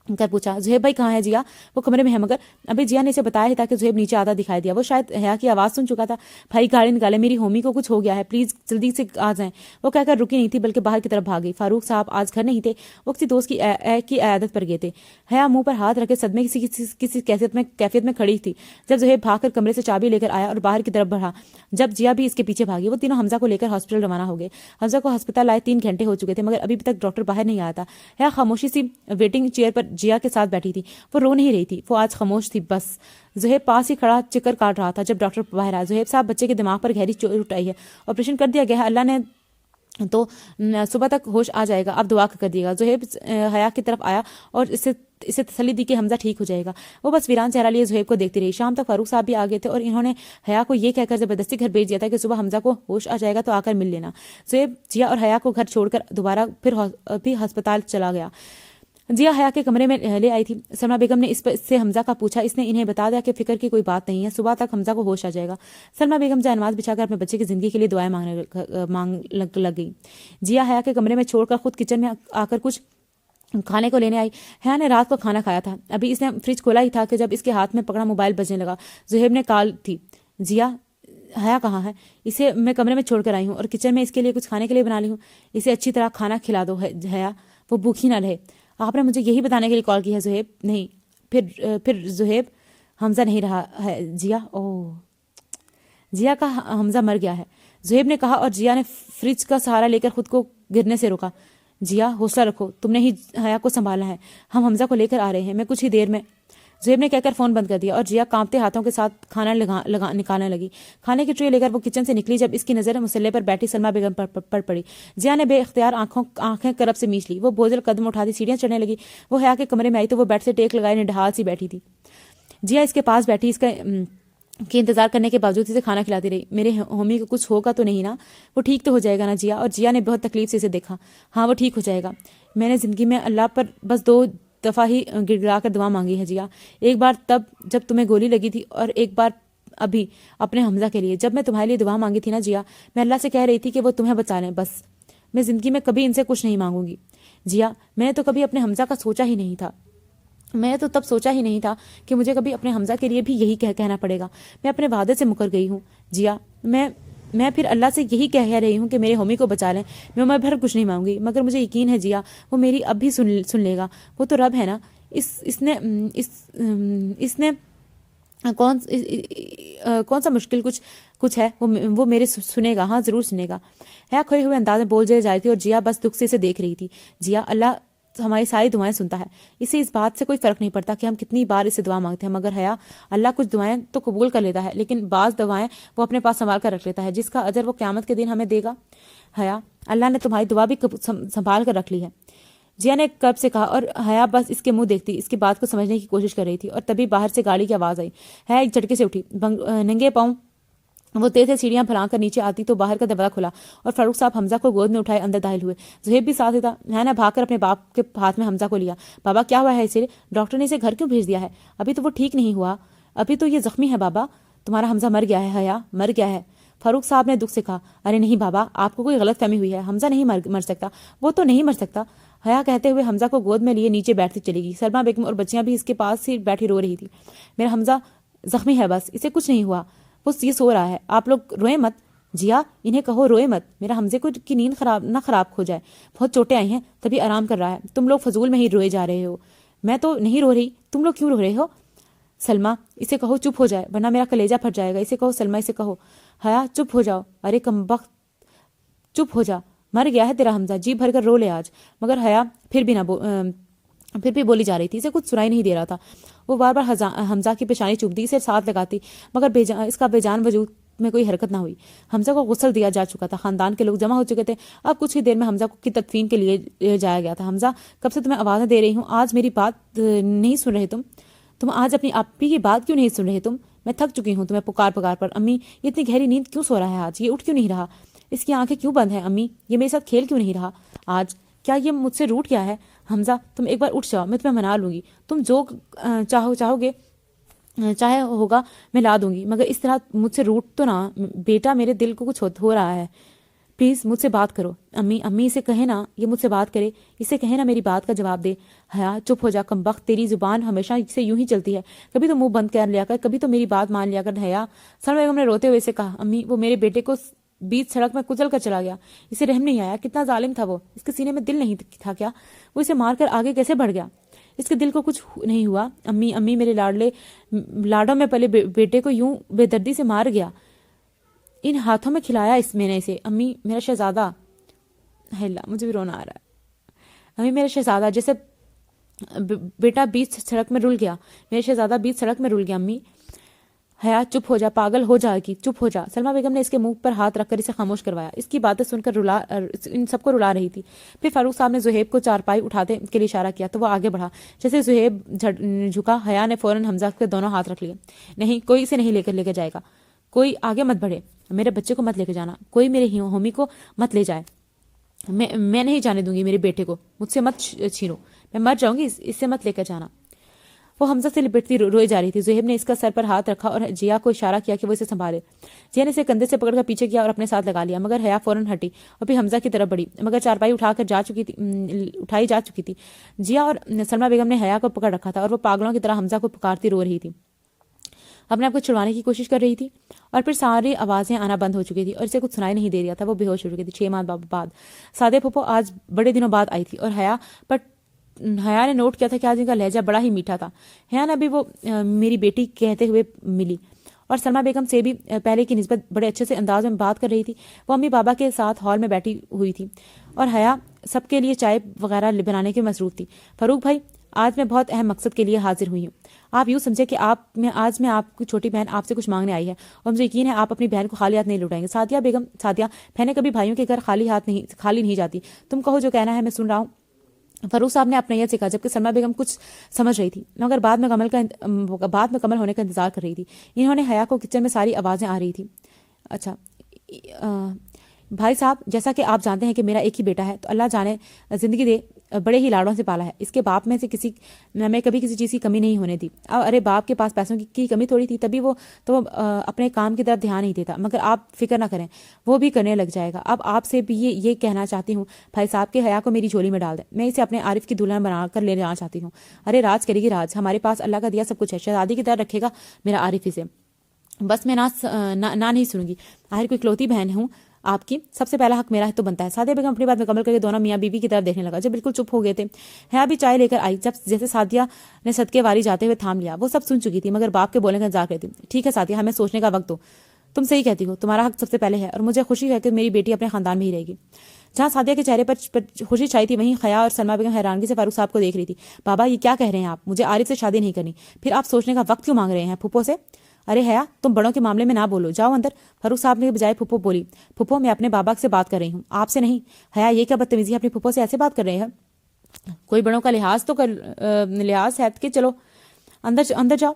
کر پوچھا. زہیب بھائی کہاں ہے جیا؟ وہ کمرے میں ہے مگر ابھی جیا نے اسے بتایا ہی تھا کہ زہیب نیچے آتا دکھائی دیا. وہ شاید حیا کی آواز سن چکا تھا. بھائی گاڑی نکالے, میری ہومی کو کچھ ہو گیا ہے, پلیز جلدی سے آ جائیں. وہ کہہ کر رکی نہیں تھی بلکہ باہر کی طرف بھاگ گئی. فاروق صاحب آج گھر نہیں تھے, وہ کسی دوست کی عیادت پر گئے تھے. حیا منہ پر ہاتھ رکھے صدمے کسی کیفیت میں کھڑی تھی جب زہیب بھاگ کر کمرے سے چابی لے کر آیا اور باہر کی طرف بڑھا جب جیا بھی اس کے پیچھے بھاگی. وہ تینوں حمزہ کو لے کر ہاسپٹل روانہ ہو گئے. حمزہ کو ہسپتال لائے 3 گھنٹے ہو چکے تھے مگر ابھی تک ڈاکٹر باہر نہیں آیا تھا. حیا خاموشی سی ویٹنگ چیئر پر جیا کے ساتھ بیٹھی تھی. وہ رو نہیں رہی تھی, وہ آج خاموش تھی. بس زہیب پاس ہی کھڑا چکر کاٹ رہا تھا جب ڈاکٹر باہر آیا. زہیب صاحب بچے کے دماغ پر گہری چوٹ آئی ہے, آپریشن کر دیا گیا ہے, اللہ نے تو صبح تک ہوش آ جائے گا, آپ دعا کر دیے گا. زہیب حیا کی طرف آیا اور اسے تسلی دی کہ حمزہ ٹھیک ہو جائے گا. وہ بس ویران چہرہ لیے زہیب کو دیکھتی رہی. شام تک فاروق صاحب بھی آ گئے تھے اور انہوں نے حیا کو یہ کہہ کر زبردستی گھر بھیج دیا تھا کہ صبح حمزہ کو ہوش آ جائے گا تو آ کر مل لینا. زہیب جیا اور حیا کو گھر چھوڑ کر دوبارہ پھر بھی ہسپتال چلا گیا. جیا حیا کے کمرے میں لے آئی تھی. سلمہ بیگم نے اس سے حمزہ کا پوچھا. اس نے انہیں بتا دیا کہ فکر کی کوئی بات نہیں ہے, صبح تک حمزہ کو ہوش آ جائے گا. سلمہ بیگم جائے نماز بچھا کر اپنے بچے کی زندگی کے لیے دعائیں مانگ لگ گئی. جیا حیا کے کمرے میں چھوڑ کر خود کچن میں آ کر کچھ کھانے کو لینے آئی. حیا نے رات کو کھانا کھایا تھا. ابھی اس نے فریج کھولا ہی تھا کہ جب اس کے ہاتھ میں پکڑا موبائل بجنے لگا. زہیب نے کال تھی. جیا حیا کہاں ہے؟ اسے میں کمرے میں چھوڑ کر آئی ہوں اور کچن میں اس کے لیے کچھ کھانے کے لیے بنا لی ہوں. اسے اچھی طرح کھانا کھلا دو حیا, وہ بھوکھی نہ رہے. آپ نے مجھے یہی بتانے کے لیے کال کی ہے زہیب؟ نہیں. پھر زہیب حمزہ نہیں رہا ہے جیا. جیا کا حمزہ مر گیا ہے, زہیب نے کہا اور جیا نے فریج کا سہارا لے کر خود کو گرنے سے روکا. جیا حوصلہ رکھو, تم نے ہی حیا کو سنبھالنا ہے, ہم حمزہ کو لے کر آ رہے ہیں, میں کچھ ہی دیر میں. زہیب نے کہہ کر فون بند کر دیا اور جیا کانپتے ہاتھوں کے ساتھ کھانا نکالنے لگی. کھانے کی ٹرے لے کر وہ کچن سے نکلی جب اس کی نظر مسلح پر بیٹھی سلمہ بیگم پر پڑی. جیا نے بے اختیار آنکھیں کرب سے میچ لی. وہ بوجھل قدم اٹھاتی سیڑھیاں چڑھنے لگی. وہ حیا کے کمرے میں آئی تو وہ بیڈ سے ٹیک لگائے نڈھال سی بیٹھی تھی. جیا اس کے پاس بیٹھی اس کے انتظار کرنے کے باوجود اسے کھانا کھلاتی رہی. میرے ہومی کو کچھ ہوگا تو نہیں نا, وہ ٹھیک تو ہو جائے گا نا جیا؟ اور جیا نے بہت تکلیف سے اسے دیکھا. ہاں وہ ٹھیک ہو جائے گا. میں نے زندگی میں اللہ پر بس 2 دفعہ ہی گڑ گڑا کر دعا مانگی ہے جیا. ایک بار تب جب تمہیں گولی لگی تھی اور ایک بار ابھی اپنے حمزہ کے لیے. جب میں تمہارے لیے دعا مانگی تھی نا جیا, میں اللہ سے کہہ رہی تھی کہ وہ تمہیں بچا لیں. بس میں زندگی میں کبھی ان سے کچھ نہیں مانگوں گی جیا. میں نے تو کبھی اپنے حمزہ کا سوچا ہی نہیں تھا. میں نے تو تب سوچا ہی نہیں تھا کہ مجھے کبھی اپنے حمزہ کے لیے بھی یہی کہنا پڑے گا. میں اپنے وعدے سے مکر گئی ہوں جیا. میں پھر اللہ سے یہی کہہ رہی ہوں کہ میرے ہومی کو بچا لیں. میں عمر بھر کچھ نہیں مانگوں گی مگر مجھے یقین ہے جیا وہ میری اب بھی سن لے گا. وہ تو رب ہے نا, اس نے کون سا مشکل کچھ ہے, وہ میرے سنے گا. ہاں ضرور سنے گا. حیا کھوئے ہوئے انداز میں بول جا رہی تھی اور جیا بس دکھ سے اسے دیکھ رہی تھی. جیا اللہ ہماری ساری دعائیں سنتا ہے, اسے اس بات سے کوئی فرق نہیں پڑتا کہ ہم کتنی بار اسے دعا مانگتے ہیں. مگر حیا اللہ کچھ دعائیں تو قبول کر لیتا ہے لیکن بعض دعائیں وہ اپنے پاس سنبھال کر رکھ لیتا ہے جس کا اجر وہ قیامت کے دن ہمیں دے گا. حیا اللہ نے تمہاری دعا بھی سنبھال کر رکھ لی ہے جیا نے کب سے کہا. اور حیا بس اس کے منہ دیکھتی اس کی بات کو سمجھنے کی کوشش کر رہی تھی اور تبھی باہر سے گاڑی کی آواز آئی. حیا ایک جھٹکے سے اٹھی. ننگے پاؤں وہ تیز سیڑھیاں پھلانگ کر نیچے آتی تو باہر کا دروازہ کھلا اور فاروق صاحب حمزہ کو گود میں اٹھائے اندر داخل ہوئے. زہیب بھی ساتھ تھا. ہینا بھاگ کر اپنے باپ کے ہاتھ میں حمزہ کو لیا. بابا کیا ہوا ہے اسے؟ ڈاکٹر نے اسے گھر کیوں بھیج دیا ہے؟ ابھی تو وہ ٹھیک نہیں ہوا, ابھی تو یہ زخمی ہے. بابا تمہارا حمزہ مر گیا ہے حیا, مر گیا ہے. فاروق صاحب نے دکھ سے کہا. ارے نہیں بابا, آپ کو کوئی غلط فہمی ہوئی ہے, حمزہ نہیں مر سکتا, وہ تو نہیں مر سکتا. حیا کہتے ہوئے حمزہ کو گود میں لیے نیچے بیٹھتی چلی گئی. سلمہ بیگم اور بچیاں بھی اس کے پاس ہی بیٹھی رو رہی تھی. میرا حمزہ زخمی ہے, بس اسے کچھ نہیں ہوا, وہ یہ سو رہا ہے, آپ لوگ روئیں مت. جیا انہیں کہو روئے مت, میرا حمزے کو کی نیند خراب ہو جائے, بہت چوٹیں آئی ہیں, تبھی آرام کر رہا ہے. تم لوگ فضول میں ہی روئے جا رہے ہو. میں تو نہیں رو رہی, تم لوگ کیوں رو رہے ہو؟ سلمہ اسے کہو چپ ہو جائے ورنہ میرا کلیجہ پھٹ جائے گا. اسے کہو سلمہ, اسے کہو. حیا چپ ہو جاؤ. ارے کمبخت چپ ہو جا, مر گیا ہے تیرا حمزہ, جی بھر کر رو لے آج. مگر حیا پھر بھی بولی جا رہی تھی, اسے کچھ سنائی نہیں دے رہا تھا. وہ بار بار حمزہ کی پیشانی چومتی, اسے ساتھ لگاتی, مگر اس کا بے جان وجود میں کوئی حرکت نہ ہوئی. حمزہ کو غسل دیا جا چکا تھا, خاندان کے لوگ جمع ہو چکے تھے. اب کچھ ہی دیر میں حمزہ کی تدفین کے لیے جایا گیا تھا. حمزہ کب سے تمہیں آوازیں دے رہی ہوں, آج میری بات نہیں سن رہے تم آج اپنی آپی کی بات کیوں نہیں سن رہے تم؟ میں تھک چکی ہوں تمہیں پکار پر. امی یہ اتنی گہری نیند کیوں سو رہا ہے آج, یہ اٹھ کیوں نہیں رہا, اس کی آنکھیں کیوں بند ہیں؟ امی یہ میرے ساتھ کھیل کیوں نہیں رہا آج, کیا یہ مجھ سے روٹ گیا ہے؟ حمزہ تم ایک بار اٹھ جاؤ, میں تمہیں منا لوں گی, تم جو چاہو گے چاہے ہوگا میں لا دوں گی, مگر اس طرح مجھ سے روٹ تو نہ. بیٹا میرے دل کو کچھ ہو رہا ہے, پلیز مجھ سے بات کرو. امی اسے کہے نا یہ مجھ سے بات کرے, اسے کہے نا میری بات کا جواب دے. حیا چپ ہو جا کمبخت, تیری زبان ہمیشہ سے یوں ہی چلتی ہے, کبھی تو منہ بند کر لیا کر, کبھی تو میری بات مان لیا کر. حیا سلمہ بیگم نے روتے ہوئے اسے کہا. امی وہ میرے بیٹے کو بیچ سڑک میں کچل کر چلا گیا, اسے رحم نہیں آیا, کتنا ظالم تھا وہ, اس کے سینے میں دل نہیں تھا کیا؟ وہ اسے مار کر آگے کیسے بڑھ گیا؟ اس کے دل کو کچھ نہیں ہوا. امی میرے لاڈوں میں پلے بیٹے کو یوں بے دردی سے مار گیا, ان ہاتھوں میں کھلایا میں نے اسے. امی میرا شہزادہ, اللہ مجھے بھی رونا آ رہا ہے. امی میرا شہزادہ جیسے بیٹا بیچ سڑک میں رول گیا, میرا شہزادہ بیچ سڑک میں رول گیا. امی حیا چپ ہو جا, پاگل ہو جا کی, چپ ہو جا. سلمہ بیگم نے اس کے منہ پر ہاتھ رکھ کر اسے خاموش کروایا. اس کی باتیں سن کر ان سب کو رلا رہی تھی. پھر فاروق صاحب نے زہیب کو چارپائی اٹھاتے کے لیے اشارہ کیا تو وہ آگے بڑھا. جیسے زہیب جھکا, حیا نے فوراً حمزہ کے دونوں ہاتھ رکھ لیے. نہیں, کوئی اسے نہیں لے کے جائے گا, کوئی آگے مت بڑھے, میرے بچے کو مت لے کے جانا, کوئی میرے ہومی کو مت لے جائے, میں نہیں جانے دوں گی میرے بیٹے کو, مجھ سے مت چھینو, میں مر جاؤں گی, اس سے مت لے کر جانا. وہ حمزہ سے لپٹتی روئے جا رہی تھی. زہیب نے اس کا سر پر ہاتھ رکھا اور جیا کو اشارہ کیا کہ وہ اسے سنبھالے. جیا نے اسے کندھے سے پکڑ کر پیچھے کیا اور اپنے ساتھ لگا لیا, مگر حیا فوراً ہٹی اور پھر حمزہ کی طرف بڑھی, مگر چارپائی اٹھائی جا چکی تھی. جیا اور سلمہ بیگم نے حیا کو پکڑ رکھا تھا اور وہ پاگلوں کی طرح حمزہ کو پکارتی رو رہی تھی, اپنے آپ کو چھڑوانے کی کوشش کر رہی تھی. اور پھر ساری آوازیں آنا بند ہو چکی تھی اور اسے کچھ سنائی نہیں دے رہا تھا. وہ بے ہوش ہو چکی تھی. 6 ماہ بعد سادے پھپھو آج بڑے دنوں بعد آئی تھی اور حیا نے نوٹ کیا تھا کہ آج ان کا لہجہ بڑا ہی میٹھا تھا. حیا نے ابھی وہ میری بیٹی کہتے ہوئے ملی اور سلمہ بیگم سے بھی پہلے کی نسبت بڑے اچھے سے انداز میں بات کر رہی تھی. وہ امی بابا کے ساتھ ہال میں بیٹھی ہوئی تھی اور حیا سب کے لیے چائے وغیرہ بنانے کی مصروف تھی. فاروق بھائی آج میں بہت اہم مقصد کے لیے حاضر ہوئی ہوں. آپ یوں سمجھے کہ آج میں آپ کی چھوٹی بہن آپ سے کچھ مانگنے آئی ہے اور مجھے یقین ہے آپ اپنی بہن کو خالی ہاتھ نہیں لوٹائیں گے. سعدیہ بہنیں کبھی بھائیوں کے گھر خالی نہیں جاتی. تم کہو جو کہنا ہے, میں سن رہا ہوں. فاروق صاحب نے اپنے نیت سے کہا جبکہ سلمہ بیگم کچھ سمجھ رہی تھی مگر بعد میں کمل ہونے کا انتظار کر رہی تھی. انہوں نے حیا کو کچن میں ساری آوازیں آ رہی تھی. اچھا بھائی صاحب, جیسا کہ آپ جانتے ہیں کہ میرا ایک ہی بیٹا ہے, تو اللہ جانے زندگی دے بڑے ہی لاڑوں سے پالا ہے. اس کے باپ میں سے میں کبھی کسی چیز کی کمی نہیں ہونے دی. ارے باپ کے پاس پیسوں کی کمی تھوڑی تھی, تبھی وہ اپنے کام کی طرف دھیان نہیں دیتا. مگر آپ فکر نہ کریں, وہ بھی کرنے لگ جائے گا. اب آپ سے بھی یہ کہنا چاہتی ہوں بھائی صاحب کے حیا کو میری جھولی میں ڈال دیں. میں اسے اپنے عارف کی دلہن بنا کر لے جانا چاہتی ہوں. ارے راج کرے گی راج, ہمارے پاس اللہ کا دیا سب کچھ ہے. شہزادی کی طرح رکھے گا میرا عارف اسے. بس میں نہ نہیں سنوں گی. آخر کوئی اکلوتی بہن ہوں آپ کی, سب سے پہلا حق میرا ہے تو بنتا ہے. سعدیہ بیگم اپنی بات مکمل کر کے دونوں میاں بیوی کی طرف دیکھنے لگا. جب بالکل چپ ہو گئے تھے, حیا بھی چائے لے کر آئی. جیسے سعدیہ نے صدقے واری جاتے ہوئے تھام لیا. وہ سب سن چکی تھی مگر باپ کے بولنے کا انتظار کرتی. ٹھیک ہے سعدیہ, ہمیں سوچنے کا وقت دو. تم صحیح کہتی ہو, تمہارا حق سب سے پہلے ہے اور مجھے خوشی ہے کہ میری بیٹی اپنے خاندان میں ہی رہے گی. جہاں سعدیہ کے چہرے پر خوشی چھائی تھی, وہیں حیا اور سلمہ بیگم حیرانگی سے فاروق صاحب کو دیکھ رہی تھی. بابا یہ کیا کہہ رہے ہیں آپ, مجھے عارف سے شادی نہیں کرنی, پھر آپ سوچنے کا وقت کیوں مانگ رہے ہیں پھپھو سے؟ ارے حیا تم بڑوں کے معاملے میں نہ بولو, جاؤ اندر. فاروق صاحب نے بجائے پھپھو بولی. پھپھو میں اپنے بابا سے بات کر رہی ہوں, آپ سے نہیں. حیا یہ کیا بدتمیزی ہے, اپنی پھپھو سے ایسے بات کر رہے ہیں؟ کوئی بڑوں کا لحاظ ہے کہ چلو اندر جاؤ.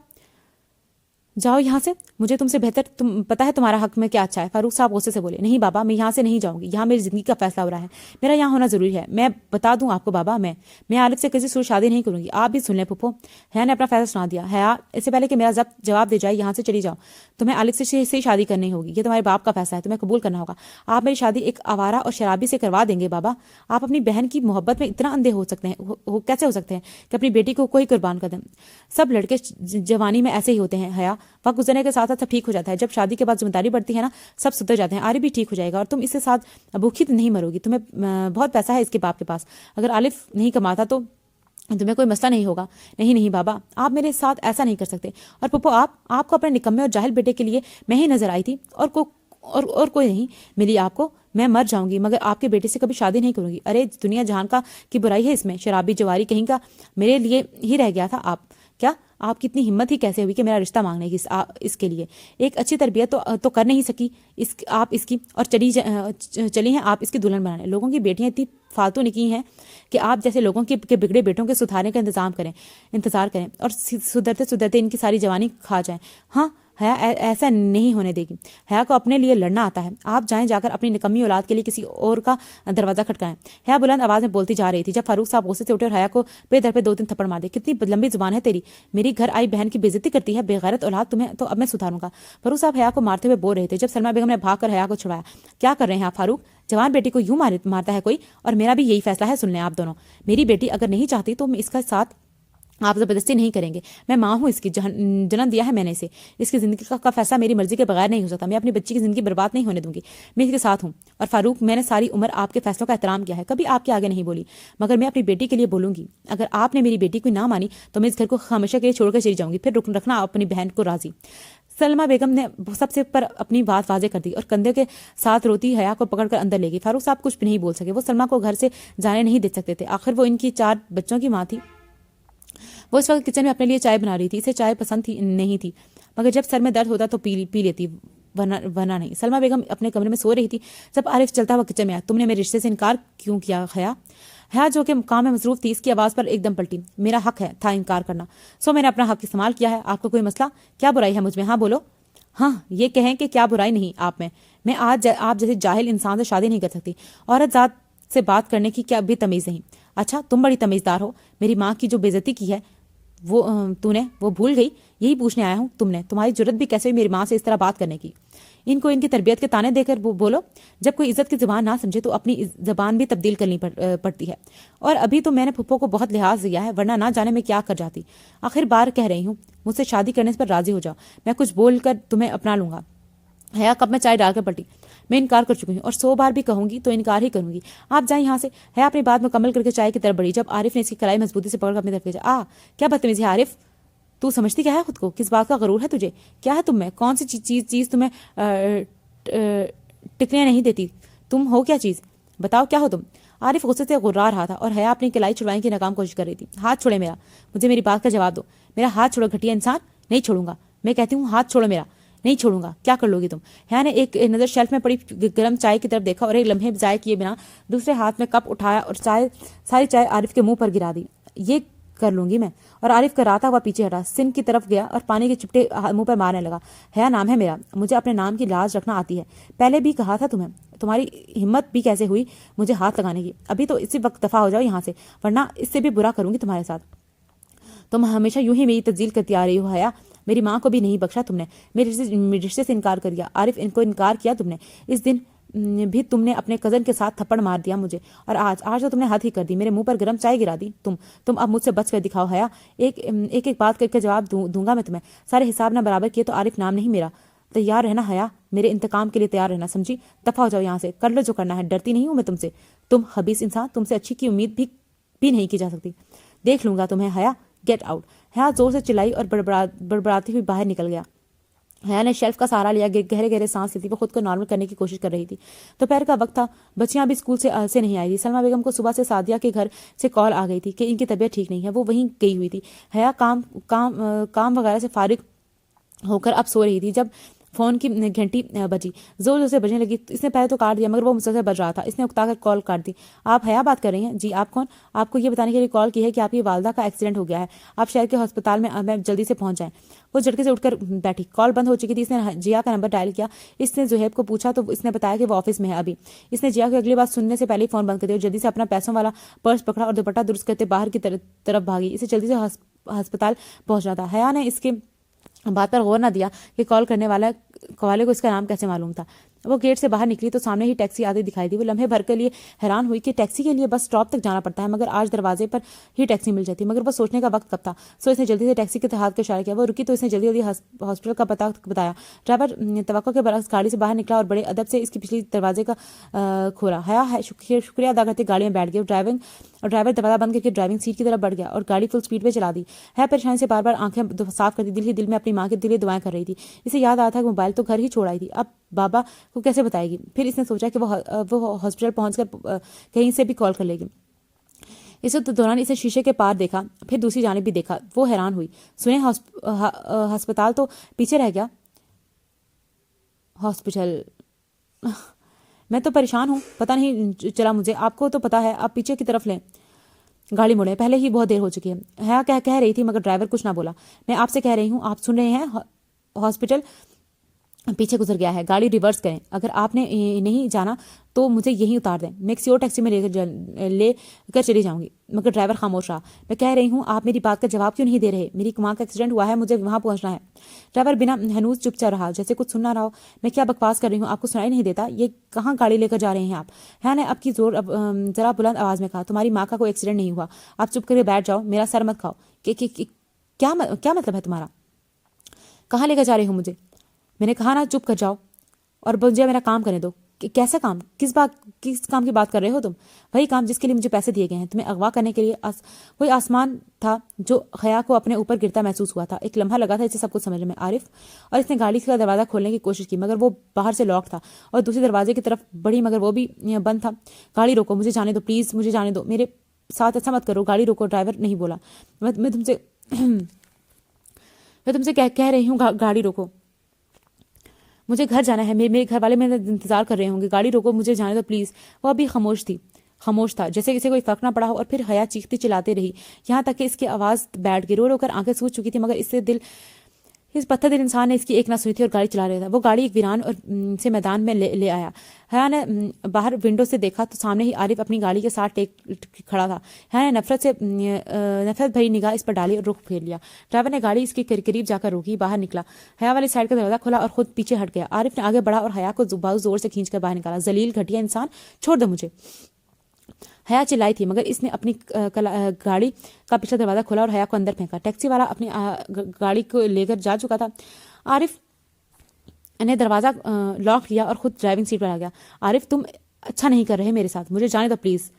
جاؤ یہاں سے, مجھے تم سے بہتر پتا ہے تمہارا حق میں کیا اچھا ہے. فاروق صاحب غصے سے بولے, نہیں بابا, میں یہاں سے نہیں جاؤں گی, یہاں میری زندگی کا فیصلہ ہو رہا ہے, میرا یہاں ہونا ضروری ہے. میں بتا دوں آپ کو بابا, میں عالف سے کسی صورت شادی نہیں کروں گی. آپ بھی سن لیں پھپھو. حیا نے اپنا فیصلہ سنا دیا. حیا, اس سے پہلے کہ میرا ضبط جواب دے جائے, یہاں سے چلی جاؤ. تمہیں عالف سے شادی کرنی ہوگی, یہ تمہارے باپ کا فیصلہ ہے, تمہیں قبول کرنا ہوگا. آپ میری شادی ایک آوارہ اور شرابی سے کروا دیں گے بابا. آپ اپنی بہن کی محبت میں اتنا اندھے ہو سکتے ہیں, کیسے ہو سکتے ہیں کہ اپنی بیٹی کو کوئی قربان کر دیں؟ سب لڑکے جوانی میں ایسے ہی ہوتے ہیں حیا, وقت گزرنے کے ساتھ ساتھ سب ٹھیک ہو جاتا ہے. جب شادی کے بعد ذمہ داری بڑھتی ہے نا, سب سدھر جاتے ہیں. عارف بھی ٹھیک ہو جائے گا اور تم اس کے ساتھ بھوکی نہیں مرو گی. تمہیں بہت پیسہ ہے اس کے باپ کے پاس, اگر عالف نہیں کماتا تو تمہیں کوئی مسئلہ نہیں ہوگا. نہیں بابا, آپ میرے ساتھ ایسا نہیں کر سکتے. اور پپو, آپ کو اپنے نکمے اور جاہل بیٹے کے لیے میں ہی نظر آئی تھی, اور کوئی نہیں ملی آپ کو. میں مر جاؤں گی مگر آپ کے بیٹے سے کبھی شادی نہیں کروں گی. ارے دنیا جہان کی برائی ہے اس میں, شرابی جواری کہیں کا میرے لیے ہی رہ گیا تھا. آپ کی اتنی ہمت ہی کیسے ہوئی کہ میرا رشتہ مانگنے کی اس کے لیے؟ ایک اچھی تربیت تو کر نہیں سکی آپ اس کی, اور چلی ہیں آپ اس کی دلہن بنانے. لوگوں کی بیٹیاں اتنی فالتو نکی ہیں کہ آپ جیسے لوگوں کے بگڑے بیٹوں کے سدھارنے کا انتظار کریں اور سدھرتے ان کی ساری جوانی کھا جائیں. ہاں حیا ایسا نہیں ہونے دے گی. حیا کو اپنے لیے لڑنا آتا ہے. آپ جائیں, جا کر اپنی نکمی اولاد کے لیے کسی اور کا دروازہ کھٹکائیں. حیا بلند آواز میں بولتی جا رہی تھی جب فاروق صاحب غصے سے اٹھے اور حیا کو پہ در پہ 2-3 تھپڑ مار دے. کتنی لمبی زبان ہے تیری, میری گھر آئی بہن کی بے عزتی کرتی ہے, بے غیرت اولاد, تمہیں تو اب میں سدھاروں گا. فاروق صاحب حیا کو مارتے ہوئے بول رہے تھے جب سلمہ بیگم نے بھاگ کر حیا کو چھڑایا. کیا کر رہے ہیں آپ فاروق؟ جوان بیٹی کو یوں مارتا ہے کوئی, اور میرا بھی یہی فیصلہ ہے. سن لیں آپ دونوں, میری بیٹی اگر نہیں چاہتی تو اس کا ساتھ آپ زبردستی نہیں کریں گے. میں ماں ہوں اس کی, جنم دیا ہے میں نے اسے. اس کی زندگی کا فیصلہ میری مرضی کے بغیر نہیں ہو سکتا. میں اپنی بچی کی زندگی برباد نہیں ہونے دوں گی. میں اس کے ساتھ ہوں. اور فاروق, میں نے ساری عمر آپ کے فیصلوں کا احترام کیا ہے, کبھی آپ کے آگے نہیں بولی, مگر میں اپنی بیٹی کے لیے بولوں گی. اگر آپ نے میری بیٹی کو نہ مانی تو میں اس گھر کو ہمیشہ کے لیے چھوڑ کر چلی جاؤں گی. پھر رکھنا اپنی بہن کو راضی. سلمہ بیگم نے سب سے پر اپنی بات واضح کر دی اور کندھے کے ساتھ روتی حیا کو پکڑ کر اندر لے گئی. فاروق صاحب کچھ بھی نہیں بول سکے. وہ سلمہ کو گھر سے جانے نہیں دے سکتے تھے. آخر وہ ان کی 4 بچوں کی ماں تھی. وہ اس وقت کچن میں اپنے لیے چائے بنا رہی تھی. اسے چائے پسند نہیں تھی, مگر جب سر میں درد ہوتا تو پی لیتی, ورنہ نہیں. سلمہ بیگم اپنے کمرے میں سو رہی تھی جب عارف چلتا ہوا کچن میں آیا. تم نے میرے رشتے سے انکار کیوں کیا حیا جو کہ کام میں مصروف تھی, اس کی آواز پر ایک دم پلٹی. میرا حق تھا انکار کرنا, سو میں نے اپنا حق استعمال کیا ہے. آپ کو کوئی مسئلہ, کیا برائی ہے مجھ میں؟ ہاں بولو. ہاں یہ کہیں کہ کیا برائی نہیں آپ میں آج آپ جیسے جاہل انسان سے شادی نہیں کر سکتی. عورت ذات سے بات کرنے کی کیا بھی تمیز نہیں. اچھا تم بڑی تمیزدار ہو. میری ماں کی جو بے عزتی کی ہے وہ بھول گئی. یہی پوچھنے آیا ہوں تمہاری جرت بھی کیسے ہوئی میری ماں سے اس طرح بات کرنے کی؟ ان کو ان کی تربیت کے تانے دے کر بولو. جب کوئی عزت کی زبان نہ سمجھے تو اپنی زبان بھی تبدیل کرنی پڑتی ہے. اور ابھی تو میں نے پھپھو کو بہت لحاظ دیا ہے, ورنہ نہ جانے میں کیا کر جاتی. آخر بار کہہ رہی ہوں, مجھ سے شادی کرنے پر راضی ہو جاؤ. میں کچھ بول کر تمہیں اپنا لوں گا. حیا کب میں چائے ڈال کر پلٹی. میں انکار کر چکی ہوں اور 100 بار بھی کہوں گی تو انکار ہی کروں گی. آپ جائیں یہاں سے. حیا اپنی بات مکمل کر کے چائے کی طرف بڑھی جب عارف نے اس کی کلائی مضبوطی سے پکڑ کر اپنی طرف بھیجا. کیا بدتمیزی ہے عارف, تو سمجھتی کیا ہے خود کو؟ کس بات کا غرور ہے تجھے؟ کیا ہے تم میں؟ کون سی چیز تمہیں ٹکنے نہیں دیتی؟ تم ہو کیا چیز؟ بتاؤ کیا ہو تم؟ عارف غصے سے غرا رہا تھا اور حیا اپنی کلائی چھڑوانے کی ناکام کوشش کر رہی تھی. ہاتھ چھوڑے میرا, مجھے میری بات کا جواب دو. میرا ہاتھ چھوڑو گھٹیا انسان. نہیں چھوڑوں گا, میں کہتی ہوں ہاتھ چھوڑو میرا. نہیں چھوڑوں گا. کیا کر لو گی تم؟ حیا نے ایک نظر شیلف میں پڑی گرم چائے کی طرف دیکھا اور ایک لمحے ضائع کیے بنا دوسرے ہاتھ میں کپ اٹھایا اور ساری چائے عارف کے منہ پر گرا دی. یہ کر لوں گی میں. اور عارف کراتا ہوا پیچھے ہٹا, سن کی طرف گیا اور پانی کے چپٹے منہ پر مارنے لگا. حیا نام ہے میرا, مجھے اپنے نام کی لاج رکھنا آتی ہے. پہلے بھی کہا تھا تمہاری ہمت بھی کیسے ہوئی مجھے ہاتھ لگانے کی. ابھی تو اسی وقت دفعہ ہو جاؤ یہاں سے, ورنہ اس سے بھی برا کروں گی تمہارے ساتھ. تم ہمیشہ یوں ہی میری تجزیل کرتی آ رہی ہو حیا. میری ماں کو بھی نہیں بخشا تم نے, میرے رشتے سے انکار کر دیا. عارف ان کو انکار کیا تم نے. اس دن بھی تم نے اپنے کزن کے ساتھ تھپڑ مار دیا مجھے, اور آج تو تم نے حد ہی کر دی, میرے منہ پر گرم چائے گرا دی. تم اب مجھ سے بچ کر دکھاؤ حیا. ایک بات کر کے جواب دوں گا میں تمہیں. سارے حساب نہ برابر کیے تو عارف نام نہیں میرا. تیار رہنا حیا, میرے انتقام کے لیے تیار رہنا, سمجھی؟ دفعہ ہو جاؤ یہاں سے, کر لو جو کرنا ہے. ڈرتی نہیں ہوں میں تم سے. تم خبیث انسان, تم سے اچھی کی امید بھی نہیں کی جا سکتی. دیکھ لوں گا تمہیں حیا. Get out. حیا زور سے چلائی اور بڑبڑاتی ہوئی باہر نکل گیا. حیا نے شیلف کا سہارا لیا, گہرے سانس لیتی. وہ خود کو نارمل کرنے کی کوشش کر رہی تھی. دوپہر کا وقت تھا, بچیاں بھی اسکول سے نہیں آئی تھی. سلمہ بیگم کو صبح سے سعدیہ کے گھر سے کال آ گئی تھی کہ ان کی طبیعت ٹھیک نہیں ہے. وہ وہیں گئی ہوئی تھی. حیا کام وغیرہ سے فارغ ہو کر اب سو رہی تھی جب فون کی گھنٹی بجی، زور زور سے بجنے لگی. اس نے پہلے تو کاٹ دیا مگر وہ مسلسل بج رہا تھا. اس نے اکتا کر کال کاٹ دی. آپ حیا بات کر رہی ہیں؟ جی. آپ کون؟ آپ کو یہ بتانے کے لیے کال کی ہے کہ آپ کی والدہ کا ایکسیڈنٹ ہو گیا ہے, آپ شہر کے ہسپتال میں جلدی سے پہنچ جائیں. وہ جھٹکے سے اٹھ کر بیٹھی. کال بند ہو چکی تھی. اس نے جیا کا نمبر ڈائل کیا. اس نے زہیب کو پوچھا تو اس نے بتایا کہ وہ آفس میں ہے ابھی. اس نے جیا کو اگلی بات سننے سے پہلے ہی فون بند کر دیا اور جلدی سے اپنا پیسوں والا پرس پکڑا اور دوپٹہ درست کرتے باہر کی طرف بھاگی. اسے جلدی سے ہسپتال پہنچنا تھا. حیا نے اس کے بات پر غور نہ دیا کہ کال کرنے والے کو اس کا نام کیسے معلوم تھا. وہ گیٹ سے باہر نکلی تو سامنے ہی ٹیکسی آتی دکھائی دی. وہ لمحے بھر کے لیے حیران ہوئی کہ ٹیکسی کے لیے بس اسٹاپ تک جانا پڑتا ہے مگر آج دروازے پر ہی ٹیکسی مل جاتی. مگر وہ سوچنے کا وقت کب تھا. سو اس نے جلدی سے ٹیکسی کے ہاتھ کو اشارہ کیا. وہ رکی تو اس نے جلدی جلدی ہاسپٹل کا پتہ بتایا. ڈرائیور توقع کے برعکس گاڑی سے باہر نکلا اور بڑے ادب سے اس کی پچھلی دروازے کا کھولا. حیا شکریہ ادا کرتے گاڑی میں بیٹھ گئی. ڈرائیور دروازہ بند کر کے ڈرائیونگ سیٹ کی طرف بڑھ گیا اور گاڑی فل سپیڈ پہ چلا دی. حیا پریشانی سے بار بار آنکھیں صاف کرتی دل ہی دل میں اپنی ماں کے دلی دعائیں کر رہی تھی. اسے یاد آیا تھا کہ موبائل تو گھر ہی چھوڑ آئی تھی, اب بابا کو کیسے بتائے گی. پھر اس نے سوچا کہ وہ ہاسپٹل پہنچ کر کہیں سے بھی کال کر لے گی. اس دوران اسے شیشے کے پار دیکھا, پھر دوسری جانب بھی دیکھا. وہ حیران ہوئی. سنیں ہسپتال تو پیچھے رہ گیا. ہاسپٹل میں تو پریشان ہوں, پتہ نہیں چلا مجھے. آپ کو تو پتا ہے, آپ پیچھے کی طرف لیں. گاڑی مڑے, پہلے ہی بہت دیر ہو چکی ہے. حیا کہہ رہی تھی مگر ڈرائیور کچھ نہ بولا. میں آپ سے کہہ رہی ہوں, آپ سن رہے ہیں؟ ہاسپٹل پیچھے گزر گیا ہے. گاڑی ریورس کریں. اگر آپ نے نہیں جانا تو مجھے یہیں اتار دیں. میں کسی اور ٹیکسی میں لے کر چلی جاؤں گی. مگر ڈرائیور خاموش رہا. میں کہہ رہی ہوں, آپ میری بات کا جواب کیوں نہیں دے رہے؟ میری ماں کا ایکسیڈنٹ ہوا ہے, مجھے وہاں پہنچنا ہے. ڈرائیور بنا ہنوز چپ چا رہا, جیسے کچھ سننا رہا ہو. میں کیا بکواس کر رہی ہوں, آپ کو سنائی نہیں دیتا؟ یہ کہاں گاڑی لے کر جا رہے ہیں آپ؟ حیا نے اب کی ذرا بلند آواز میں کہا. تمہاری ماں کا کوئی ایکسیڈنٹ نہیں ہوا, آپ چپ کر کے بیٹھ جاؤ, میرا سر مت کھاؤ. کیا مطلب ہے تمہارا؟ کہاں لے کر جا رہے ہو مجھے؟ میں نے کہا نا چپ کر جاؤ اور مجھے میرا کام کرنے دو. کیسا کام؟ کس کام کی بات کر رہے ہو تم؟ وہی کام جس کے لیے مجھے پیسے دیے گئے ہیں, تمہیں اغوا کرنے کے لیے. وہی آسمان تھا جو حیا کو اپنے اوپر گرتا محسوس ہوا تھا. ایک لمحہ لگا تھا اسے سب کچھ سمجھنے میں. عارف. اور اس نے گاڑی کا دروازہ کھولنے کی کوشش کی مگر وہ باہر سے لاک تھا اور دوسری دروازے کی طرف بڑھی مگر وہ بھی بند تھا. گاڑی روکو, مجھے جانے دو پلیز, مجھے جانے دو. میرے ساتھ ایسا مت کرو, گاڑی روکو. ڈرائیور نہیں بولا. میں تم سے کہہ رہی ہوں گاڑی روکو, مجھے گھر جانا ہے. میرے گھر والے میرا انتظار کر رہے ہوں گے. گاڑی روکو, مجھے جانے دو پلیز. وہ ابھی خاموش تھا جیسے کسی کوئی فرق نہ پڑا ہو. اور پھر حیا چیختی چلاتے رہی یہاں تک کہ اس کی آواز بیٹھ گئی. رو رو کر آنکھیں سوج چکی تھی مگر اس پتھر دل انسان نے اس کی ایک نہ سنی تھی اور گاڑی چلا رہا تھا. وہ گاڑی ایک ویران سے میدان میں لے آیا. حیا نے باہر ونڈو سے دیکھا تو سامنے ہی عارف اپنی گاڑی کے ساتھ کھڑا تھا. حیا نے نفرت بھری نگاہ اس پر ڈالی اور رخ پھیر لیا. ڈرائیور نے گاڑی اس کے قریب جا کر روکی, باہر نکلا. حیا والی سائڈ کا دروازہ کھولا اور خود پیچھے ہٹ گیا. عارف نے آگے بڑھا اور حیا کو زور سے کھینچ کر باہر نکالا. ذلیل گھٹیا انسان, چھوڑ دو مجھے. حیا چلائی تھی مگر اس نے اپنی گاڑی کا پچھلا دروازہ کھولا اور حیا کو اندر پھینکا. ٹیکسی والا اپنی گاڑی کو لے کر جا چکا تھا. عارف نے دروازہ لاک کیا اور خود ڈرائیونگ سیٹ پر آ گیا. عارف تم اچھا نہیں کر رہے میرے ساتھ, مجھے جانے دو پلیز,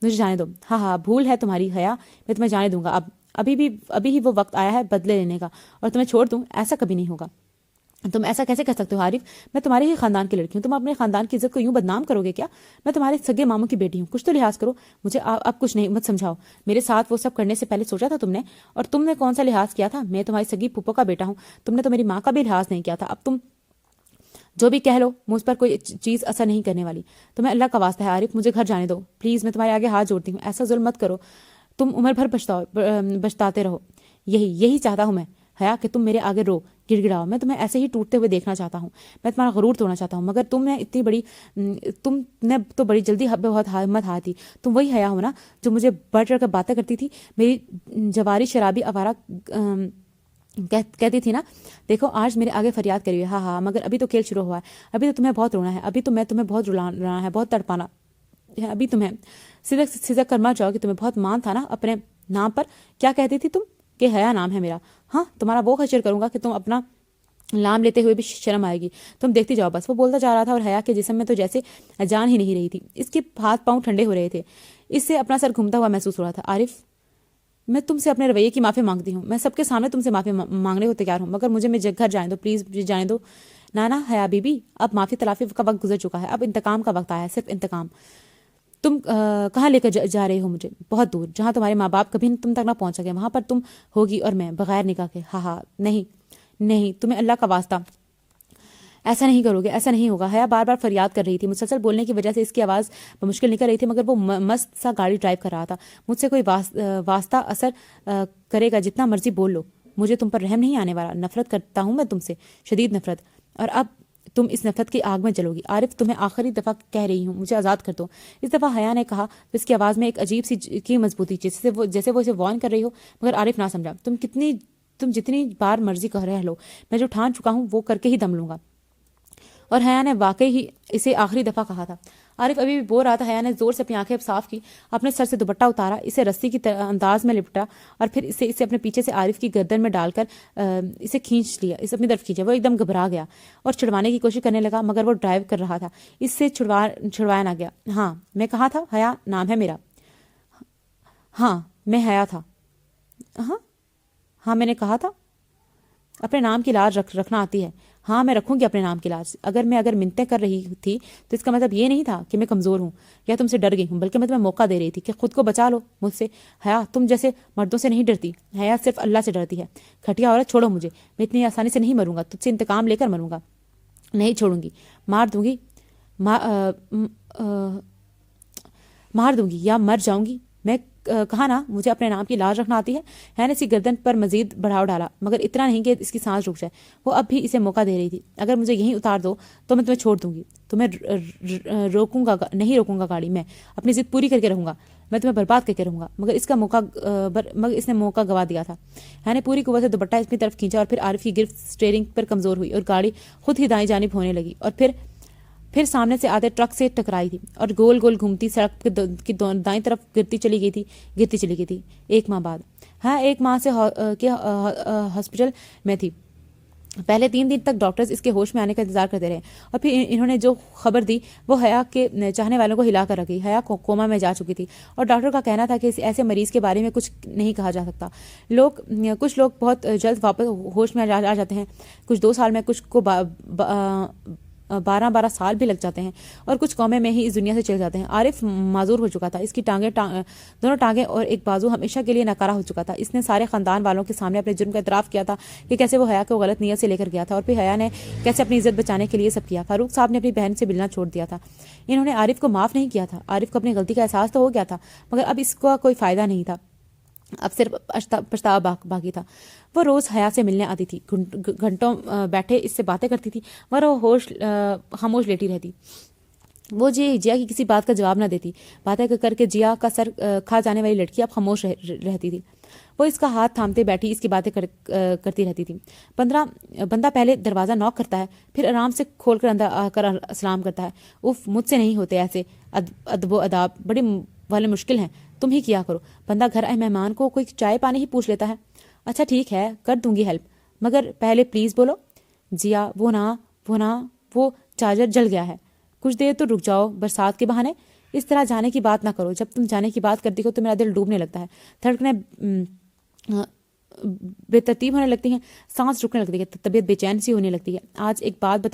مجھے جانے دو. ہاں بھول ہے تمہاری حیا, میں تمہیں جانے دوں گا. ابھی ہی وہ وقت آیا ہے بدلے لینے کا اور تمہیں چھوڑ دوں, ایسا کبھی نہیں ہوگا. تم ایسا کیسے کر سکتے ہو عارف؟ میں تمہارے ہی خاندان کی لڑکی ہوں, تم اپنے خاندان کی عزت کو یوں بدنام کرو گے کیا؟ میں تمہارے سگے ماموں کی بیٹی ہوں, کچھ تو لحاظ کرو. مجھے اب کچھ نہیں, مت سمجھاؤ. میرے ساتھ وہ سب کرنے سے پہلے سوچا تھا تم نے, اور تم نے کون سا لحاظ کیا تھا؟ میں تمہاری سگی پھپھو کا بیٹا ہوں, تم نے تو میری ماں کا بھی لحاظ نہیں کیا تھا. اب تم جو بھی کہہ لو مجھ پر کوئی چیز اثر نہیں کرنے والی. تمہیں اللہ کا واسطہ ہے عارف, مجھے گھر جانے دو پلیز. میں تمہارے آگے ہاتھ جوڑتی ہوں, ایسا ظلم مت کرو. تم عمر بھر بچتاتے رہو. یہی چاہتا ہوں میں حیا کہ تم میرے آگے رو گڑ گڑاؤ. میں تمہیں ایسے ہی ٹوٹتے ہوئے دیکھنا چاہتا ہوں. میں تمہارا غرور توڑنا چاہتا ہوں. مگر تم نے تو بڑی جلدی بہت ہمت ہار تھی. تم وہی حیا ہو نا جو مجھے بڑھ چڑھ کر باتیں کرتی تھی, میری جواری شرابی آوارہ کہتی تھی نا. دیکھو آج میرے آگے فریاد کری ہے. ہاں مگر ابھی تو کھیل شروع ہوا ہے. ابھی تو تمہیں بہت رونا ہے. ابھی تو میں تمہیں بہت رونا ہے, بہت تڑپانا ہے. ابھی تمہیں سزک کر مر جاؤ کہ تمہیں بہت مان تھا نا اپنے نام پر. کیا کہتی تھی تم؟ کہ حیا نام ہے میرا. ہاں تمہارا وہ خچر کروں گا کہ تم اپنا نام لیتے ہوئے بھی شرم آئے گی. تم دیکھتی جاؤ بس. وہ بولتا جا رہا تھا اور حیا کے جسم میں تو جیسے جان ہی نہیں رہی تھی. اس کے ہاتھ پاؤں ٹھنڈے ہو رہے تھے. اس سے اپنا سر گھومتا ہوا محسوس ہو رہا تھا. عارف میں تم سے اپنے رویے کی معافی مانگتی ہوں. میں سب کے سامنے تم سے معافی مانگنے کو تیار ہوں, مگر مجھے گھر جانے دو پلیز, مجھے جانے دو. نانا حیا بی بی, اب معافی تلافی کا وقت گزر چکا ہے. اب انتقام کا وقت آیا ہے, صرف انتقام. تم کہاں لے کر جا رہے ہو مجھے؟ بہت دور, جہاں تمہارے ماں باپ کبھی تم تک نہ پہنچ سکے. وہاں پر تم ہوگی اور میں, بغیر نکاح کے. ہاں نہیں تمہیں اللہ کا واسطہ ایسا نہیں کرو گے، ایسا نہیں ہوگا۔ حیا بار بار فریاد کر رہی تھی، مسلسل بولنے کی وجہ سے اس کی آواز بمشکل نکل رہی تھی، مگر وہ مست سا گاڑی ڈرائیو کر رہا تھا۔ مجھ سے کوئی واسطہ اثر کرے گا، جتنا مرضی بول لو، مجھے تم پر رحم نہیں آنے والا۔ نفرت کرتا ہوں میں تم سے، شدید نفرت، اور اب تم اس نفرت کی آگ میں جلو گی۔ عارف، تمہیں آخری دفعہ کہہ رہی ہوں، مجھے آزاد کر دو۔ اس دفعہ حیا نے کہا تو اس کی آواز میں ایک عجیب سی کی مضبوطی، جیسے وہ اسے وارن کر رہی ہو، مگر عارف نہ سمجھا۔ تم جتنی بار مرضی کہہ رہے لو، میں جو ٹھان چکا ہوں وہ کر کے ہی دم لوں گا۔ اور حیا نے واقعی ہی اسے آخری دفعہ کہا تھا۔ عارف ابھی بھی بول رہا تھا۔ حیا نے زور سے اپنی آنکھیں صاف کی، اپنے سر سے دوپٹہ اتارا، اسے رسی کی انداز میں لپٹا اور پھر اسے اپنے پیچھے سے عارف کی گردن میں ڈال کر اسے کھینچ لیا، اسے اپنی طرف کھینچا۔ وہ ایک دم گھبرا گیا اور چھڑوانے کی کوشش کرنے لگا، مگر وہ ڈرائیو کر رہا تھا، اس سے چھڑوایا نہ گیا۔ ہاں میں کہا تھا حیا نام ہے میرا۔ ہاں میں حیا تھا۔ ہاں میں نے کہا تھا اپنے نام کی لاج رکھنا آتی ہے۔ ہاں میں رکھوں گی اپنے نام کی لاج۔ اگر منتیں کر رہی تھی تو اس کا مطلب یہ نہیں تھا کہ میں کمزور ہوں یا تم سے ڈر گئی ہوں، بلکہ میں تمہیں موقع دے رہی تھی کہ خود کو بچا لو مجھ سے۔ حیا تم جیسے مردوں سے نہیں ڈرتی، حیا صرف اللہ سے ڈرتی ہے۔ گھٹیا عورت، چھوڑو مجھے، میں اتنی آسانی سے نہیں مروں گا، تجھ سے انتقام لے کر مروں گا، نہیں چھوڑوں گی، مار دوں گی یا مر جاؤں گی۔ میں کہا نا مجھے اپنے نام کی لاج رکھنا آتی ہے۔ حیا نے اس کی گردن پر مزید بڑھاؤ ڈالا، مگر اتنا نہیں کہ اس کی سانس رک جائے۔ وہ اب بھی اسے موقع دے رہی تھی۔ اگر مجھے یہیں اتار دو تو میں تمہیں چھوڑ دوں گی، تمہیں نہیں روکوں گا گاڑی، میں اپنی ضد پوری کر کے رہوں گا، میں تمہیں برباد کر کے رہوں گا۔ مگر اس نے موقع گوا دیا تھا۔ حیا نے پوری قوت سے دوپٹہ اپنی طرف کھینچا اور پھر عارف کی گرفت اسٹیئرنگ پر کمزور ہوئی اور گاڑی خود ہی دائیں جانب ہونے لگی، اور پھر سامنے سے آتے ٹرک سے ٹکرائی تھی اور گول گول گھومتی سڑک کی دائیں طرف گرتی چلی گئی تھی۔ 1 ماہ بعد ہاں 1 ماہ سے ہاسپٹل میں تھی۔ پہلے 3 دن تک ڈاکٹرز اس کے ہوش میں آنے کا انتظار کرتے رہے، اور پھر انہوں نے جو خبر دی وہ حیا کے چاہنے والوں کو ہلا کر رکھ گئی۔ حیا کوما میں جا چکی تھی اور ڈاکٹر کا کہنا تھا کہ ایسے مریض کے بارے میں کچھ نہیں کہا جا سکتا۔ کچھ لوگ بہت جلد واپس ہوش میں آ جاتے ہیں، کچھ 2 سال میں، کچھ کو 12 سال بھی لگ جاتے ہیں، اور کچھ قومیں میں ہی اس دنیا سے چل جاتے ہیں۔ عارف معذور ہو چکا تھا، اس کی دونوں ٹانگیں اور ایک بازو ہمیشہ کے لیے ناکارہ ہو چکا تھا۔ اس نے سارے خاندان والوں کے سامنے اپنے جرم کا اعتراف کیا تھا کہ کیسے وہ حیا کو غلط نیت سے لے کر گیا تھا، اور پھر حیا نے کیسے اپنی عزت بچانے کے لیے سب کیا۔ فاروق صاحب نے اپنی بہن سے ملنا چھوڑ دیا تھا، انہوں نے عارف کو معاف نہیں کیا تھا۔ عارف کو اپنی غلطی کا احساس تو ہو گیا تھا، مگر اب اس کا کوئی فائدہ نہیں تھا، اب صرف پچھتاوا باقی تھا۔ وہ روز حیا سے ملنے آتی تھی، گھنٹوں بیٹھے اس سے باتیں کرتی تھی، مگر وہ خاموش لیٹی رہتی۔ وہ جیا کی کسی بات کا جواب نہ دیتی۔ باتیں کر کے جیا کا سر کھا جانے والی لڑکی اب خاموش رہتی تھی۔ وہ اس کا ہاتھ تھامتے بیٹھی اس کی باتیں کرتی رہتی تھی۔ بندہ پہلے دروازہ نوک کرتا ہے، پھر آرام سے کھول کر اندر آ کر سلام کرتا ہے۔ اف، مجھ سے نہیں ہوتے ایسے ادب و اداب، بڑے والے مشکل ہیں، تم ہی کیا کرو۔ بندہ گھر آئے مہمان کو کوئی چائے پانی ہی پوچھ لیتا ہے۔ اچھا ٹھیک ہے، کر دوں گی ہیلپ، مگر پہلے پلیز بولو۔ جیا، وہ چارجر جل گیا ہے، کچھ دیر تو رک جاؤ، برسات کے بہانے اس طرح جانے کی بات نہ کرو۔ جب تم جانے کی بات کرتی ہو تو میرا دل ڈوبنے لگتا ہے، دھڑکنیں بے ترتیب ہونے لگتی ہیں، سانس رکنے لگتی ہے، طبیعت بے چین سی ہونے لگتی ہے۔ آج ایک بات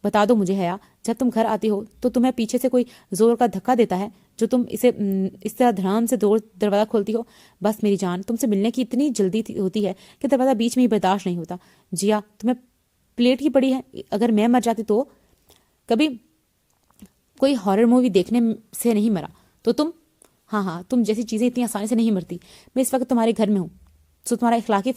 بتا دو مجھے حیا، جب تم گھر آتی ہو تو تمہیں پیچھے سے کوئی زور کا دھکا دیتا ہے جو تم اسے اس طرح دھڑام سے دروازہ کھولتی ہو؟ بس میری جان، تم سے ملنے کی اتنی جلدی ہوتی ہے کہ دروازہ بیچ میں ہی برداشت نہیں ہوتا۔ جیا، تمہیں پلیٹ کی پڑی ہے، اگر میں مر جاتی تو؟ کبھی کوئی ہارر مووی دیکھنے سے نہیں مرا تو تم؟ ہاں، تم جیسی چیزیں اتنی آسانی سے نہیں مرتی۔ میں اس وقت تمہارے گھر میں ہوں، تو تمہارا اخلاقی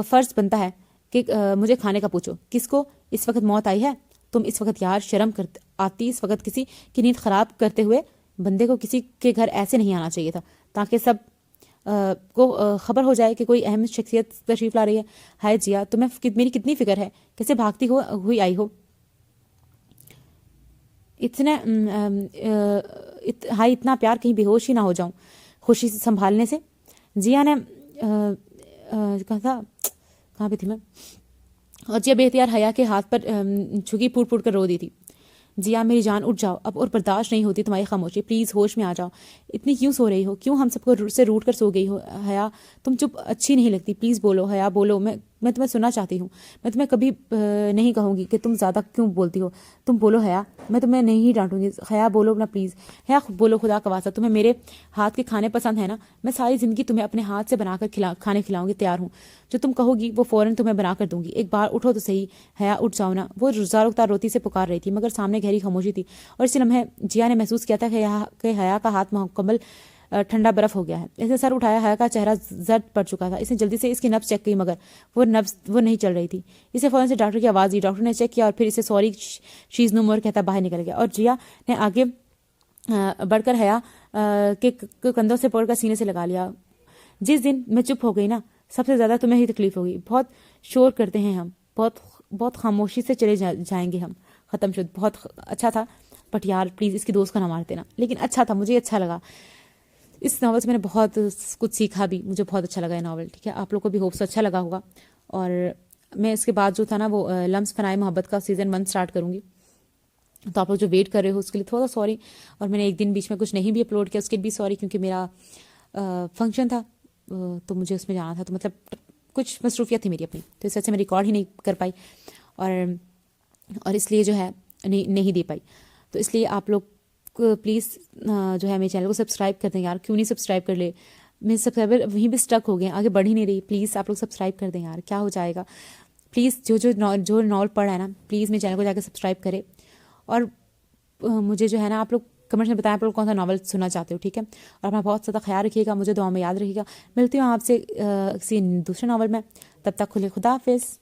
فرض بنتا ہے کہ مجھے کھانے کا پوچھو۔ کس کو اس وقت موت آئی ہے؟ تم اس وقت یار، شرم آتی اس وقت کسی کی نیند خراب کرتے ہوئے۔ بندے کو کسی کے گھر ایسے نہیں آنا چاہیے تھا تاکہ سب کو خبر ہو جائے کہ کوئی اہم شخصیت تشریف لا رہی ہے۔ ہائے جیا، تمہیں میری کتنی فکر ہے، کیسے بھاگتی ہوئی آئی ہو۔ اتنا پیار، کہیں بے ہوش ہی نہ ہو جاؤں خوشی سے سنبھالنے سے۔ جیا نے کہا تھا، کہاں پہ تھی میں؟ اور جیا بے اختیار حیا کے ہاتھ پر جھکی پھوٹ کر رو دی تھی۔ جیا میری جان، اٹھ جاؤ اب، اور برداشت نہیں ہوتی تمہاری خاموشی، پلیز ہوش میں آ جاؤ۔ اتنی کیوں سو رہی ہو؟ کیوں ہم سب کو سے روٹ کر سو گئی ہو؟ حیا تم چپ اچھی نہیں لگتی، پلیز بولو حیا، بولو، میں میں تمہیں سننا چاہتی ہوں. میں تمہیں کبھی نہیں کہوں گی کہ تم زیادہ کیوں بولتی ہو. تم بولو حیا, میں تمہیں نہیں ڈانٹوں گی. حیا بولو نا پلیز. حیا بولو خدا کا واسطہ, تمہیں میرے ہاتھ کے کھانے پسند ہے نا؟ میں ساری زندگی تمہیں اپنے ہاتھ سے بنا کر کھانے کھلاؤں گی, تیار ہوں. جو تم کہو گی وہ فوراً تمہیں بنا کر دوں گی. ایک بار اٹھو تو صحیح. حیا اٹھ جاؤ نا. وہ زار اختار روتی سے پکار رہی تھی مگر سامنے گہری خاموشی تھی, اور اسی لمحے جیا نے محسوس کیا تھا کہ حیا کا ہاتھ مکمل ٹھنڈا برف ہو گیا ہے. اس نے سر اٹھایا. حیا کا چہرہ زرد پڑ چکا تھا. اس نے جلدی سے اس کی نبض چیک کی مگر وہ نہیں چل رہی تھی. اسے فوراً سے ڈاکٹر کی آواز دی. ڈاکٹر نے چیک کیا اور پھر اسے سوری شی از نو مور کہتا باہر نکل گیا. اور جیا نے آگے بڑھ کر حیا کے کندھوں سے پکڑ کر سینے سے لگا لیا. جس دن میں چپ ہو گئی نا, سب سے زیادہ تمہیں ہی تکلیف ہوگی. بہت شور کرتے ہیں ہم, بہت خاموشی سے چلے جائیں گے ہم. ختم شد. بہت اچھا تھا بٹ یار پلیز اس کی دوست کا نہ مارتے نا. لیکن اچھا تھا, مجھے اچھا لگا. اس ناول سے میں نے بہت کچھ سیکھا بھی. مجھے بہت اچھا لگا یہ ناول. ٹھیک ہے, آپ لوگ کو بھی ہوپ سے اچھا لگا ہوگا. اور میں اس کے بعد جو تھا نا وہ لمس فنائے محبت کا سیزن 1 سٹارٹ کروں گی. تو آپ لوگ جو ویٹ کر رہے ہو اس کے لیے تھوڑا سوری. اور میں نے ایک دن بیچ میں کچھ نہیں بھی اپلوڈ کیا, اس کے لیے بھی سوری, کیونکہ میرا فنکشن تھا تو مجھے اس میں جانا تھا. تو مطلب کچھ مصروفیت تھی میری اپنی, تو اس وجہ سے میں ریکارڈ ہی نہیں کر پائی اور اس لیے جو ہے نہیں دے پائی. تو اس لیے آپ لوگ پلیز جو ہے میرے چینل کو سبسکرائب کر دیں یار. کیوں نہیں سبسکرائب کر لے؟ میرے سبسکرائبر وہیں بھی اسٹک ہو گئے ہیں, آگے بڑھ ہی نہیں رہی. پلیز آپ لوگ سبسکرائب کر دیں یار, کیا ہو جائے گا. پلیز جو ناول پڑھ رہا ہے نا, پلیز میرے چینل کو جا کے سبسکرائب کرے. اور مجھے جو ہے نا آپ لوگ کمنٹس میں بتائیں آپ لوگ کون سا ناول سننا چاہتے ہو. ٹھیک ہے, اور اپنا بہت زیادہ خیال رکھیے گا. مجھے دعا میں یاد رکھیے گا. ملتی ہوں آپ سے کسی دوسرے ناول میں. تب تک خدا حافظ.